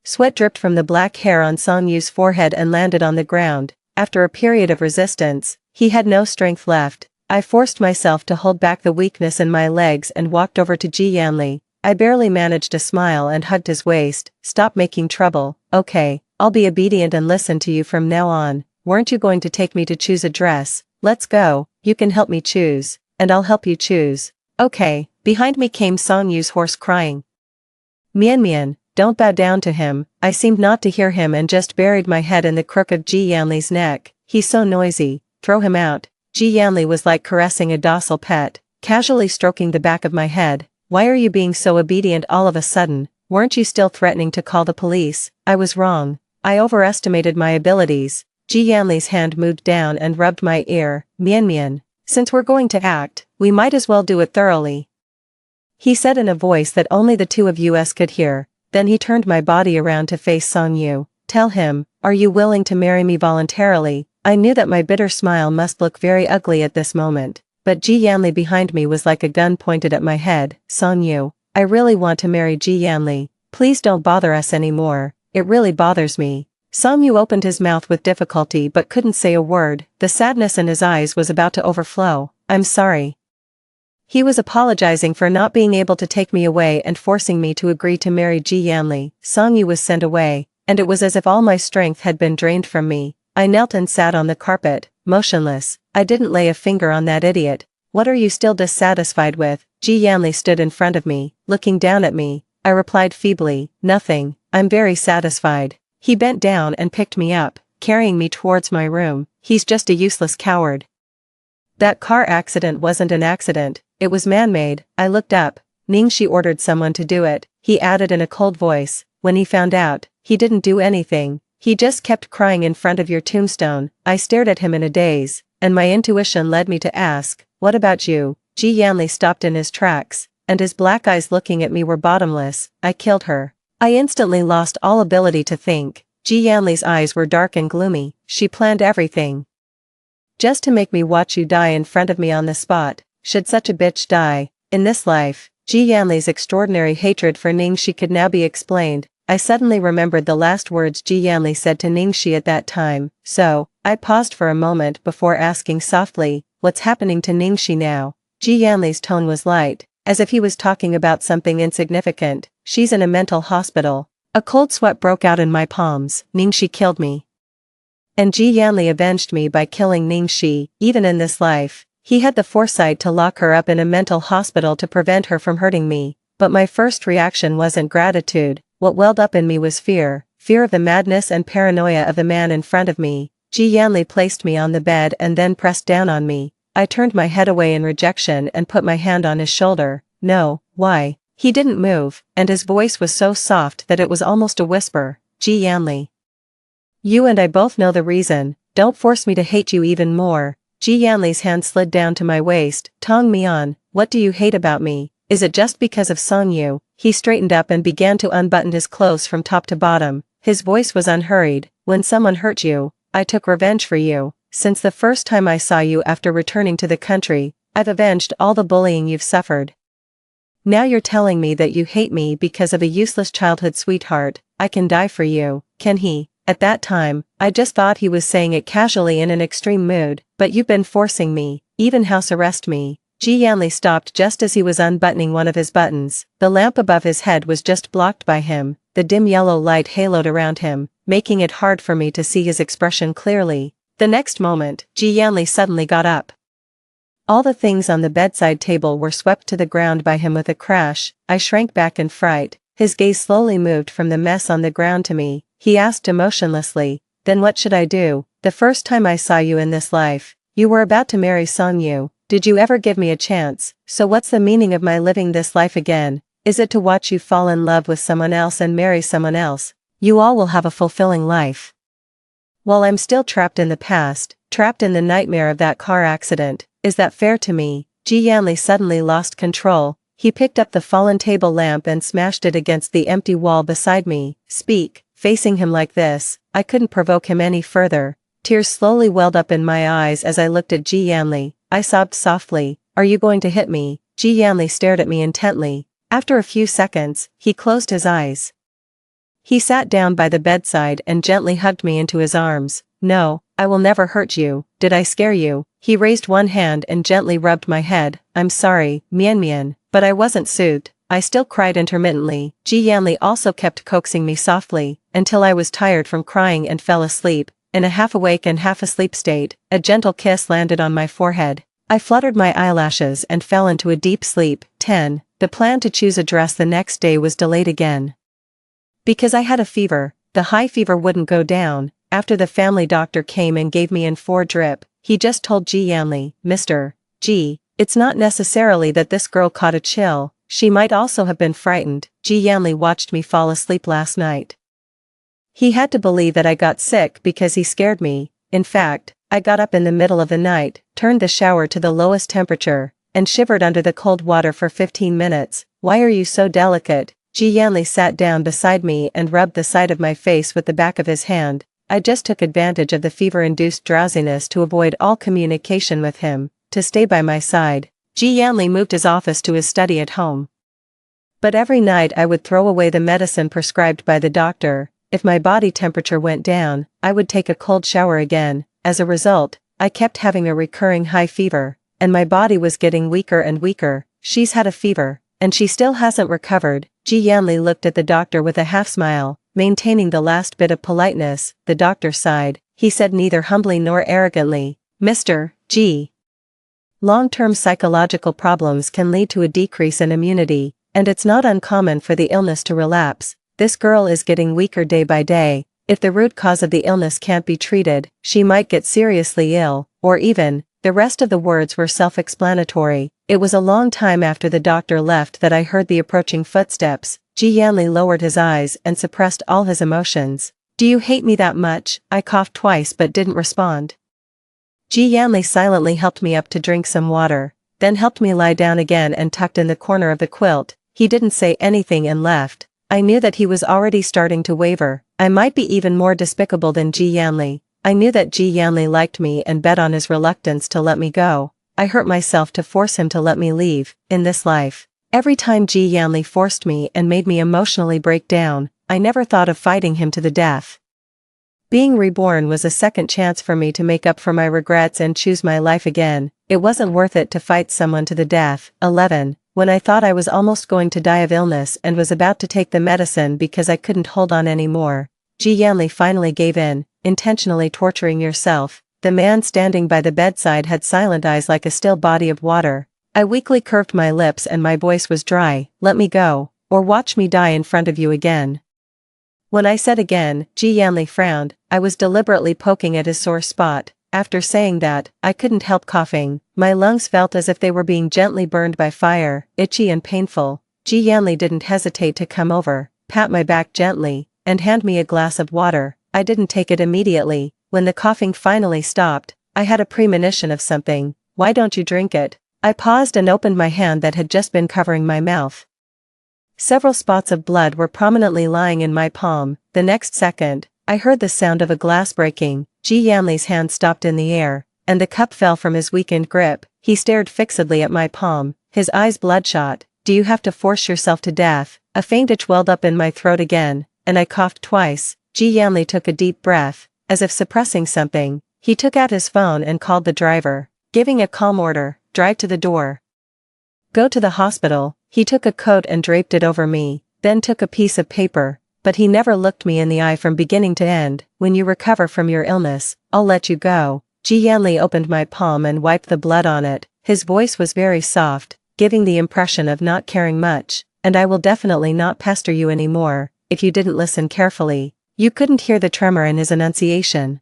Sweat dripped from the black hair on Song Yu's forehead and landed on the ground. After a period of resistance, he had no strength left. I forced myself to hold back the weakness in my legs and walked over to Ji Yanli. I barely managed a smile and hugged his waist. Stop making trouble. Okay, I'll be obedient and listen to you from now on. Weren't you going to take me to choose a dress? Let's go. You can help me choose, and I'll help you choose. Okay. Behind me came Song Yu's horse crying. Mian, don't bow down to him. I seemed not to hear him and just buried my head in the crook of Ji Yanli's neck. He's so noisy. Throw him out. Ji Yanli was like caressing a docile pet, casually stroking the back of my head. Why are you being so obedient all of a sudden? Weren't you still threatening to call the police? I was wrong. I overestimated my abilities. Ji Yanli's hand moved down and rubbed my ear. Mian, since we're going to act, we might as well do it thoroughly. He said in a voice that only the two of us could hear. Then he turned my body around to face Song Yu. Tell him, are you willing to marry me voluntarily? I knew that my bitter smile must look very ugly at this moment, but Ji Yanli behind me was like a gun pointed at my head. Song Yu, I really want to marry Ji Yanli. Please don't bother us anymore, it really bothers me. Song Yu opened his mouth with difficulty but couldn't say a word, the sadness in his eyes was about to overflow. I'm sorry. He was apologizing for not being able to take me away and forcing me to agree to marry Ji Yanli. Song Yu was sent away, and it was as if all my strength had been drained from me. I knelt and sat on the carpet, motionless. I didn't lay a finger on that idiot. What are you still dissatisfied with? Ji Yanli stood in front of me, looking down at me. I replied feebly, nothing, I'm very satisfied. He bent down and picked me up, carrying me towards my room. He's just a useless coward. That car accident wasn't an accident, it was man-made. I looked up. Ningxi ordered someone to do it, he added in a cold voice. When he found out, he didn't do anything. He just kept crying in front of your tombstone. I stared at him in a daze, and my intuition led me to ask, what about you? Ji Yanli stopped in his tracks, and his black eyes looking at me were bottomless. I killed her. I instantly lost all ability to think. Ji Yanli's eyes were dark and gloomy. She planned everything. Just to make me watch you die in front of me on the spot. Should such a bitch die, in this life? Ji Yanli's extraordinary hatred for Ningxi could now be explained. I suddenly remembered the last words Ji Yanli said to Ningxi at that time, so, I paused for a moment before asking softly, what's happening to Ningxi now? Ji Yanli's tone was light, as if he was talking about something insignificant. She's in a mental hospital. A cold sweat broke out in my palms. Ningxi killed me. And Ji Yanli avenged me by killing Ningxi. Even in this life, he had the foresight to lock her up in a mental hospital to prevent her from hurting me. But my first reaction wasn't gratitude. What welled up in me was fear of the madness and paranoia of the man in front of me. Ji Yanli placed me on the bed and then pressed down on me. I turned my head away in rejection and put my hand on his shoulder. No, why? He didn't move, and his voice was so soft that it was almost a whisper. Ji Yanli. You and I both know the reason. Don't force me to hate you even more. Ji Yanli's hand slid down to my waist. Tong me on. What do you hate about me? Is it just because of Song Yu? He straightened up and began to unbutton his clothes from top to bottom. His voice was unhurried. When someone hurt you, I took revenge for you. Since the first time I saw you after returning to the country, I've avenged all the bullying you've suffered. Now you're telling me that you hate me because of a useless childhood sweetheart. I can die for you, can he? At that time, I just thought he was saying it casually in an extreme mood, but you've been forcing me, even house arrest me. Ji Yanli stopped just as he was unbuttoning one of his buttons. The lamp above his head was just blocked by him. The dim yellow light haloed around him, making it hard for me to see his expression clearly. The next moment, Ji Yanli suddenly got up. All the things on the bedside table were swept to the ground by him with a crash. I shrank back in fright. His gaze slowly moved from the mess on the ground to me. He asked emotionlessly, then what should I do? The first time I saw you in this life, you were about to marry Song Yu. Did you ever give me a chance? So what's the meaning of my living this life again? Is it to watch you fall in love with someone else and marry someone else? You all will have a fulfilling life. While I'm still trapped in the past, trapped in the nightmare of that car accident, is that fair to me? Ji Yanli suddenly lost control. He picked up the fallen table lamp and smashed it against the empty wall beside me. Speak. Facing him like this, I couldn't provoke him any further. Tears slowly welled up in my eyes as I looked at Ji Yanli. I sobbed softly. Are you going to hit me? Ji Yanli stared at me intently. After a few seconds, he closed his eyes. He sat down by the bedside and gently hugged me into his arms. No, I will never hurt you. Did I scare you? He raised one hand and gently rubbed my head. I'm sorry, Mian Mian, but I wasn't soothed. I still cried intermittently. Ji Yanli also kept coaxing me softly, until I was tired from crying and fell asleep. In a half-awake and half-asleep state, a gentle kiss landed on my forehead. I fluttered my eyelashes and fell into a deep sleep. 10. The plan to choose a dress the next day was delayed again. Because I had a fever, the high fever wouldn't go down. After the family doctor came and gave me N4 drip, he just told Ji Yanli, Mr. G, it's not necessarily that this girl caught a chill, she might also have been frightened. Ji Yanli watched me fall asleep last night. He had to believe that I got sick because he scared me. In fact, I got up in the middle of the night, turned the shower to the lowest temperature, and shivered under the cold water for 15 minutes. Why are you so delicate? Ji Yanli sat down beside me and rubbed the side of my face with the back of his hand. I just took advantage of the fever-induced drowsiness to avoid all communication with him, to stay by my side. Ji Yanli moved his office to his study at home. But every night I would throw away the medicine prescribed by the doctor. If my body temperature went down, I would take a cold shower again. As a result, I kept having a recurring high fever, and my body was getting weaker and weaker. She's had a fever, and she still hasn't recovered. Ji Yanli looked at the doctor with a half smile, maintaining the last bit of politeness. The doctor sighed. He said neither humbly nor arrogantly, Mr. G. Long-term psychological problems can lead to a decrease in immunity, and it's not uncommon for the illness to relapse. This girl is getting weaker day by day. If the root cause of the illness can't be treated, she might get seriously ill, or even. The rest of the words were self-explanatory. It was a long time after the doctor left that I heard the approaching footsteps. Ji Yanli lowered his eyes and suppressed all his emotions. Do you hate me that much? I coughed twice but didn't respond. Ji Yanli silently helped me up to drink some water, then helped me lie down again and tucked in the corner of the quilt. He didn't say anything and left. I knew that he was already starting to waver. I might be even more despicable than Ji Yanli. I knew that Ji Yanli liked me and bet on his reluctance to let me go. I hurt myself to force him to let me leave. In this life, every time Ji Yanli forced me and made me emotionally break down, I never thought of fighting him to the death. Being reborn was a second chance for me to make up for my regrets and choose my life again. It wasn't worth it to fight someone to the death. 11. When I thought I was almost going to die of illness and was about to take the medicine because I couldn't hold on anymore, Ji Yanli finally gave in. Intentionally torturing yourself. The man standing by the bedside had silent eyes like a still body of water. I weakly curved my lips and my voice was dry. Let me go, or watch me die in front of you again. When I said again, Ji Yanli frowned. I was deliberately poking at his sore spot. After saying that, I couldn't help coughing. My lungs felt as if they were being gently burned by fire, itchy and painful. Ji Yanli didn't hesitate to come over, pat my back gently, and hand me a glass of water. I didn't take it immediately. When the coughing finally stopped, I had a premonition of something. Why don't you drink it? I paused and opened my hand that had just been covering my mouth. Several spots of blood were prominently lying in my palm. The next second, I heard the sound of a glass breaking. Ji Yanli's hand stopped in the air, and the cup fell from his weakened grip. He stared fixedly at my palm, his eyes bloodshot. Do you have to force yourself to death? A faint itch welled up in my throat again, and I coughed twice. Ji Yanli took a deep breath, as if suppressing something. He took out his phone and called the driver, giving a calm order, drive to the door. Go to the hospital. He took a coat and draped it over me, then took a piece of paper, but he never looked me in the eye from beginning to end. When you recover from your illness, I'll let you go. Ji Yanli opened my palm and wiped the blood on it. His voice was very soft, giving the impression of not caring much, and I will definitely not pester you anymore. If you didn't listen carefully, you couldn't hear the tremor in his enunciation.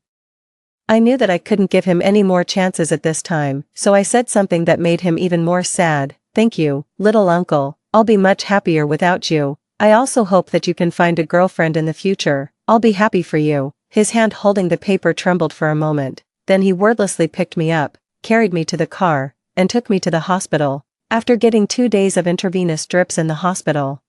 I knew that I couldn't give him any more chances at this time, so I said something that made him even more sad. Thank you, little uncle. I'll be much happier without you. I also hope that you can find a girlfriend in the future. I'll be happy for you. His hand holding the paper trembled for a moment. Then he wordlessly picked me up, carried me to the car, and took me to the hospital. After getting 2 days of intravenous drips in the hospital,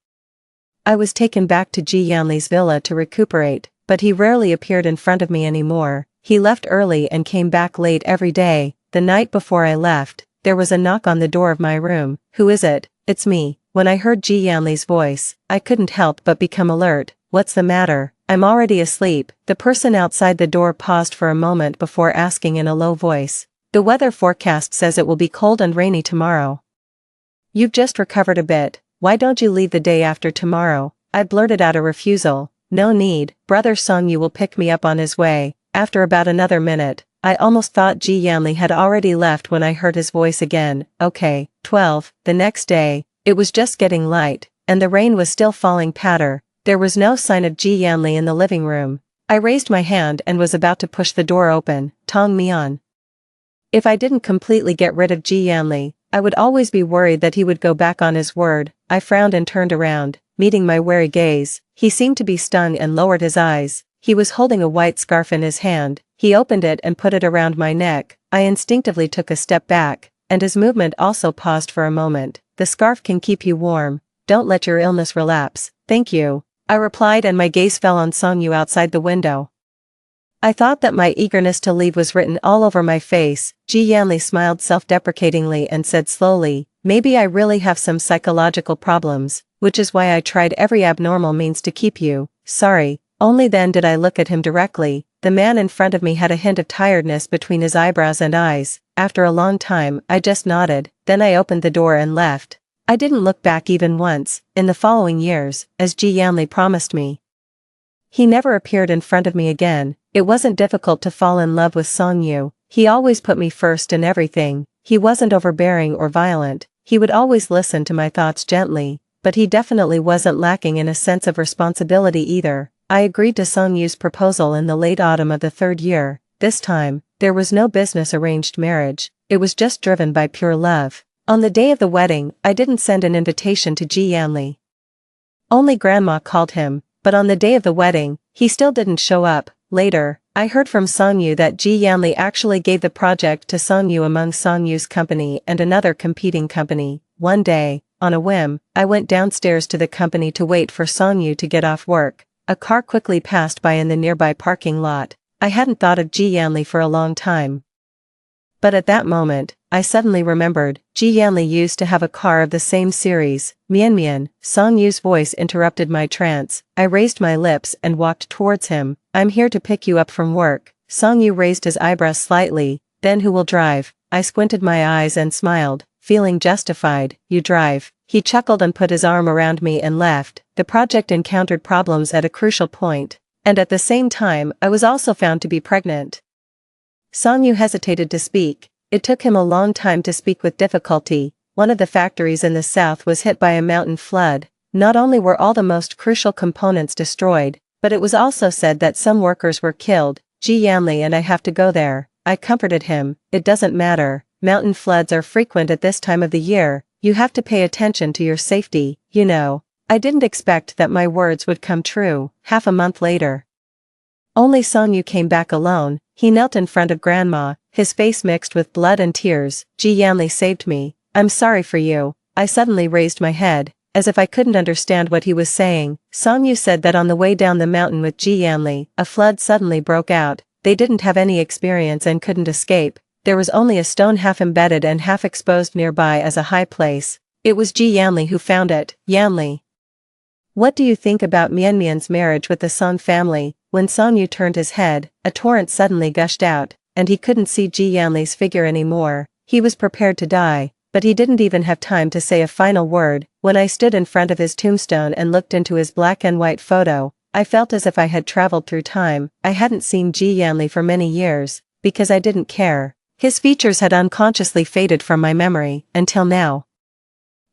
I was taken back to Ji Yanli's villa to recuperate, but he rarely appeared in front of me anymore. He left early and came back late every day. The night before I left, there was a knock on the door of my room. Who is it? It's me. When I heard Ji Yanli's voice, I couldn't help but become alert. What's the matter? I'm already asleep. The person outside the door paused for a moment before asking in a low voice. The weather forecast says it will be cold and rainy tomorrow. You've just recovered a bit. Why don't you leave the day after tomorrow? I blurted out a refusal. No need. Brother Song Yu will pick me up on his way. After about another minute, I almost thought Ji Yanli had already left when I heard his voice again. Okay. 12. The next day, it was just getting light, and the rain was still falling patter. There was no sign of Ji Yanli in the living room. I raised my hand and was about to push the door open. Tong Mian. If I didn't completely get rid of Ji Yanli, I would always be worried that he would go back on his word. I frowned and turned around, meeting my wary gaze. He seemed to be stung and lowered his eyes. He was holding a white scarf in his hand. He opened it and put it around my neck. I instinctively took a step back, and his movement also paused for a moment. The scarf can keep you warm. Don't let your illness relapse. Thank you, I replied, and my gaze fell on Song Yu outside the window. I thought that my eagerness to leave was written all over my face. Ji Yanli smiled self-deprecatingly and said slowly, maybe I really have some psychological problems. which is why I tried every abnormal means to keep you. Sorry." Only then did I look at him directly. The man in front of me had a hint of tiredness between his eyebrows and eyes. After a long time, I just nodded, then I opened the door and left. I didn't look back even once, in the following years, as Ji Yanli promised me. He never appeared in front of me again. It wasn't difficult to fall in love with Song Yu. He always put me first in everything. He wasn't overbearing or violent. He would always listen to my thoughts gently, but he definitely wasn't lacking in a sense of responsibility either. I agreed to Song Yu's proposal in the late autumn of the third year. This time, there was no business-arranged marriage. It was just driven by pure love. On the day of the wedding, I didn't send an invitation to Ji Yanli. Only Grandma called him, but on the day of the wedding, he still didn't show up. Later, I heard from Song Yu that Ji Yanli actually gave the project to Song Yu among Song Yu's company and another competing company. One day, on a whim, I went downstairs to the company to wait for Song Yu to get off work. A car quickly passed by in the nearby parking lot. I hadn't thought of Ji Yanli for a long time. But at that moment, I suddenly remembered, Ji Yanli used to have a car of the same series. Mian Mian. Song Yu's voice interrupted my trance. I raised my lips and walked towards him. "I'm here to pick you up from work." Song Yu raised his eyebrows slightly. "Then who will drive?" I squinted my eyes and smiled, feeling justified. "You drive." He chuckled and put his arm around me and left. The project encountered problems at a crucial point, and at the same time I was also found to be pregnant. Song Yu hesitated to speak. It took him a long time to speak with difficulty. One of the factories in the south was hit by a mountain flood. Not only were all the most crucial components destroyed, but it was also said that some workers were killed. Ji Yanli and I have to go there. I comforted him. "It doesn't matter. Mountain floods are frequent at this time of the year. You have to pay attention to your safety, you know." I didn't expect that my words would come true. Half a month later, only Song Yu came back alone. He knelt in front of Grandma, his face mixed with blood and tears. "Ji Yanli saved me. I'm sorry for you." I suddenly raised my head, as if I couldn't understand what he was saying. Song Yu said that on the way down the mountain with Ji Yanli, a flood suddenly broke out. They didn't have any experience and couldn't escape. There was only a stone half embedded and half exposed nearby as a high place. It was Ji Yanli who found it. Yanli. What do you think about Mian Mian's marriage with the Song family? When Song Yu turned his head, a torrent suddenly gushed out, and he couldn't see Ji Yanli's figure anymore. He was prepared to die, but he didn't even have time to say a final word. When I stood in front of his tombstone and looked into his black and white photo, I felt as if I had traveled through time. I hadn't seen Ji Yanli for many years, because I didn't care. His features had unconsciously faded from my memory, until now.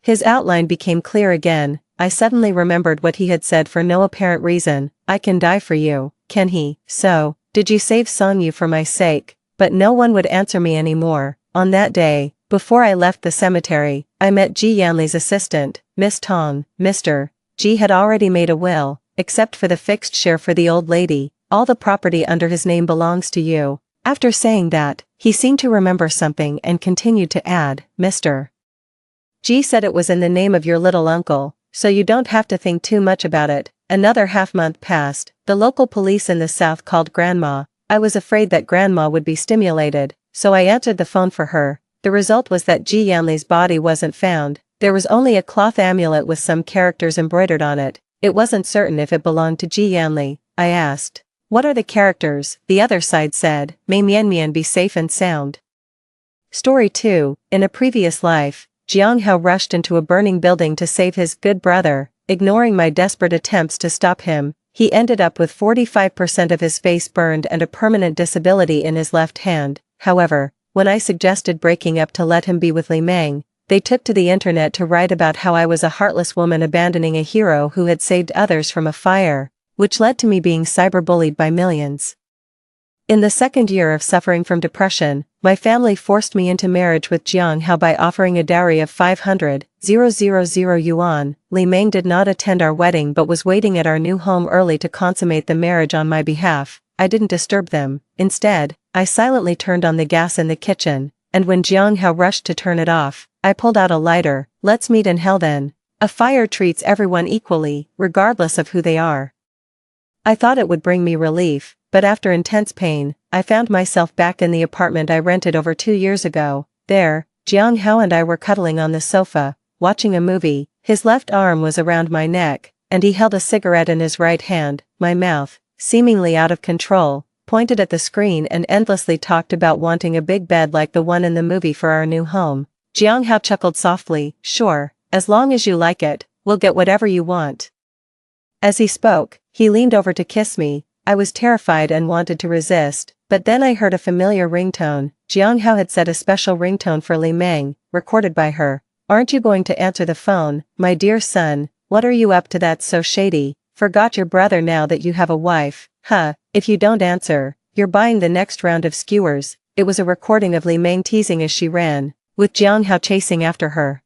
His outline became clear again. I suddenly remembered what he had said for no apparent reason. "I can die for you." Can he? So, did you save Song Yu for my sake? But no one would answer me anymore. On that day, before I left the cemetery, I met Ji Yanli's assistant, Miss Tong. "Mr. Ji had already made a will, except for the fixed share for the old lady. All the property under his name belongs to you." After saying that, he seemed to remember something and continued to add, "Mr. Ji said it was in the name of your little uncle, so you don't have to think too much about it." Another half-month passed. The local police in the south called Grandma. I was afraid that Grandma would be stimulated, so I answered the phone for her. The result was that Ji Yanli's body wasn't found. There was only a cloth amulet with some characters embroidered on it. It wasn't certain if it belonged to Ji Yanli. I asked, "What are the characters?" The other side said, "May Mian Mian be safe and sound." Story 2. In a previous life, Jiang Hao rushed into a burning building to save his good brother. Ignoring my desperate attempts to stop him, he ended up with 45% of his face burned and a permanent disability in his left hand. However, when I suggested breaking up to let him be with Li Meng, they took to the internet to write about how I was a heartless woman abandoning a hero who had saved others from a fire, which led to me being cyberbullied by millions. In the second year of suffering from depression, my family forced me into marriage with Jiang Hao by offering a dowry of 500,000 yuan. Li Meng did not attend our wedding but was waiting at our new home early to consummate the marriage on my behalf. I didn't disturb them. Instead, I silently turned on the gas in the kitchen, and when Jiang Hao rushed to turn it off, I pulled out a lighter. "Let's meet in hell then." A fire treats everyone equally, regardless of who they are. I thought it would bring me relief, but after intense pain, I found myself back in the apartment I rented over 2 years ago. There, Jiang Hao and I were cuddling on the sofa, watching a movie. His left arm was around my neck, and he held a cigarette in his right hand. My mouth, seemingly out of control, pointed at the screen and endlessly talked about wanting a big bed like the one in the movie for our new home. Jiang Hao chuckled softly, "Sure, as long as you like it, we'll get whatever you want." As he spoke, he leaned over to kiss me. I was terrified and wanted to resist, but then I heard a familiar ringtone. Jiang Hao had set a special ringtone for Li Meng, recorded by her. "Aren't you going to answer the phone, my dear son? What are you up to that's so shady? Forgot your brother now that you have a wife? Huh, if you don't answer, you're buying the next round of skewers." It was a recording of Li Meng teasing as she ran, with Jiang Hao chasing after her.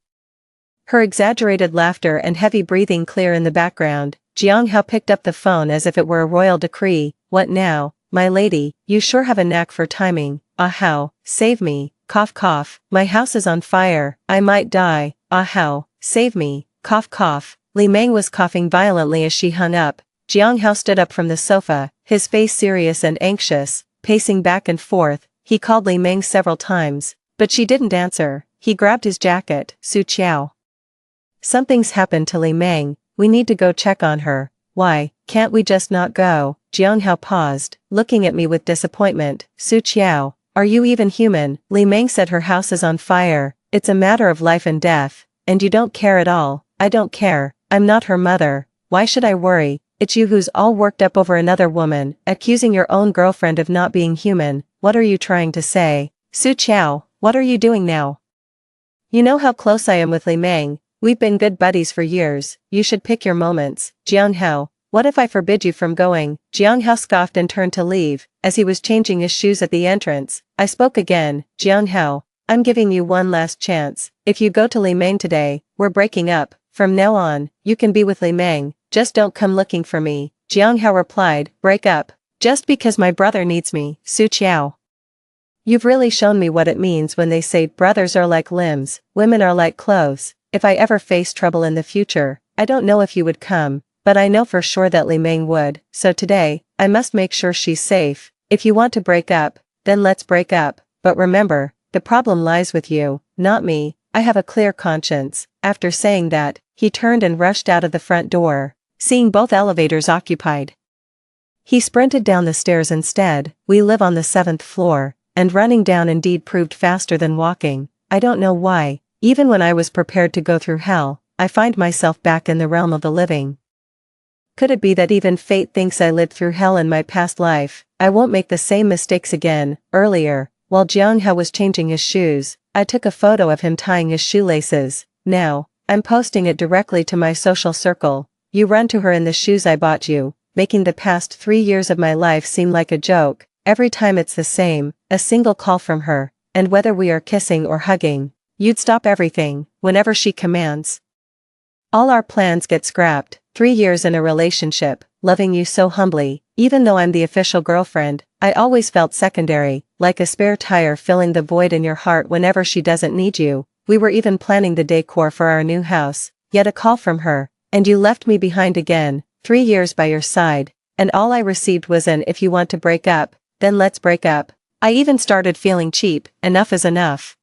Her exaggerated laughter and heavy breathing clear in the background. Jiang Hao picked up the phone as if it were a royal decree. "What now, my lady? You sure have a knack for timing. Ah how, save me, cough cough, my house is on fire, I might die, ah how, save me, cough cough." Li Meng was coughing violently as she hung up. Jiang Hao stood up from the sofa, his face serious and anxious, pacing back and forth. He called Li Meng several times, but she didn't answer. He grabbed his jacket. "Su Qiao. Something's happened to Li Meng, we need to go check on her." "Why, can't we just not go?" Jiang Hao paused, looking at me with disappointment. "Su Qiao, are you even human?" Li Meng said her house is on fire, it's a matter of life and death, and you don't care at all. "I don't care, I'm not her mother, why should I worry? It's you who's all worked up over another woman, accusing your own girlfriend of not being human. What are you trying to say?" "Su Qiao, what are you doing now? You know how close I am with Li Meng. We've been good buddies for years, you should pick your moments." "Jiang Hao, what if I forbid you from going?" Jiang Hao scoffed and turned to leave. As he was changing his shoes at the entrance, I spoke again. "Jiang Hao, I'm giving you one last chance. If you go to Li Meng today, we're breaking up. From now on, you can be with Li Meng, just don't come looking for me." Jiang Hao replied, "Break up? Just because my brother needs me." "Su Qiao. You've really shown me what it means when they say brothers are like limbs, women are like clothes. If I ever face trouble in the future, I don't know if you would come, but I know for sure that Li Meng would, so today, I must make sure she's safe. If you want to break up, then let's break up, but remember, the problem lies with you, not me. I have a clear conscience." After saying that, he turned and rushed out of the front door, seeing both elevators occupied. He sprinted down the stairs instead. We live on the 7th floor, and running down indeed proved faster than walking. I don't know why. Even when I was prepared to go through hell, I find myself back in the realm of the living. Could it be that even fate thinks I lived through hell in my past life? I won't make the same mistakes again. Earlier, while Jiang Hao was changing his shoes, I took a photo of him tying his shoelaces. Now, I'm posting it directly to my social circle. You run to her in the shoes I bought you, making the past 3 years of my life seem like a joke. Every time it's the same, a single call from her, and whether we are kissing or hugging, you'd stop everything, whenever she commands. All our plans get scrapped. 3 years in a relationship, loving you so humbly, even though I'm the official girlfriend, I always felt secondary, like a spare tire filling the void in your heart whenever she doesn't need you. We were even planning the decor for our new house, yet a call from her, and you left me behind again. 3 years by your side, and all I received was an "if you want to break up, then let's break up." I even started feeling cheap. Enough is enough.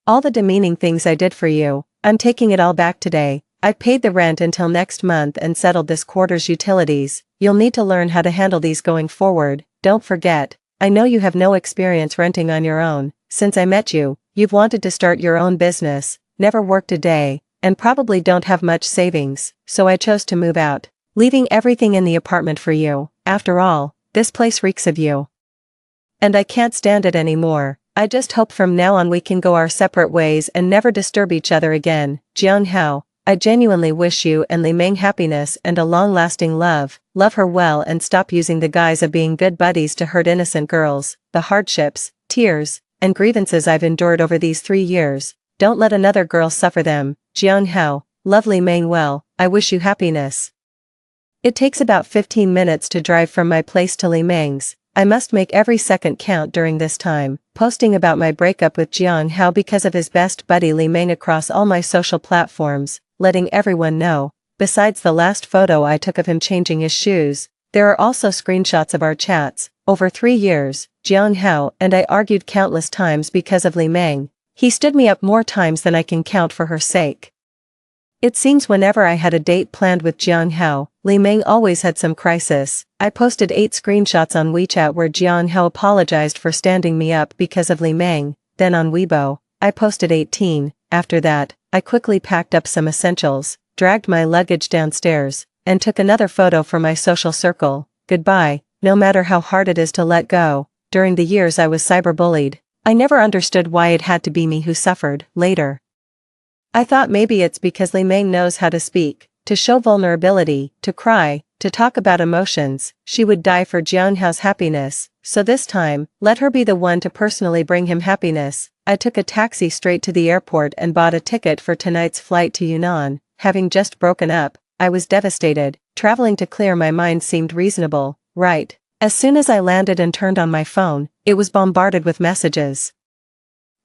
All the demeaning things I did for you, I'm taking it all back today. I've paid the rent until next month and settled this quarter's utilities. You'll need to learn how to handle these going forward. Don't forget, I know you have no experience renting on your own. Since I met you, you've wanted to start your own business, never worked a day, and probably don't have much savings, so I chose to move out, leaving everything in the apartment for you. After all, this place reeks of you. And I can't stand it anymore. I just hope from now on we can go our separate ways and never disturb each other again. Jiang Hao, I genuinely wish you and Li Meng happiness and a long-lasting love. Love her well and stop using the guise of being good buddies to hurt innocent girls. The hardships, tears, and grievances I've endured over these 3 years, don't let another girl suffer them. Jiang Hao, love Li Meng well, I wish you happiness. It takes about 15 minutes to drive from my place to Li Meng's. I must make every second count during this time, posting about my breakup with Jiang Hao because of his best buddy Li Meng across all my social platforms, letting everyone know. Besides the last photo I took of him changing his shoes, there are also screenshots of our chats. Over 3 years, Jiang Hao and I argued countless times because of Li Meng. He stood me up more times than I can count for her sake. It seems whenever I had a date planned with Jiang Hao, Li Meng always had some crisis. I posted 8 screenshots on WeChat where Jiang Hao apologized for standing me up because of Li Meng, then on Weibo, I posted 18, after that, I quickly packed up some essentials, dragged my luggage downstairs, and took another photo for my social circle. Goodbye, no matter how hard it is to let go. During the years I was cyberbullied, I never understood why it had to be me who suffered. Later, I thought maybe it's because Li Meng knows how to speak, to show vulnerability, to cry, to talk about emotions. She would die for Jiang Hao's happiness, so this time, let her be the one to personally bring him happiness. I took a taxi straight to the airport and bought a ticket for tonight's flight to Yunnan. Having just broken up, I was devastated. Traveling to clear my mind seemed reasonable, right? As soon as I landed and turned on my phone, it was bombarded with messages.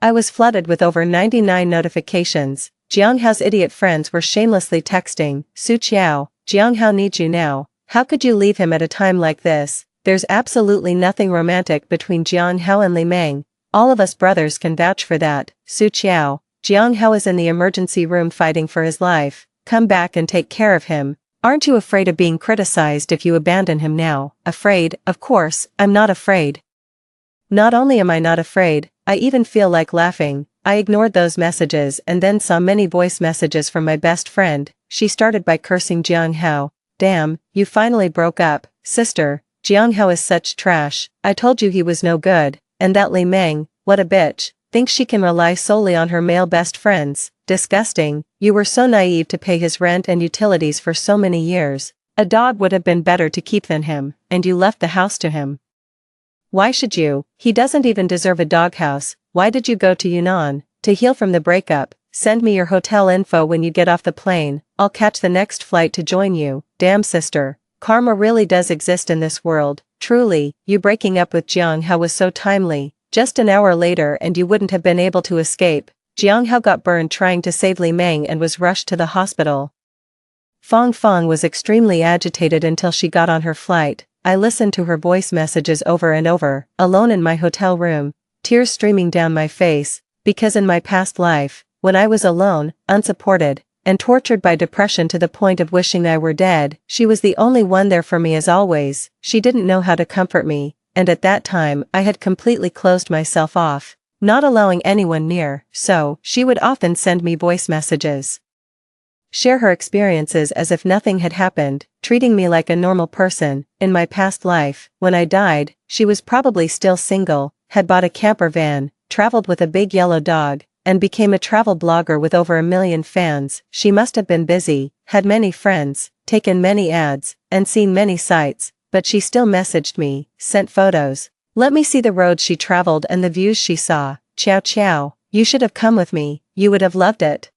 I was flooded with over 99 notifications. Jiang Hao's idiot friends were shamelessly texting, Su Qiao, Jiang Hao needs you now. How could you leave him at a time like this? There's absolutely nothing romantic between Jiang Hao and Li Meng. All of us brothers can vouch for that. Su Qiao, Jiang Hao is in the emergency room fighting for his life. Come back and take care of him. Aren't you afraid of being criticized if you abandon him now? Afraid? Of course, I'm not afraid. Not only am I not afraid, I even feel like laughing. I ignored those messages and then saw many voice messages from my best friend. She started by cursing Jiang Hao. Damn, you finally broke up, sister. Jiang Hao is such trash. I told you he was no good. And that Li Meng, what a bitch, thinks she can rely solely on her male best friends. Disgusting. You were so naive to pay his rent and utilities for so many years. A dog would have been better to keep than him, and you left the house to him. Why should you? He doesn't even deserve a doghouse. Why did you go to Yunnan? To heal from the breakup. Send me your hotel info when you get off the plane. I'll catch the next flight to join you. Damn sister. Karma really does exist in this world. Truly, you breaking up with Jiang Hao was so timely. Just an hour later and you wouldn't have been able to escape. Jiang Hao got burned trying to save Li Meng and was rushed to the hospital. Fong Fong was extremely agitated until she got on her flight. I listened to her voice messages over and over, alone in my hotel room, tears streaming down my face, because in my past life, when I was alone, unsupported, and tortured by depression to the point of wishing I were dead, she was the only one there for me as always. She didn't know how to comfort me, and at that time I had completely closed myself off, not allowing anyone near, so she would often send me voice messages. Share her experiences as if nothing had happened, treating me like a normal person. In my past life, when I died, she was probably still single, had bought a camper van, traveled with a big yellow dog, and became a travel blogger with over 1 million fans. She must have been busy, had many friends, taken many ads, and seen many sights, but she still messaged me, sent photos. Let me see the roads she traveled and the views she saw. Ciao ciao, you should have come with me, you would have loved it.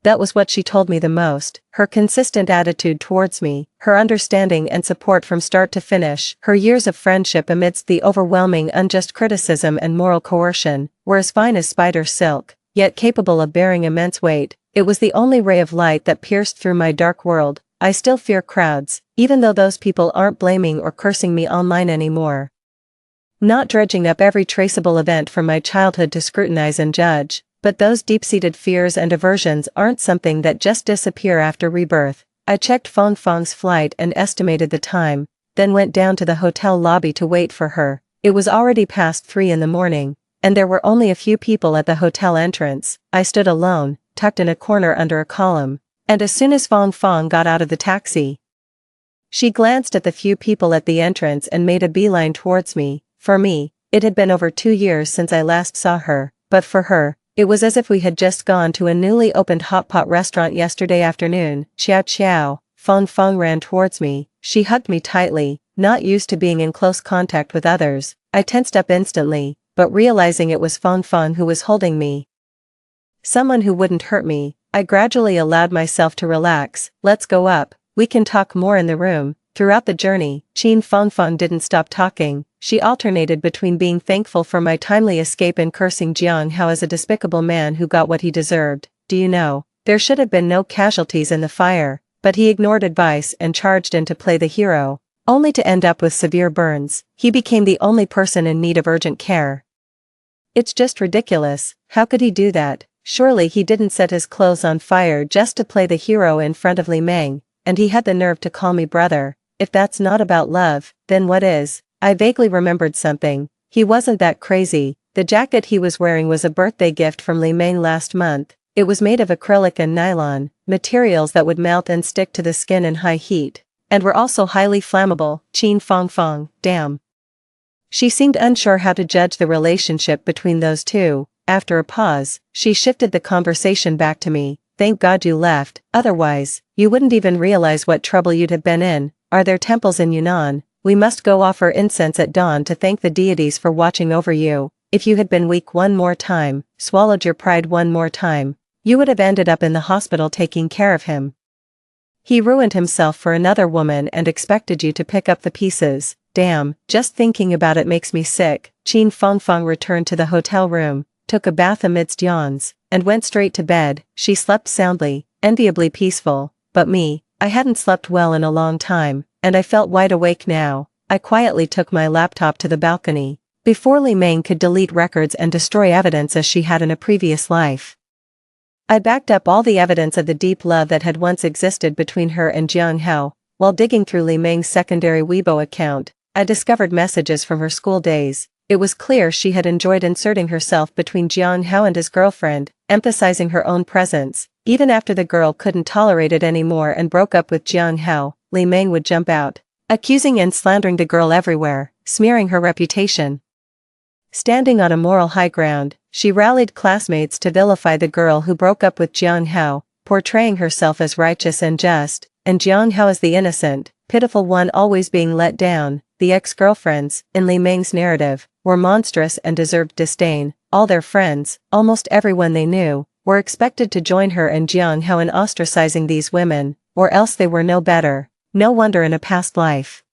That was what she told me the most, her consistent attitude towards me, her understanding and support from start to finish. Her years of friendship amidst the overwhelming unjust criticism and moral coercion were as fine as spider silk, yet capable of bearing immense weight. It was the only ray of light that pierced through my dark world. I still fear crowds, even though those people aren't blaming or cursing me online anymore. Not dredging up every traceable event from my childhood to scrutinize and judge. But those deep-seated fears and aversions aren't something that just disappear after rebirth. I checked Fong Fong's flight and estimated the time, then went down to the hotel lobby to wait for her. It was already past 3 in the morning, and there were only a few people at the hotel entrance. I stood alone, tucked in a corner under a column, and as soon as Fong Fong got out of the taxi, she glanced at the few people at the entrance and made a beeline towards me. For me, it had been over 2 years since I last saw her, but for her, it was as if we had just gone to a newly opened hot pot restaurant yesterday afternoon. Ciao ciao, Fong Fong ran towards me. She hugged me tightly. Not used to being in close contact with others, I tensed up instantly, but realizing it was Fong Fong who was holding me, someone who wouldn't hurt me, I gradually allowed myself to relax. Let's go up, we can talk more in the room. Throughout the journey, Fong Fong didn't stop talking. She alternated between being thankful for my timely escape and cursing Jiang Hao as a despicable man who got what he deserved. Do you know, there should have been no casualties in the fire, but he ignored advice and charged in to play the hero, only to end up with severe burns. He became the only person in need of urgent care. It's just ridiculous. How could he do that? Surely he didn't set his clothes on fire just to play the hero in front of Li Meng, and he had the nerve to call me brother. If that's not about love, then what is? I vaguely remembered something. He wasn't that crazy. The jacket he was wearing was a birthday gift from Li Meng last month. It was made of acrylic and nylon, materials that would melt and stick to the skin in high heat, and were also highly flammable. Qin Fong Fong, damn. She seemed unsure how to judge the relationship between those two. After a pause, she shifted the conversation back to me. Thank God you left, otherwise, you wouldn't even realize what trouble you'd have been in. Are there temples in Yunnan? We must go offer incense at dawn to thank the deities for watching over you. If you had been weak one more time, swallowed your pride one more time, you would have ended up in the hospital taking care of him. He ruined himself for another woman and expected you to pick up the pieces. Damn, just thinking about it makes me sick. Qin Fongfong returned to the hotel room, took a bath amidst yawns, and went straight to bed. She slept soundly, enviably peaceful, but me, I hadn't slept well in a long time, and I felt wide awake now. I quietly took my laptop to the balcony, before Li Meng could delete records and destroy evidence as she had in a previous life. I backed up all the evidence of the deep love that had once existed between her and Jiang Hao. While digging through Li Meng's secondary Weibo account, I discovered messages from her school days. It was clear she had enjoyed inserting herself between Jiang Hao and his girlfriend, emphasizing her own presence. Even after the girl couldn't tolerate it anymore and broke up with Jiang Hao, Li Meng would jump out, accusing and slandering the girl everywhere, smearing her reputation. Standing on a moral high ground, she rallied classmates to vilify the girl who broke up with Jiang Hao, portraying herself as righteous and just, and Jiang Hao as the innocent, pitiful one always being let down. The ex-girlfriends, in Li Meng's narrative, were monstrous and deserved disdain. All their friends, almost everyone they knew, were expected to join her and Jiang Hao in ostracizing these women, or else they were no better. No wonder in a past life.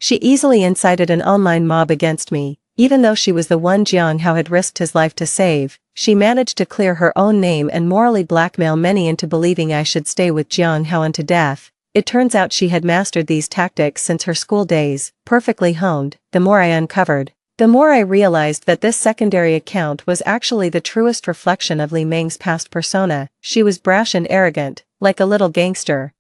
She easily incited an online mob against me. Even though she was the one Jiang Hao had risked his life to save, she managed to clear her own name and morally blackmail many into believing I should stay with Jiang Hao unto death. It turns out she had mastered these tactics since her school days, perfectly honed. The more I uncovered, the more I realized that this secondary account was actually the truest reflection of Li Meng's past persona. She was brash and arrogant, like a little gangster.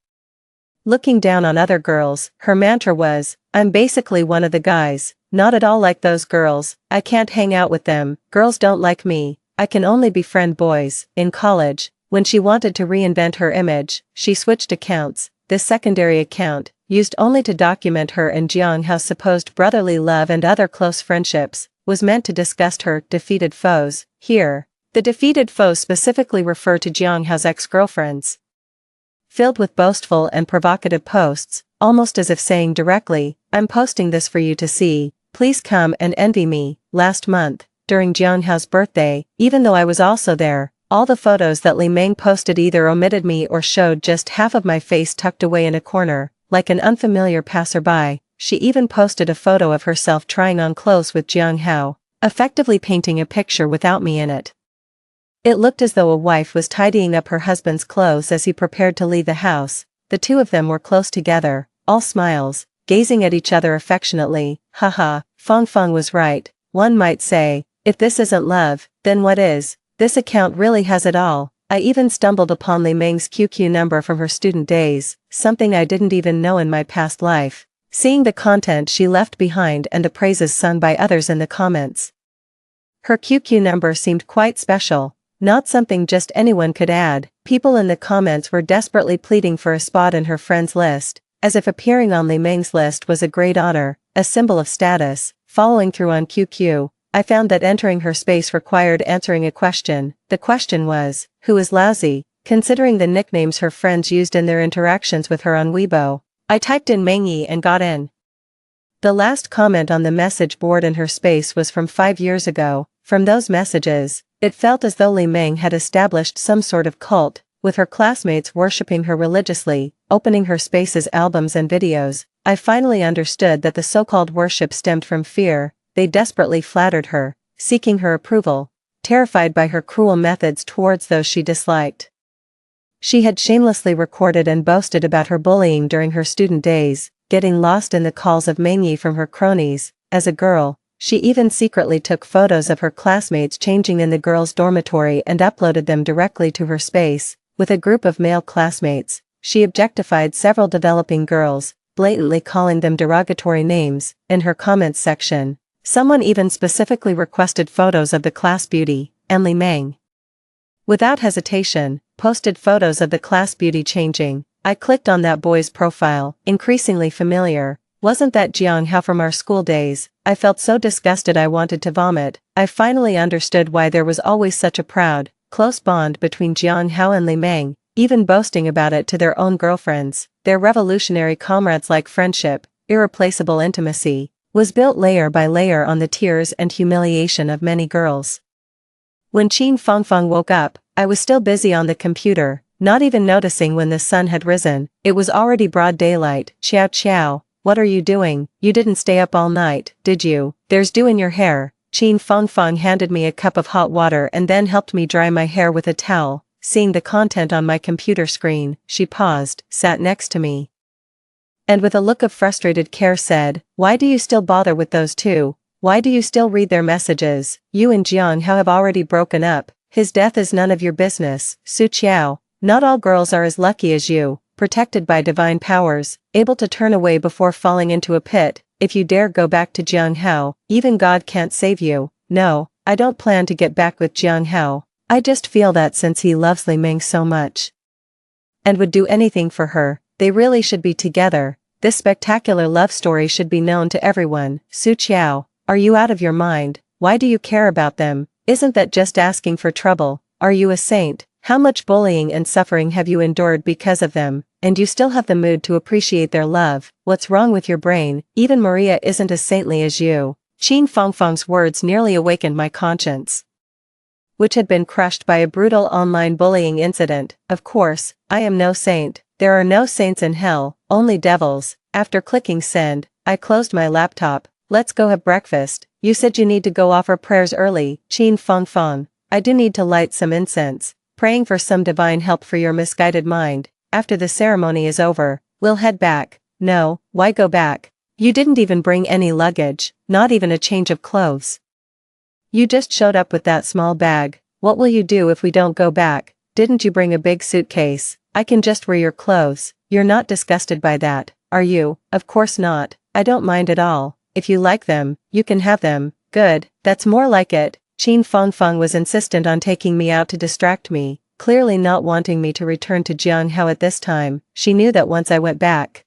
Looking down on other girls, her mantra was, I'm basically one of the guys, not at all like those girls, I can't hang out with them, girls don't like me, I can only befriend boys. In college, when she wanted to reinvent her image, she switched accounts. This secondary account, used only to document her and Jiang Hao's supposed brotherly love and other close friendships, was meant to disgust her defeated foes. Here, the defeated foes specifically refer to Jiang Hao's ex-girlfriends. Filled with boastful and provocative posts, almost as if saying directly, I'm posting this for you to see, please come and envy me. Last month, during Jiang Hao's birthday, even though I was also there, all the photos that Li Meng posted either omitted me or showed just half of my face tucked away in a corner, like an unfamiliar passerby. She even posted a photo of herself trying on clothes with Jiang Hao, effectively painting a picture without me in it. It looked as though a wife was tidying up her husband's clothes as he prepared to leave the house. The two of them were close together, all smiles, gazing at each other affectionately. Haha, Fong Fong was right, one might say, if this isn't love, then what is? This account really has it all. I even stumbled upon Li Meng's QQ number from her student days, something I didn't even know in my past life. Seeing the content she left behind and the praises sung by others in the comments. Her QQ number seemed quite special, not something just anyone could add. People in the comments were desperately pleading for a spot in her friends list, as if appearing on Li Meng's list was a great honor, a symbol of status. Following through on QQ, I found that entering her space required answering a question. The question was, who is lousy? Considering the nicknames her friends used in their interactions with her on Weibo, I typed in Mengyi and got in. The last comment on the message board in her space was from 5 years ago. From those messages, it felt as though Li Meng had established some sort of cult, with her classmates worshipping her religiously. Opening her space's albums and videos, I finally understood that the so-called worship stemmed from fear. They desperately flattered her, seeking her approval, terrified by her cruel methods towards those she disliked. She had shamelessly recorded and boasted about her bullying during her student days, getting lost in the calls of Mengyi from her cronies. As a girl, She even secretly took photos of her classmates changing in the girls' dormitory and uploaded them directly to her space. With a group of male classmates, she objectified several developing girls, blatantly calling them derogatory names. In her comments section, someone even specifically requested photos of the class beauty, and Li Meng, without hesitation, posted photos of the class beauty changing. I clicked on that boy's profile, increasingly familiar. Wasn't that Jiang Hao from our school days? I felt so disgusted I wanted to vomit. I finally understood why there was always such a proud, close bond between Jiang Hao and Li Meng, even boasting about it to their own girlfriends. Their revolutionary comrades-like friendship, irreplaceable intimacy, was built layer by layer on the tears and humiliation of many girls. When Qin Fangfang woke up, I was still busy on the computer, not even noticing when the sun had risen. It was already broad daylight. Xiao Xiao, what are you doing? You didn't stay up all night, did you? There's dew in your hair. Qin Fangfang handed me a cup of hot water and then helped me dry my hair with a towel. Seeing the content on my computer screen, she paused, sat next to me, and with a look of frustrated care said, "Why do you still bother with those two? Why do you still read their messages? You and Jiang Hao have already broken up. His death is none of your business." Su Qiao, not all girls are as lucky as you, protected by divine powers, able to turn away before falling into a pit. If you dare go back to Jiang Hao, even God can't save you. No, I don't plan to get back with Jiang Hao. I just feel that since he loves Li Meng so much and would do anything for her, they really should be together. This spectacular love story should be known to everyone. Su Qiao, are you out of your mind? Why do you care about them? Isn't that just asking for trouble? Are you a saint? How much bullying and suffering have you endured because of them, and you still have the mood to appreciate their love? What's wrong with your brain? Even Maria isn't as saintly as you. Qin Fangfang's words nearly awakened my conscience, which had been crushed by a brutal online bullying incident. Of course, I am no saint. There are no saints in hell, only devils. After clicking send, I closed my laptop. Let's go have breakfast. You said you need to go offer prayers early. Qin Fangfang, I do need to light some incense, praying for some divine help for your misguided mind. After the ceremony is over, we'll head back. No, why go back? You didn't even bring any luggage, not even a change of clothes. You just showed up with that small bag. What will you do if we don't go back? Didn't you bring a big suitcase? I can just wear your clothes. You're not disgusted by that, are you? Of course not. I don't mind at all. If you like them, you can have them. Good, that's more like it. Qin Fangfang was insistent on taking me out to distract me, clearly not wanting me to return to Jiang Hao at this time. She knew that once I went back,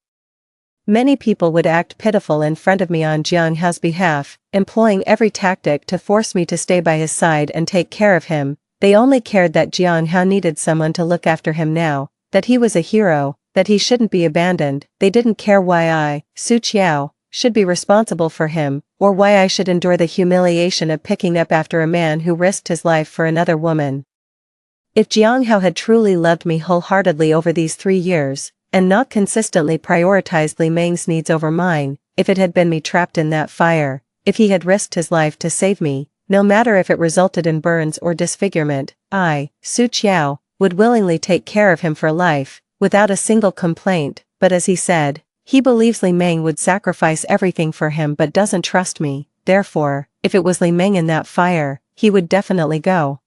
many people would act pitiful in front of me on Jiang Hao's behalf, employing every tactic to force me to stay by his side and take care of him. They only cared that Jiang Hao needed someone to look after him now, that he was a hero, that he shouldn't be abandoned. They didn't care why I, Su Qiao, should be responsible for him, or why I should endure the humiliation of picking up after a man who risked his life for another woman. If Jiang Hao had truly loved me wholeheartedly over these 3 years, and not consistently prioritized Li Meng's needs over mine, if it had been me trapped in that fire, if he had risked his life to save me, no matter if it resulted in burns or disfigurement, I, Su Qiao, would willingly take care of him for life, without a single complaint. But as he said, he believes Li Meng would sacrifice everything for him but doesn't trust me. Therefore, if it was Li Meng in that fire, he would definitely go,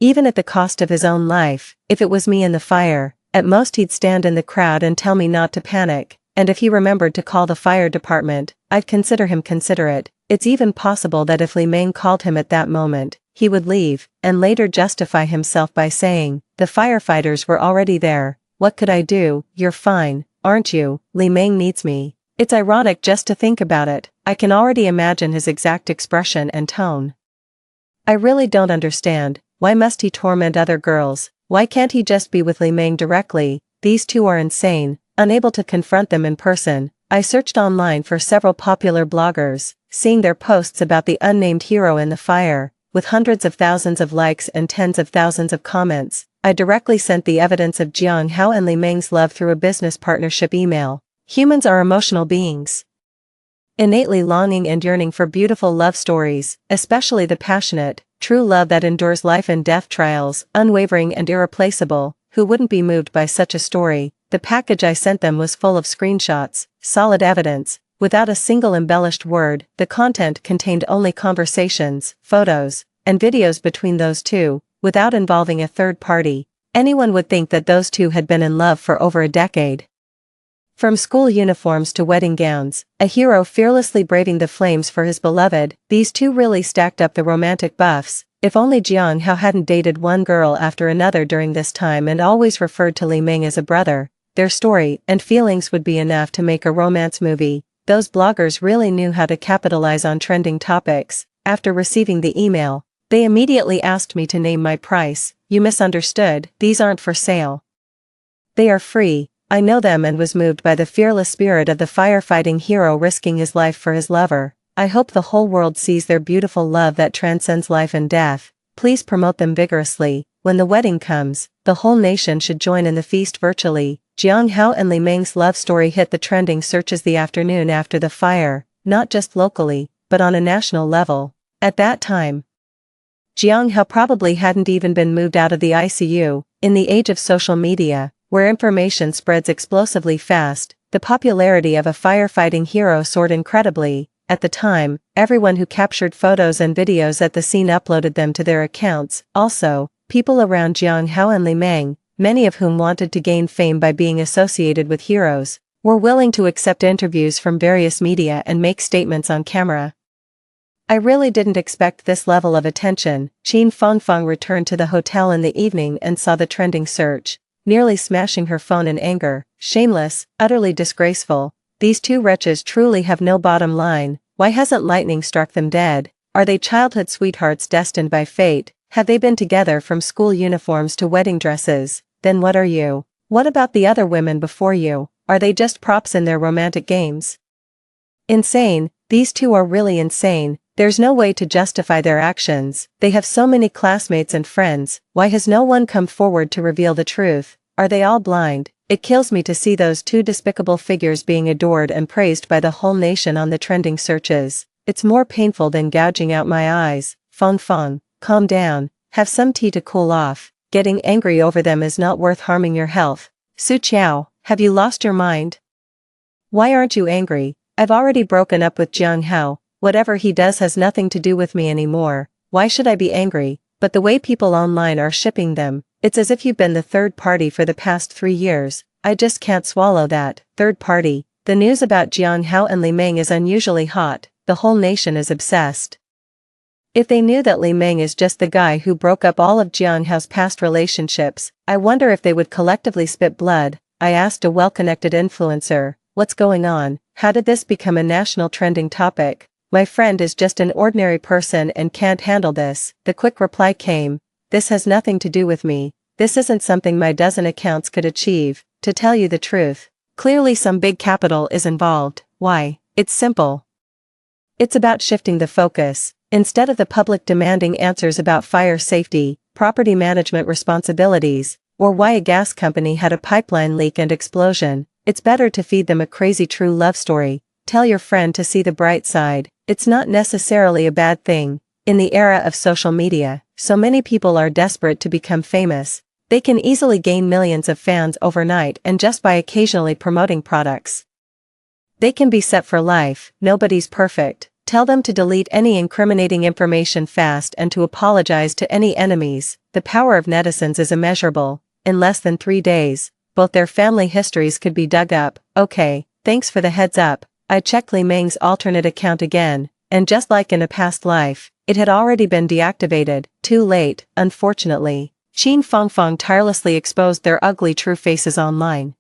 even at the cost of his own life. If it was me in the fire, at most he'd stand in the crowd and tell me not to panic, and if he remembered to call the fire department, I'd consider him considerate. It's even possible that if Li Meng called him at that moment, he would leave, and later justify himself by saying, "The firefighters were already there. What could I do? You're fine, aren't you? Li Meng needs me." It's ironic just to think about it. I can already imagine his exact expression and tone. I really don't understand. Why must he torment other girls? Why can't he just be with Li Meng directly? These two are insane. Unable to confront them in person, I searched online for several popular bloggers, seeing their posts about the unnamed hero in the fire, with hundreds of thousands of likes and tens of thousands of comments. I directly sent the evidence of Jiang Hao and Li Meng's love through a business partnership email. Humans are emotional beings, innately longing and yearning for beautiful love stories, especially the passionate, true love that endures life and death trials, unwavering and irreplaceable. Who wouldn't be moved by such a story? The package I sent them was full of screenshots, solid evidence, without a single embellished word. The content contained only conversations, photos, and videos between those two, without involving a third party. Anyone would think that those two had been in love for over a decade. From school uniforms to wedding gowns, a hero fearlessly braving the flames for his beloved, these two really stacked up the romantic buffs. If only Jiang Hao hadn't dated one girl after another during this time and always referred to Li Ming as a brother, their story and feelings would be enough to make a romance movie. Those bloggers really knew how to capitalize on trending topics. After receiving the email, they immediately asked me to name my price. You misunderstood, these aren't for sale. They are free. I know them and was moved by the fearless spirit of the firefighting hero risking his life for his lover. I hope the whole world sees their beautiful love that transcends life and death. Please promote them vigorously. When the wedding comes, the whole nation should join in the feast virtually. Jiang Hao and Li Ming's love story hit the trending searches the afternoon after the fire, not just locally, but on a national level. At that time, Jiang Hao probably hadn't even been moved out of the ICU. In the age of social media, where information spreads explosively fast, the popularity of a firefighting hero soared incredibly. At the time, everyone who captured photos and videos at the scene uploaded them to their accounts. Also, people around Jiang Hao and Li Ming, many of whom wanted to gain fame by being associated with heroes, were willing to accept interviews from various media and make statements on camera. I really didn't expect this level of attention. Qin Fengfeng returned to the hotel in the evening and saw the trending search, nearly smashing her phone in anger. Shameless, utterly disgraceful. These two wretches truly have no bottom line. Why hasn't lightning struck them dead? Are they childhood sweethearts destined by fate? Have they been together from school uniforms to wedding dresses? Then what are you? What about the other women before you? Are they just props in their romantic games? Insane. These two are really insane. There's no way to justify their actions. They have so many classmates and friends. Why has no one come forward to reveal the truth? Are they all blind? It kills me to see those two despicable figures being adored and praised by the whole nation on the trending searches. It's more painful than gouging out my eyes. Feng, calm down. Have some tea to cool off. Getting angry over them is not worth harming your health. Su Qiao, have you lost your mind? Why aren't you angry? I've already broken up with Jiang Hao. Whatever he does has nothing to do with me anymore. Why should I be angry? But the way people online are shipping them, it's as if you've been the third party for the past 3 years. I just can't swallow that. Third party. The news about Jiang Hao and Li Ming is unusually hot. The whole nation is obsessed. If they knew that Li Ming is just the guy who broke up all of Jiang Hao's past relationships, I wonder if they would collectively spit blood. I asked a well-connected influencer, what's going on? How did this become a national trending topic? My friend is just an ordinary person and can't handle this. The quick reply came, this has nothing to do with me. This isn't something my dozen accounts could achieve. To tell you the truth, clearly some big capital is involved. Why? It's simple. It's about shifting the focus. Instead of the public demanding answers about fire safety, property management responsibilities, or why a gas company had a pipeline leak and explosion, it's better to feed them a crazy true love story. Tell your friend to see the bright side. It's not necessarily a bad thing. In the era of social media, so many people are desperate to become famous. They can easily gain millions of fans overnight and just by occasionally promoting products. They can be set for life. Nobody's perfect. Tell them to delete any incriminating information fast and to apologize to any enemies. The power of netizens is immeasurable. In less than 3 days, both their family histories could be dug up. Okay, thanks for the heads up. I checked Li Ming's alternate account again, and just like in a past life, it had already been deactivated. Too late, unfortunately. Qin Fengfeng tirelessly exposed their ugly true faces online,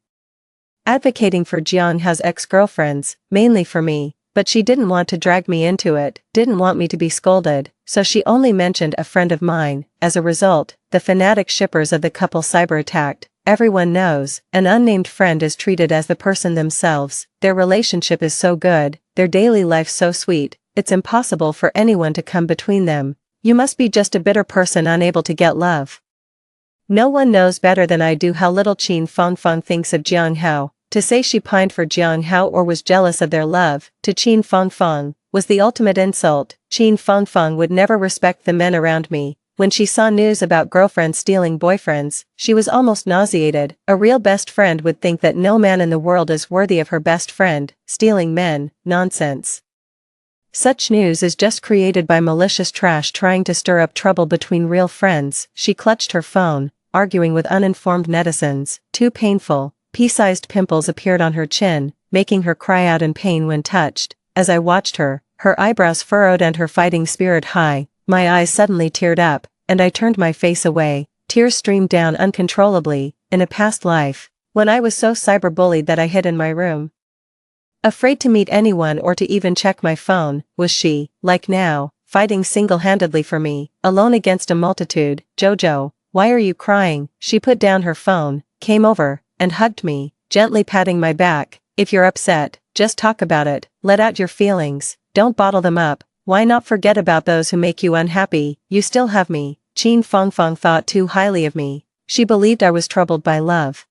advocating for Jiang Hao's ex-girlfriends, mainly for me, but she didn't want to drag me into it, didn't want me to be scolded, so she only mentioned a friend of mine. As a result, the fanatic shippers of the couple cyber-attacked. Everyone knows, an unnamed friend is treated as the person themselves. Their relationship is so good, their daily life so sweet, it's impossible for anyone to come between them. You must be just a bitter person unable to get love. No one knows better than I do how little Qin Fengfeng thinks of Jiang Hao. To say she pined for Jiang Hao or was jealous of their love, to Qin Fengfeng, was the ultimate insult. Qin Fengfeng would never respect the men around me. When she saw news about girlfriends stealing boyfriends, she was almost nauseated. A real best friend would think that no man in the world is worthy of her best friend. Stealing men, nonsense. Such news is just created by malicious trash trying to stir up trouble between real friends. She clutched her phone, arguing with uninformed netizens. Too painful. Pea-sized pimples appeared on her chin, making her cry out in pain when touched. As I watched her, her eyebrows furrowed and her fighting spirit high, my eyes suddenly teared up, and I turned my face away. Tears streamed down uncontrollably. In a past life, when I was so cyberbullied that I hid in my room, afraid to meet anyone or to even check my phone, was she, like now, fighting single-handedly for me, alone against a multitude. Jojo, why are you crying? She put down her phone, came over, and hugged me, gently patting my back. If you're upset, just talk about it, let out your feelings, don't bottle them up. Why not forget about those who make you unhappy? You still have me. Qin Fangfang thought too highly of me. She believed I was troubled by love,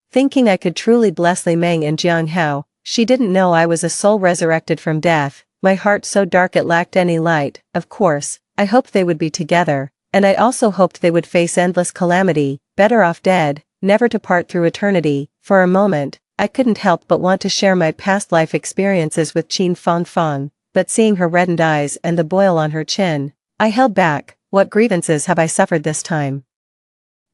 thinking I could truly bless Li Meng and Jiang Hao. She didn't know I was a soul resurrected from death, my heart so dark it lacked any light. Of course, I hoped they would be together, and I also hoped they would face endless calamity, better off dead, never to part through eternity. For a moment, I couldn't help but want to share my past life experiences with Qin Fangfang, but seeing her reddened eyes and the boil on her chin, I held back. What grievances have I suffered this time?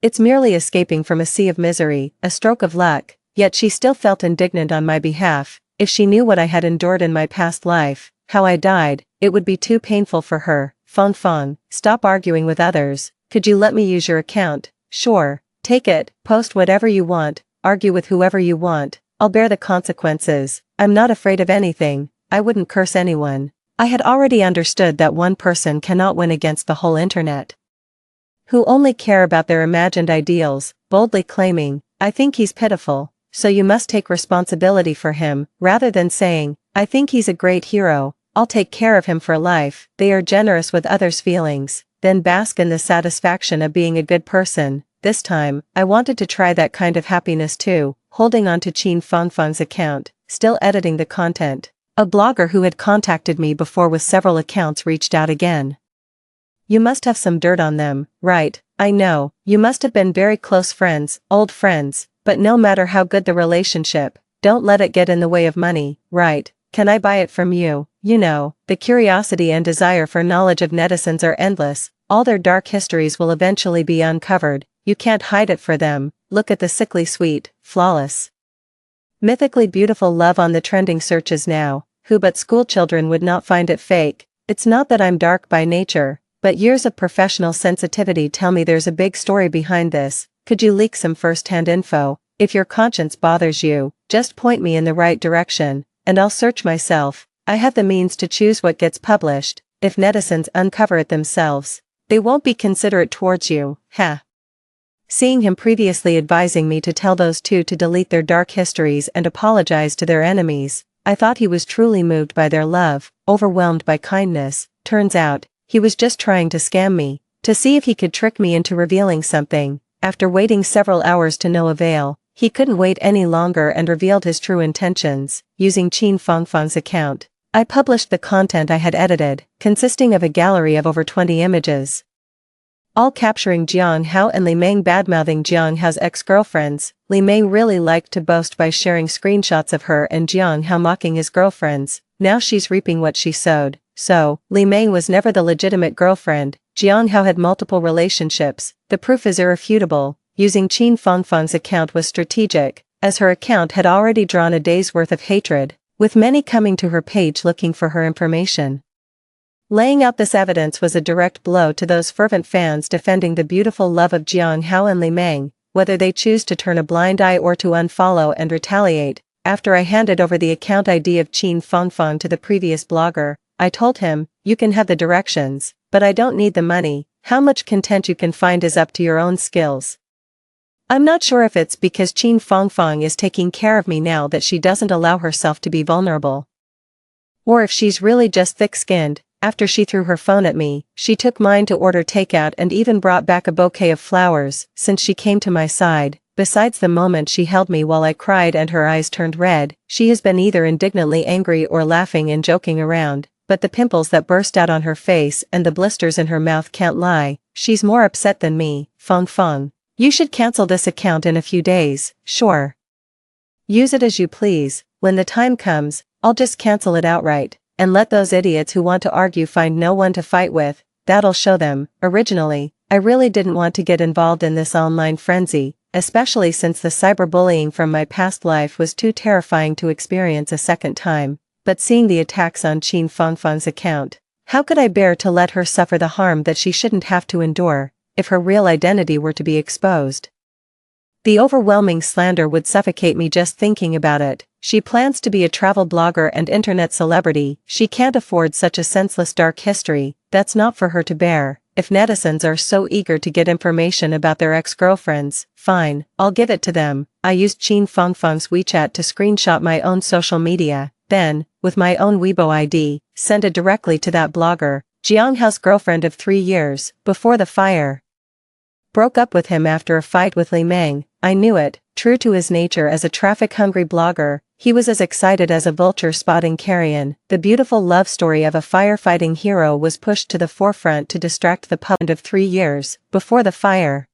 It's merely escaping from a sea of misery, a stroke of luck. Yet she still felt indignant on my behalf. If she knew what I had endured in my past life, how I died, it would be too painful for her. Fangfang, stop arguing with others. Could you let me use your account? Sure, take it, post whatever you want, argue with whoever you want, I'll bear the consequences. I'm not afraid of anything, I wouldn't curse anyone. I had already understood that one person cannot win against the whole internet, who only care about their imagined ideals, boldly claiming, I think he's pitiful, so you must take responsibility for him, rather than saying, I think he's a great hero, I'll take care of him for life. They are generous with others' feelings, then bask in the satisfaction of being a good person. This time, I wanted to try that kind of happiness too, holding on to Qin Fangfang's account, still editing the content. A blogger who had contacted me before with several accounts reached out again. You must have some dirt on them, right? I know, you must have been very close friends, old friends, but no matter how good the relationship, don't let it get in the way of money, right? Can I buy it from you? You know, the curiosity and desire for knowledge of netizens are endless, all their dark histories will eventually be uncovered, you can't hide it for them. Look at the sickly sweet, flawless, mythically beautiful love on the trending searches now. Who but schoolchildren would not find it fake? It's not that I'm dark by nature, but years of professional sensitivity tell me there's a big story behind this. Could you leak some first-hand info? If your conscience bothers you, just point me in the right direction, and I'll search myself. I have the means to choose what gets published. If netizens uncover it themselves, they won't be considerate towards you, ha. Seeing him previously advising me to tell those two to delete their dark histories and apologize to their enemies, I thought he was truly moved by their love, overwhelmed by kindness. Turns out, he was just trying to scam me, to see if he could trick me into revealing something. After waiting several hours to no avail, he couldn't wait any longer and revealed his true intentions. Using Qin Fangfang's account, I published the content I had edited, consisting of a gallery of over 20 images, all capturing Jiang Hao and Li Meng badmouthing Jiang Hao's ex-girlfriends. Li Meng really liked to boast by sharing screenshots of her and Jiang Hao mocking his girlfriends. Now she's reaping what she sowed. So, Li Meng was never the legitimate girlfriend. Jiang Hao had multiple relationships. The proof is irrefutable. Using Qin Fangfang's account was strategic, as her account had already drawn a day's worth of hatred, with many coming to her page looking for her information. Laying out this evidence was a direct blow to those fervent fans defending the beautiful love of Jiang Hao and Li Meng, whether they choose to turn a blind eye or to unfollow and retaliate. After I handed over the account ID of Qin Fangfang to the previous blogger, I told him, you can have the directions, but I don't need the money. How much content you can find is up to your own skills. I'm not sure if it's because Qin Fangfang is taking care of me now that she doesn't allow herself to be vulnerable, or if she's really just thick-skinned. After she threw her phone at me, she took mine to order takeout and even brought back a bouquet of flowers since she came to my side. Besides the moment she held me while I cried and her eyes turned red, she has been either indignantly angry or laughing and joking around, but the pimples that burst out on her face and the blisters in her mouth can't lie. she's more upset than me, Feng Feng. You should cancel this account in a few days, sure. Use it as you please, when the time comes, I'll just cancel it outright, and let those idiots who want to argue find no one to fight with, that'll show them. Originally, I really didn't want to get involved in this online frenzy, especially since the cyberbullying from my past life was too terrifying to experience a second time, but seeing the attacks on Qin Fengfeng's account, how could I bear to let her suffer the harm that she shouldn't have to endure, if her real identity were to be exposed? The overwhelming slander would suffocate me just thinking about it. She plans to be a travel blogger and internet celebrity. She can't afford such a senseless dark history. That's not for her to bear. If netizens are so eager to get information about their ex-girlfriends, fine, I'll give it to them. I used Qin Fengfeng's WeChat to screenshot my own social media, then, with my own Weibo ID, send it directly to that blogger, Jiang Hao's girlfriend of 3 years, before the fire. Broke up with him after a fight with Li Meng. I knew it. True to his nature as a traffic-hungry blogger, he was as excited as a vulture spotting carrion. The beautiful love story of a firefighting hero was pushed to the forefront to distract the public of 3 years, before the fire.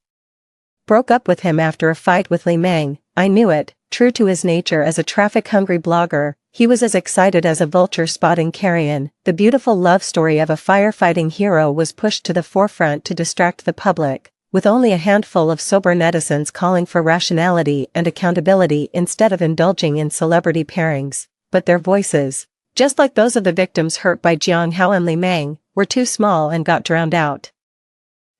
Broke up with him after a fight with Li Meng. I knew it. True to his nature as a traffic-hungry blogger, he was as excited as a vulture spotting carrion. The beautiful love story of a firefighting hero was pushed to the forefront to distract the public, with only a handful of sober netizens calling for rationality and accountability instead of indulging in celebrity pairings. But their voices, just like those of the victims hurt by Jiang Hao and Li Meng, were too small and got drowned out.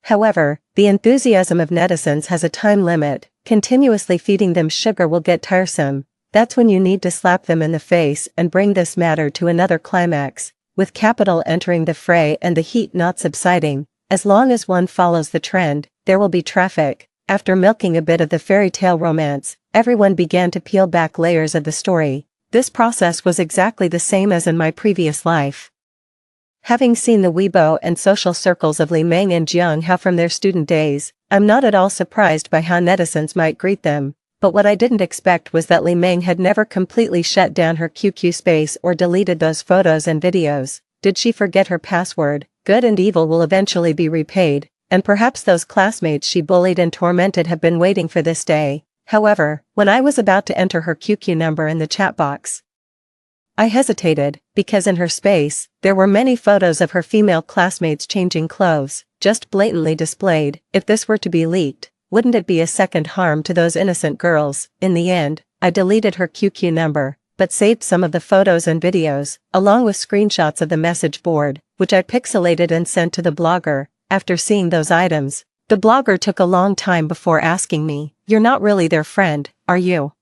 However, the enthusiasm of netizens has a time limit. Continuously feeding them sugar will get tiresome. That's when you need to slap them in the face and bring this matter to another climax, with capital entering the fray and the heat not subsiding. As long as one follows the trend, there will be traffic. After milking a bit of the fairy tale romance, everyone began to peel back layers of the story. This process was exactly the same as in my previous life. Having seen the Weibo and social circles of Li Meng and Jiang Hao from their student days, I'm not at all surprised by how netizens might greet them. But what I didn't expect was that Li Meng had never completely shut down her QQ space or deleted those photos and videos. Did she forget her password? Good and evil will eventually be repaid, and perhaps those classmates she bullied and tormented have been waiting for this day. However, when I was about to enter her QQ number in the chat box, I hesitated, because in her space, there were many photos of her female classmates changing clothes, just blatantly displayed. If this were to be leaked, wouldn't it be a second harm to those innocent girls? In the end, I deleted her QQ number, but saved some of the photos and videos, along with screenshots of the message board, which I pixelated and sent to the blogger. After seeing those items, the blogger took a long time before asking me, "You're not really their friend, are you?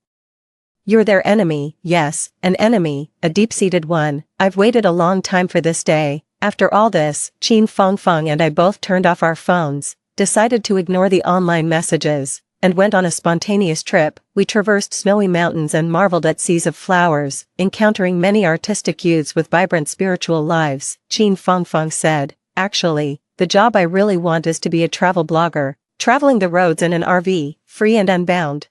You're their enemy." Yes, an enemy, a deep-seated one. I've waited a long time for this day. After all this, Qin Fengfeng and I both turned off our phones, decided to ignore the online messages, and went on a spontaneous trip. We traversed snowy mountains and marveled at seas of flowers, encountering many artistic youths with vibrant spiritual lives. Qin Fengfeng said, "Actually, the job I really want is to be a travel blogger, traveling the roads in an RV, free and unbound.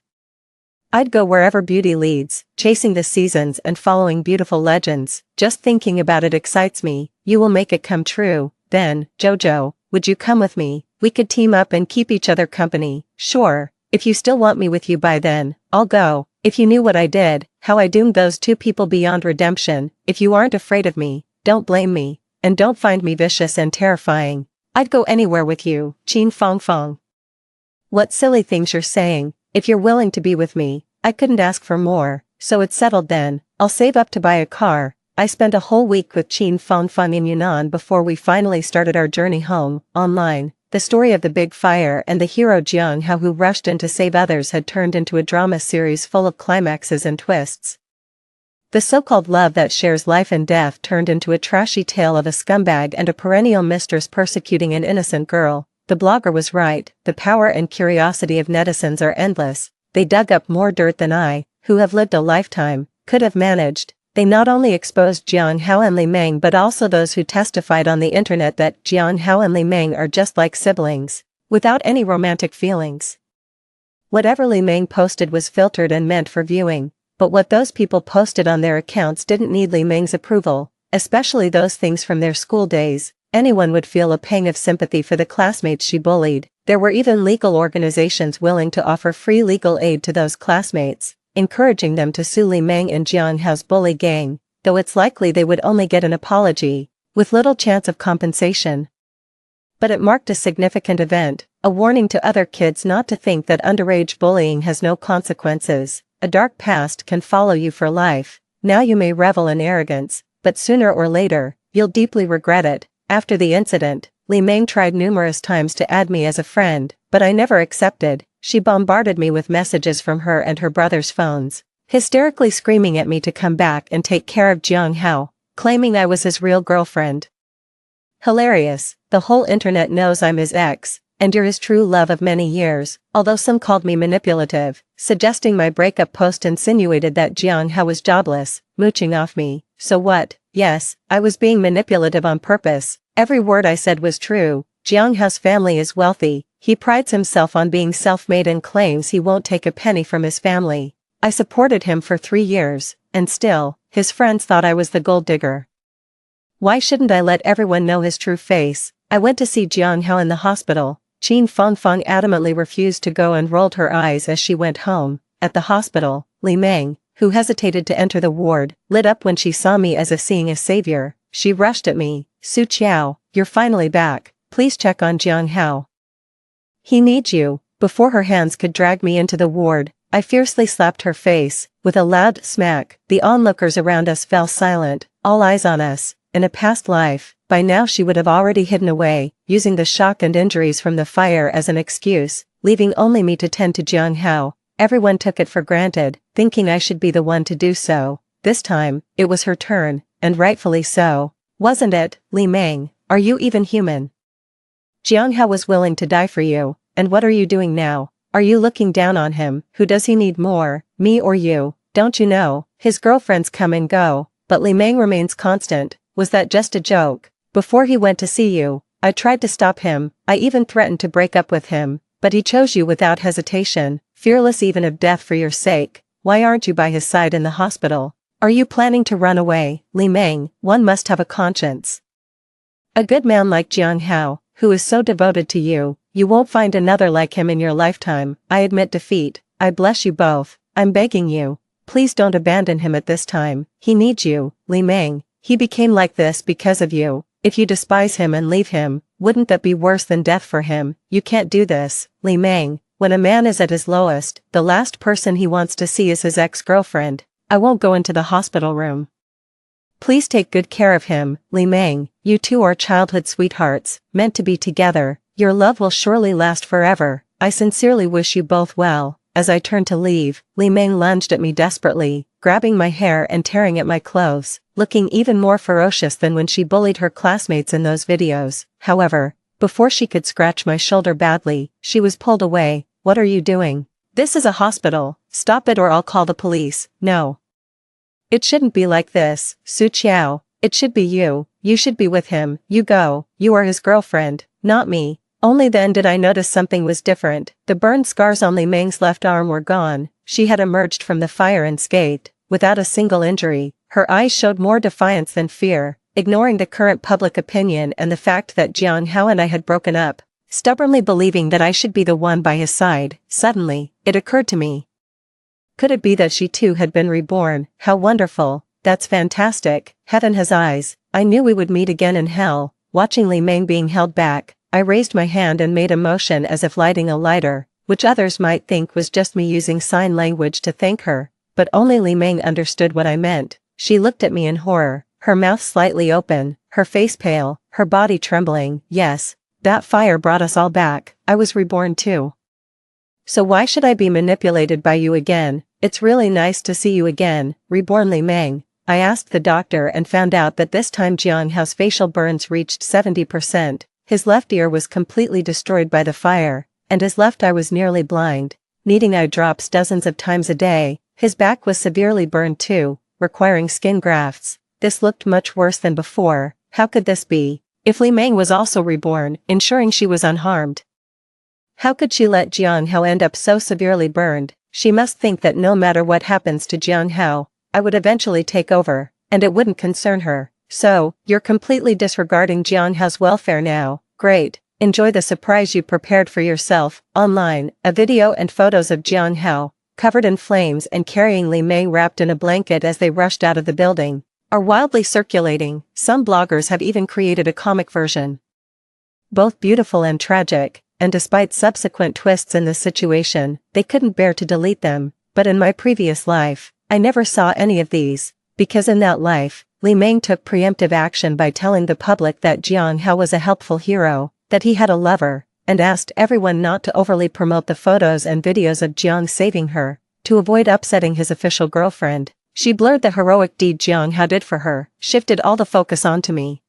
I'd go wherever beauty leads, chasing the seasons and following beautiful legends. Just thinking about it excites me. You will make it come true." Then, "Jojo, would you come with me? We could team up and keep each other company." "Sure. If you still want me with you by then, I'll go." If you knew what I did, how I doomed those two people beyond redemption, if you aren't afraid of me, don't blame me, and don't find me vicious and terrifying. I'd go anywhere with you, Qin Fengfeng. What silly things you're saying. If you're willing to be with me, I couldn't ask for more. So it's settled then. I'll save up to buy a car. I spent a whole week with Qin Fengfeng in Yunnan before we finally started our journey home. Online, the story of the big fire and the hero Jiang Hao who rushed in to save others had turned into a drama series full of climaxes and twists. The so-called love that shares life and death turned into a trashy tale of a scumbag and a perennial mistress persecuting an innocent girl. The blogger was right. The power and curiosity of netizens are endless. They dug up more dirt than I, who have lived a lifetime, could have managed. They not only exposed Jiang Hao and Li Meng but also those who testified on the internet that Jiang Hao and Li Meng are just like siblings, without any romantic feelings. Whatever Li Meng posted was filtered and meant for viewing, but what those people posted on their accounts didn't need Li Meng's approval, especially those things from their school days. anyone would feel a pang of sympathy for the classmates she bullied. There were even legal organizations willing to offer free legal aid to those classmates, encouraging them to sue Li Meng and Jiang Hao's bully gang, though it's likely they would only get an apology, with little chance of compensation. But it marked a significant event, a warning to other kids not to think that underage bullying has no consequences. A dark past can follow you for life. Now you may revel in arrogance, but sooner or later, you'll deeply regret it. After the incident, Li Meng tried numerous times to add me as a friend, but I never accepted. She bombarded me with messages from her and her brother's phones, hysterically screaming at me to come back and take care of Jiang Hao, claiming I was his real girlfriend. Hilarious, the whole internet knows I'm his ex, and you're his true love of many years, although some called me manipulative, suggesting my breakup post insinuated that Jiang Hao was jobless, mooching off me. So what? Yes, I was being manipulative on purpose. Every word I said was true. Jiang Hao's family is wealthy, he prides himself on being self-made and claims he won't take a penny from his family. I supported him for 3 years, and still, his friends thought I was the gold digger. Why shouldn't I let everyone know his true face? I went to see Jiang Hao in the hospital. Qin Fengfeng adamantly refused to go and rolled her eyes as she went home. At the hospital, Li Meng, who hesitated to enter the ward, lit up when she saw me as seeing a savior. She rushed at me. Su Qiao, you're finally back. Please check on Jiang Hao. He needs you. Before her hands could drag me into the ward, I fiercely slapped her face. With a loud smack, the onlookers around us fell silent, all eyes on us. In a past life, by now she would have already hidden away, using the shock and injuries from the fire as an excuse, leaving only me to tend to Jiang Hao. Everyone took it for granted, thinking I should be the one to do so. This time, it was her turn, and rightfully so. Wasn't it, Li Meng? Are you even human? Jiang Hao was willing to die for you, and what are you doing now? Are you looking down on him? Who does he need more, me or you? Don't you know, his girlfriends come and go, but Li Meng remains constant. Was that just a joke? Before he went to see you, I tried to stop him. I even threatened to break up with him, but he chose you without hesitation, fearless even of death for your sake. Why aren't you by his side in the hospital? Are you planning to run away? Li Meng, one must have a conscience. A good man like Jiang Hao, who is so devoted to you, you won't find another like him in your lifetime. I admit defeat. I bless you both. I'm begging you. Please don't abandon him at this time. He needs you, Li Meng. He became like this because of you. If you despise him and leave him, wouldn't that be worse than death for him? You can't do this, Li Meng. When a man is at his lowest, the last person he wants to see is his ex-girlfriend. I won't go into the hospital room. Please take good care of him, Li Meng. You two are childhood sweethearts, meant to be together. Your love will surely last forever. I sincerely wish you both well. As I turned to leave, Li Meng lunged at me desperately, grabbing my hair and tearing at my clothes, looking even more ferocious than when she bullied her classmates in those videos. However, before she could scratch my shoulder badly, she was pulled away. What are you doing? This is a hospital. Stop it or I'll call the police. No. It shouldn't be like this, Su Qiao. It should be you. You should be with him. You go. You are his girlfriend, not me. Only then did I notice something was different. The burn scars on Li Meng's left arm were gone. She had emerged from the fire unscathed, without a single injury. Her eyes showed more defiance than fear, ignoring the current public opinion and the fact that Jiang Hao and I had broken up, stubbornly believing that I should be the one by his side. Suddenly, it occurred to me. Could it be that she too had been reborn? How wonderful. That's fantastic. Heaven has eyes. I knew we would meet again in hell. Watching Li Meng being held back, I raised my hand and made a motion as if lighting a lighter, which others might think was just me using sign language to thank her, but only Li Meng understood what I meant. She looked at me in horror, her mouth slightly open, her face pale, her body trembling. Yes, that fire brought us all back. I was reborn too. So why should I be manipulated by you again? It's really nice to see you again, reborn Li Meng. I asked the doctor and found out that this time Jiang Hao's facial burns reached 70%. His left ear was completely destroyed by the fire, and his left eye was nearly blind, needing eye drops dozens of times a day. His back was severely burned too, requiring skin grafts. This looked much worse than before. How could this be? If Li Meng was also reborn, ensuring she was unharmed, how could she let Jiang Hao end up so severely burned? She must think that no matter what happens to Jiang Hao, I would eventually take over, and it wouldn't concern her. So, you're completely disregarding Jianghao's welfare now. Great. Enjoy the surprise you prepared for yourself. Online, a video and photos of Jianghao, covered in flames and carrying Li Meng wrapped in a blanket as they rushed out of the building, are wildly circulating. Some bloggers have even created a comic version. Both beautiful and tragic, and despite subsequent twists in the situation, they couldn't bear to delete them. But in my previous life, I never saw any of these, because in that life, Li Meng took preemptive action by telling the public that Jianghao was a helpful hero, that he had a lover, and asked everyone not to overly promote the photos and videos of Jiang saving her, to avoid upsetting his official girlfriend. She blurred the heroic deed Jianghao did for her, shifted all the focus onto me,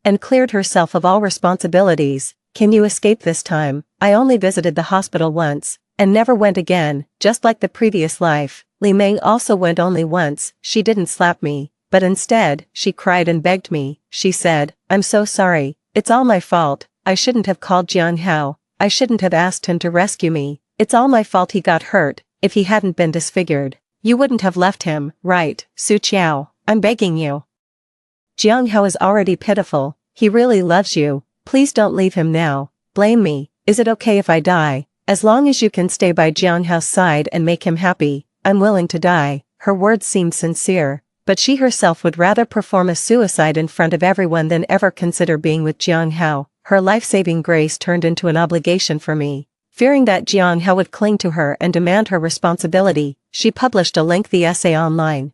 and cleared herself of all responsibilities. Can you escape this time? I only visited the hospital once, and never went again, just like the previous life. Li Meng also went only once. She didn't slap me, but instead, she cried and begged me. She said, "I'm so sorry, it's all my fault. I shouldn't have called Jianghao. I shouldn't have asked him to rescue me. It's all my fault he got hurt. If he hadn't been disfigured, you wouldn't have left him, right, Su Qiao? I'm begging you. Jianghao is already pitiful. He really loves you. Please don't leave him now. Blame me. Is it okay if I die? As long as you can stay by Jianghao's side and make him happy, I'm willing to die." Her words seemed sincere, but she herself would rather perform a suicide in front of everyone than ever consider being with Jianghao. Her life-saving grace turned into an obligation for me. Fearing that Jianghao would cling to her and demand her responsibility, she published a lengthy essay online,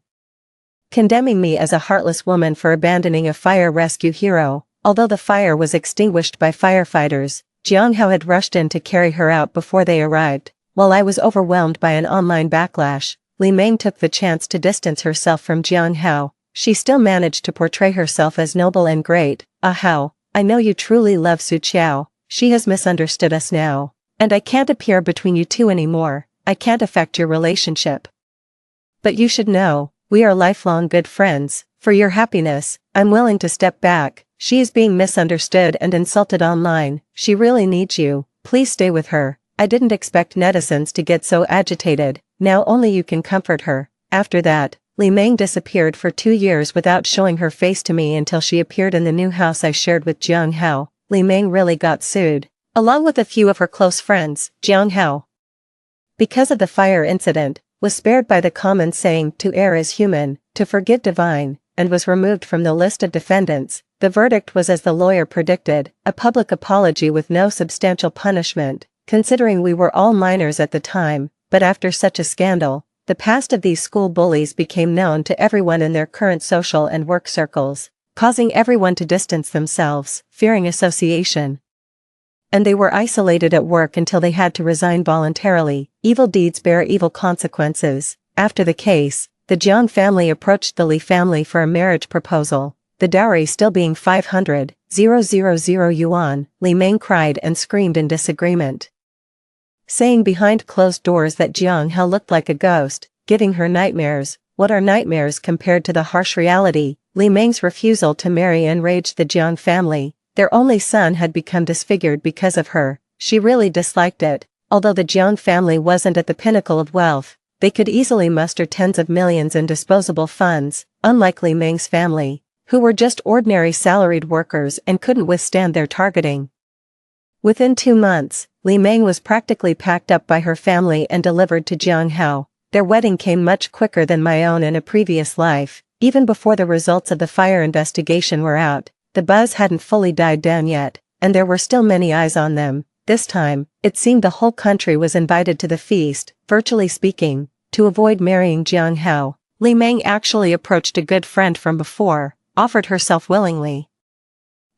condemning me as a heartless woman for abandoning a fire rescue hero. Although the fire was extinguished by firefighters, Jianghao had rushed in to carry her out before they arrived. While I was overwhelmed by an online backlash, Li Meng took the chance to distance herself from Jianghao. She still managed to portray herself as noble and great. "How? I know you truly love Su Qiao. She has misunderstood us now, and I can't appear between you two anymore. I can't affect your relationship. But you should know, we are lifelong good friends. For your happiness, I'm willing to step back. She is being misunderstood and insulted online. She really needs you. Please stay with her." I didn't expect netizens to get so agitated. Now only you can comfort her. After that, Li Meng disappeared for 2 years without showing her face to me until she appeared in the new house I shared with Jianghao. Li Meng really got sued, along with a few of her close friends. Jianghao, because of the fire incident, was spared by the common saying, "To err is human, to forgive divine," and was removed from the list of defendants. The verdict was as the lawyer predicted, a public apology with no substantial punishment, considering we were all minors at the time. But after such a scandal, the past of these school bullies became known to everyone in their current social and work circles, causing everyone to distance themselves, fearing association. And they were isolated at work until they had to resign voluntarily. Evil deeds bear evil consequences. After the case, the Jiang family approached the Li family for a marriage proposal, the dowry still being 500,000 yuan. Li Meng cried and screamed in disagreement, saying behind closed doors that Jianghao looked like a ghost, giving her nightmares. What are nightmares compared to the harsh reality? Li Meng's refusal to marry enraged the Jiang family. Their only son had become disfigured because of her. She really disliked it. Although the Jiang family wasn't at the pinnacle of wealth, they could easily muster tens of millions in disposable funds, unlike Li Meng's family, who were just ordinary salaried workers and couldn't withstand their targeting. Within 2 months, Li Meng was practically packed up by her family and delivered to Jianghao. Their wedding came much quicker than my own in a previous life. Even before the results of the fire investigation were out, the buzz hadn't fully died down yet, and there were still many eyes on them. This time, it seemed the whole country was invited to the feast. Virtually speaking, to avoid marrying Jianghao, Li Meng actually approached a good friend from before, offered herself willingly,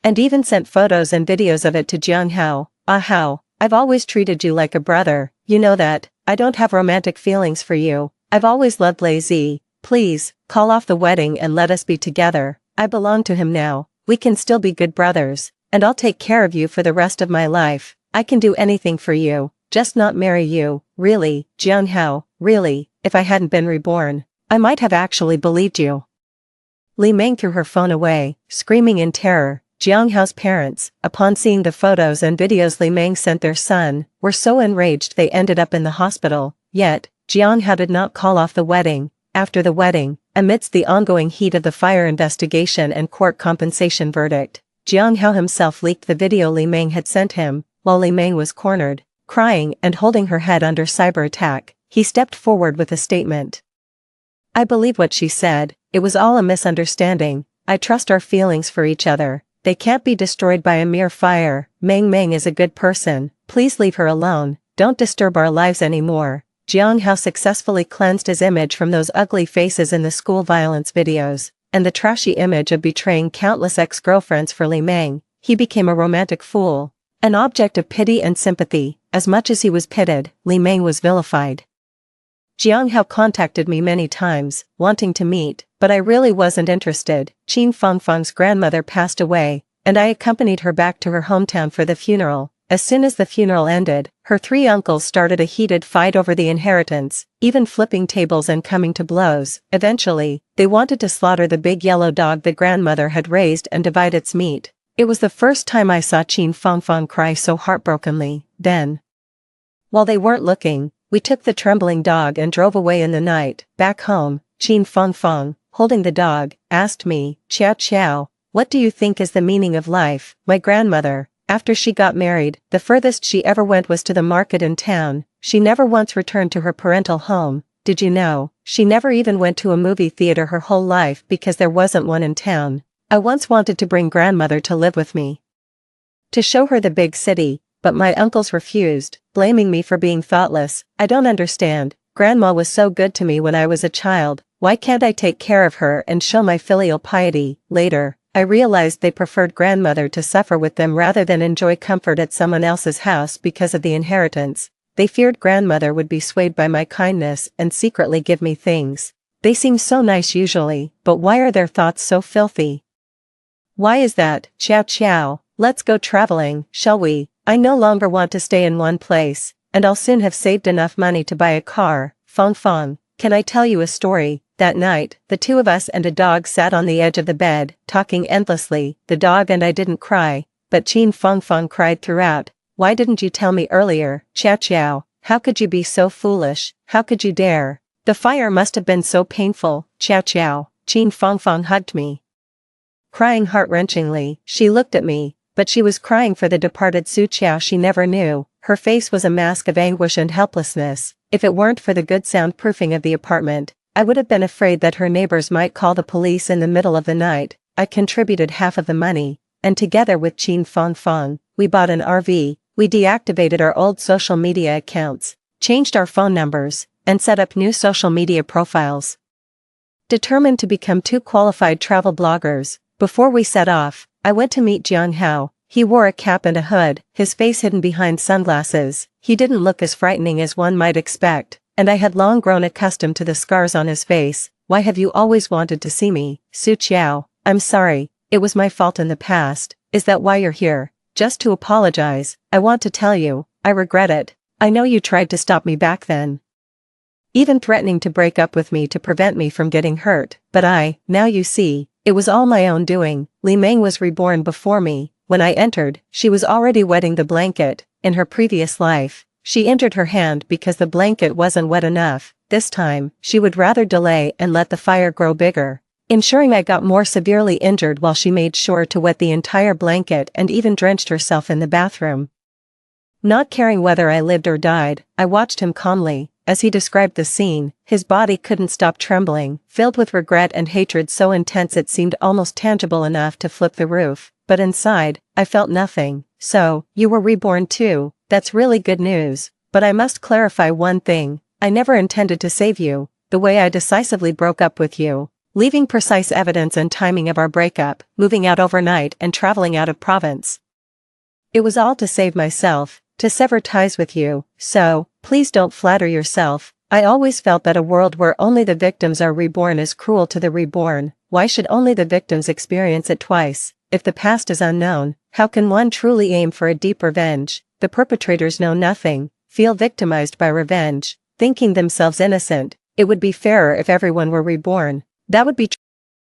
and even sent photos and videos of it to Jianghao. "How? I've always treated you like a brother. You know that. I don't have romantic feelings for you. I've always loved Lazy. Please, call off the wedding and let us be together. I belong to him now. We can still be good brothers, and I'll take care of you for the rest of my life. I can do anything for you, just not marry you." Really, Jianghao, really, if I hadn't been reborn, I might have actually believed you. Li Meng threw her phone away, screaming in terror. Jianghao's parents, upon seeing the photos and videos Li Meng sent their son, were so enraged they ended up in the hospital. Yet, Jianghao did not call off the wedding. after the wedding, amidst the ongoing heat of the fire investigation and court compensation verdict, Jiang Hao himself leaked the video Li Meng had sent him. While Li Meng was cornered, crying and holding her head under cyber attack, he stepped forward with a statement. "I believe what she said, it was all a misunderstanding. I trust our feelings for each other. They can't be destroyed by a mere fire. Meng Meng is a good person, please leave her alone, don't disturb our lives anymore." Jiang Hao successfully cleansed his image from those ugly faces in the school violence videos, and the trashy image of betraying countless ex-girlfriends for Li Meng. He became a romantic fool, an object of pity and sympathy. As much as he was pitied, Li Meng was vilified. Jiang Hao contacted me many times, wanting to meet, but I really wasn't interested. Qin Fangfang's grandmother passed away, and I accompanied her back to her hometown for the funeral. As soon as the funeral ended, her 3 uncles started a heated fight over the inheritance, even flipping tables and coming to blows. Eventually, they wanted to slaughter the big yellow dog the grandmother had raised and divide its meat. It was the first time I saw Qin Fangfang cry so heartbrokenly. Then, while they weren't looking, we took the trembling dog and drove away in the night. Back home, Qin Fangfang, holding the dog, asked me, "Qiao Qiao, what do you think is the meaning of life?" My grandmother, after she got married, the furthest she ever went was to the market in town. She never once returned to her parental home. Did you know, she never even went to a movie theater her whole life because there wasn't one in town. I once wanted to bring grandmother to live with me, to show her the big city, but my uncles refused, blaming me for being thoughtless. I don't understand. Grandma was so good to me when I was a child. Why can't I take care of her and show my filial piety? Later, I realized they preferred grandmother to suffer with them rather than enjoy comfort at someone else's house because of the inheritance. They feared grandmother would be swayed by my kindness and secretly give me things. They seem so nice usually, but why are their thoughts so filthy? Why is that? Qiao Qiao, let's go traveling, shall we? I no longer want to stay in one place, and I'll soon have saved enough money to buy a car. Fang Fang, can I tell you a story? That night, the 2 of us and a dog sat on the edge of the bed, talking endlessly. The dog and I didn't cry, but Qin Fangfang cried throughout. "Why didn't you tell me earlier, Qiao Qiao? How could you be so foolish? How could you dare? The fire must have been so painful." "Qiao Qiao." Qin Fangfang hugged me, crying heart-wrenchingly. She looked at me, but she was crying for the departed Su Qiao she never knew. Her face was a mask of anguish and helplessness. If it weren't for the good soundproofing of the apartment, I would have been afraid that her neighbors might call the police in the middle of the night. I contributed half of the money, and together with Qin Fangfang, we bought an RV. We deactivated our old social media accounts, changed our phone numbers, and set up new social media profiles, determined to become 2 qualified travel bloggers. Before we set off, I went to meet Jiang Hao. He wore a cap and a hood, his face hidden behind sunglasses. He didn't look as frightening as one might expect, and I had long grown accustomed to the scars on his face. "Why have you always wanted to see me, Su Qiao? I'm sorry, it was my fault in the past." "Is that why you're here? Just to apologize?" "I want to tell you, I regret it. I know you tried to stop me back then, even threatening to break up with me to prevent me from getting hurt, but now you see, it was all my own doing." Li Meng was reborn before me. When I entered, she was already wetting the blanket. In her previous life, she injured her hand because the blanket wasn't wet enough. This time, she would rather delay and let the fire grow bigger, ensuring I got more severely injured while she made sure to wet the entire blanket and even drenched herself in the bathroom. Not caring whether I lived or died, I watched him calmly. As he described the scene, his body couldn't stop trembling, filled with regret and hatred so intense it seemed almost tangible enough to flip the roof. But inside, I felt nothing. "So, you were reborn too. That's really good news. But I must clarify one thing. I never intended to save you. The way I decisively broke up with you, leaving precise evidence and timing of our breakup, moving out overnight and traveling out of province. It was all to save myself, to sever ties with you. So, please don't flatter yourself. I always felt that a world where only the victims are reborn is cruel to the reborn. Why should only the victims experience it twice? If the past is unknown, how can one truly aim for a deep revenge? The perpetrators know nothing, feel victimized by revenge, thinking themselves innocent. It would be fairer if everyone were reborn. That would be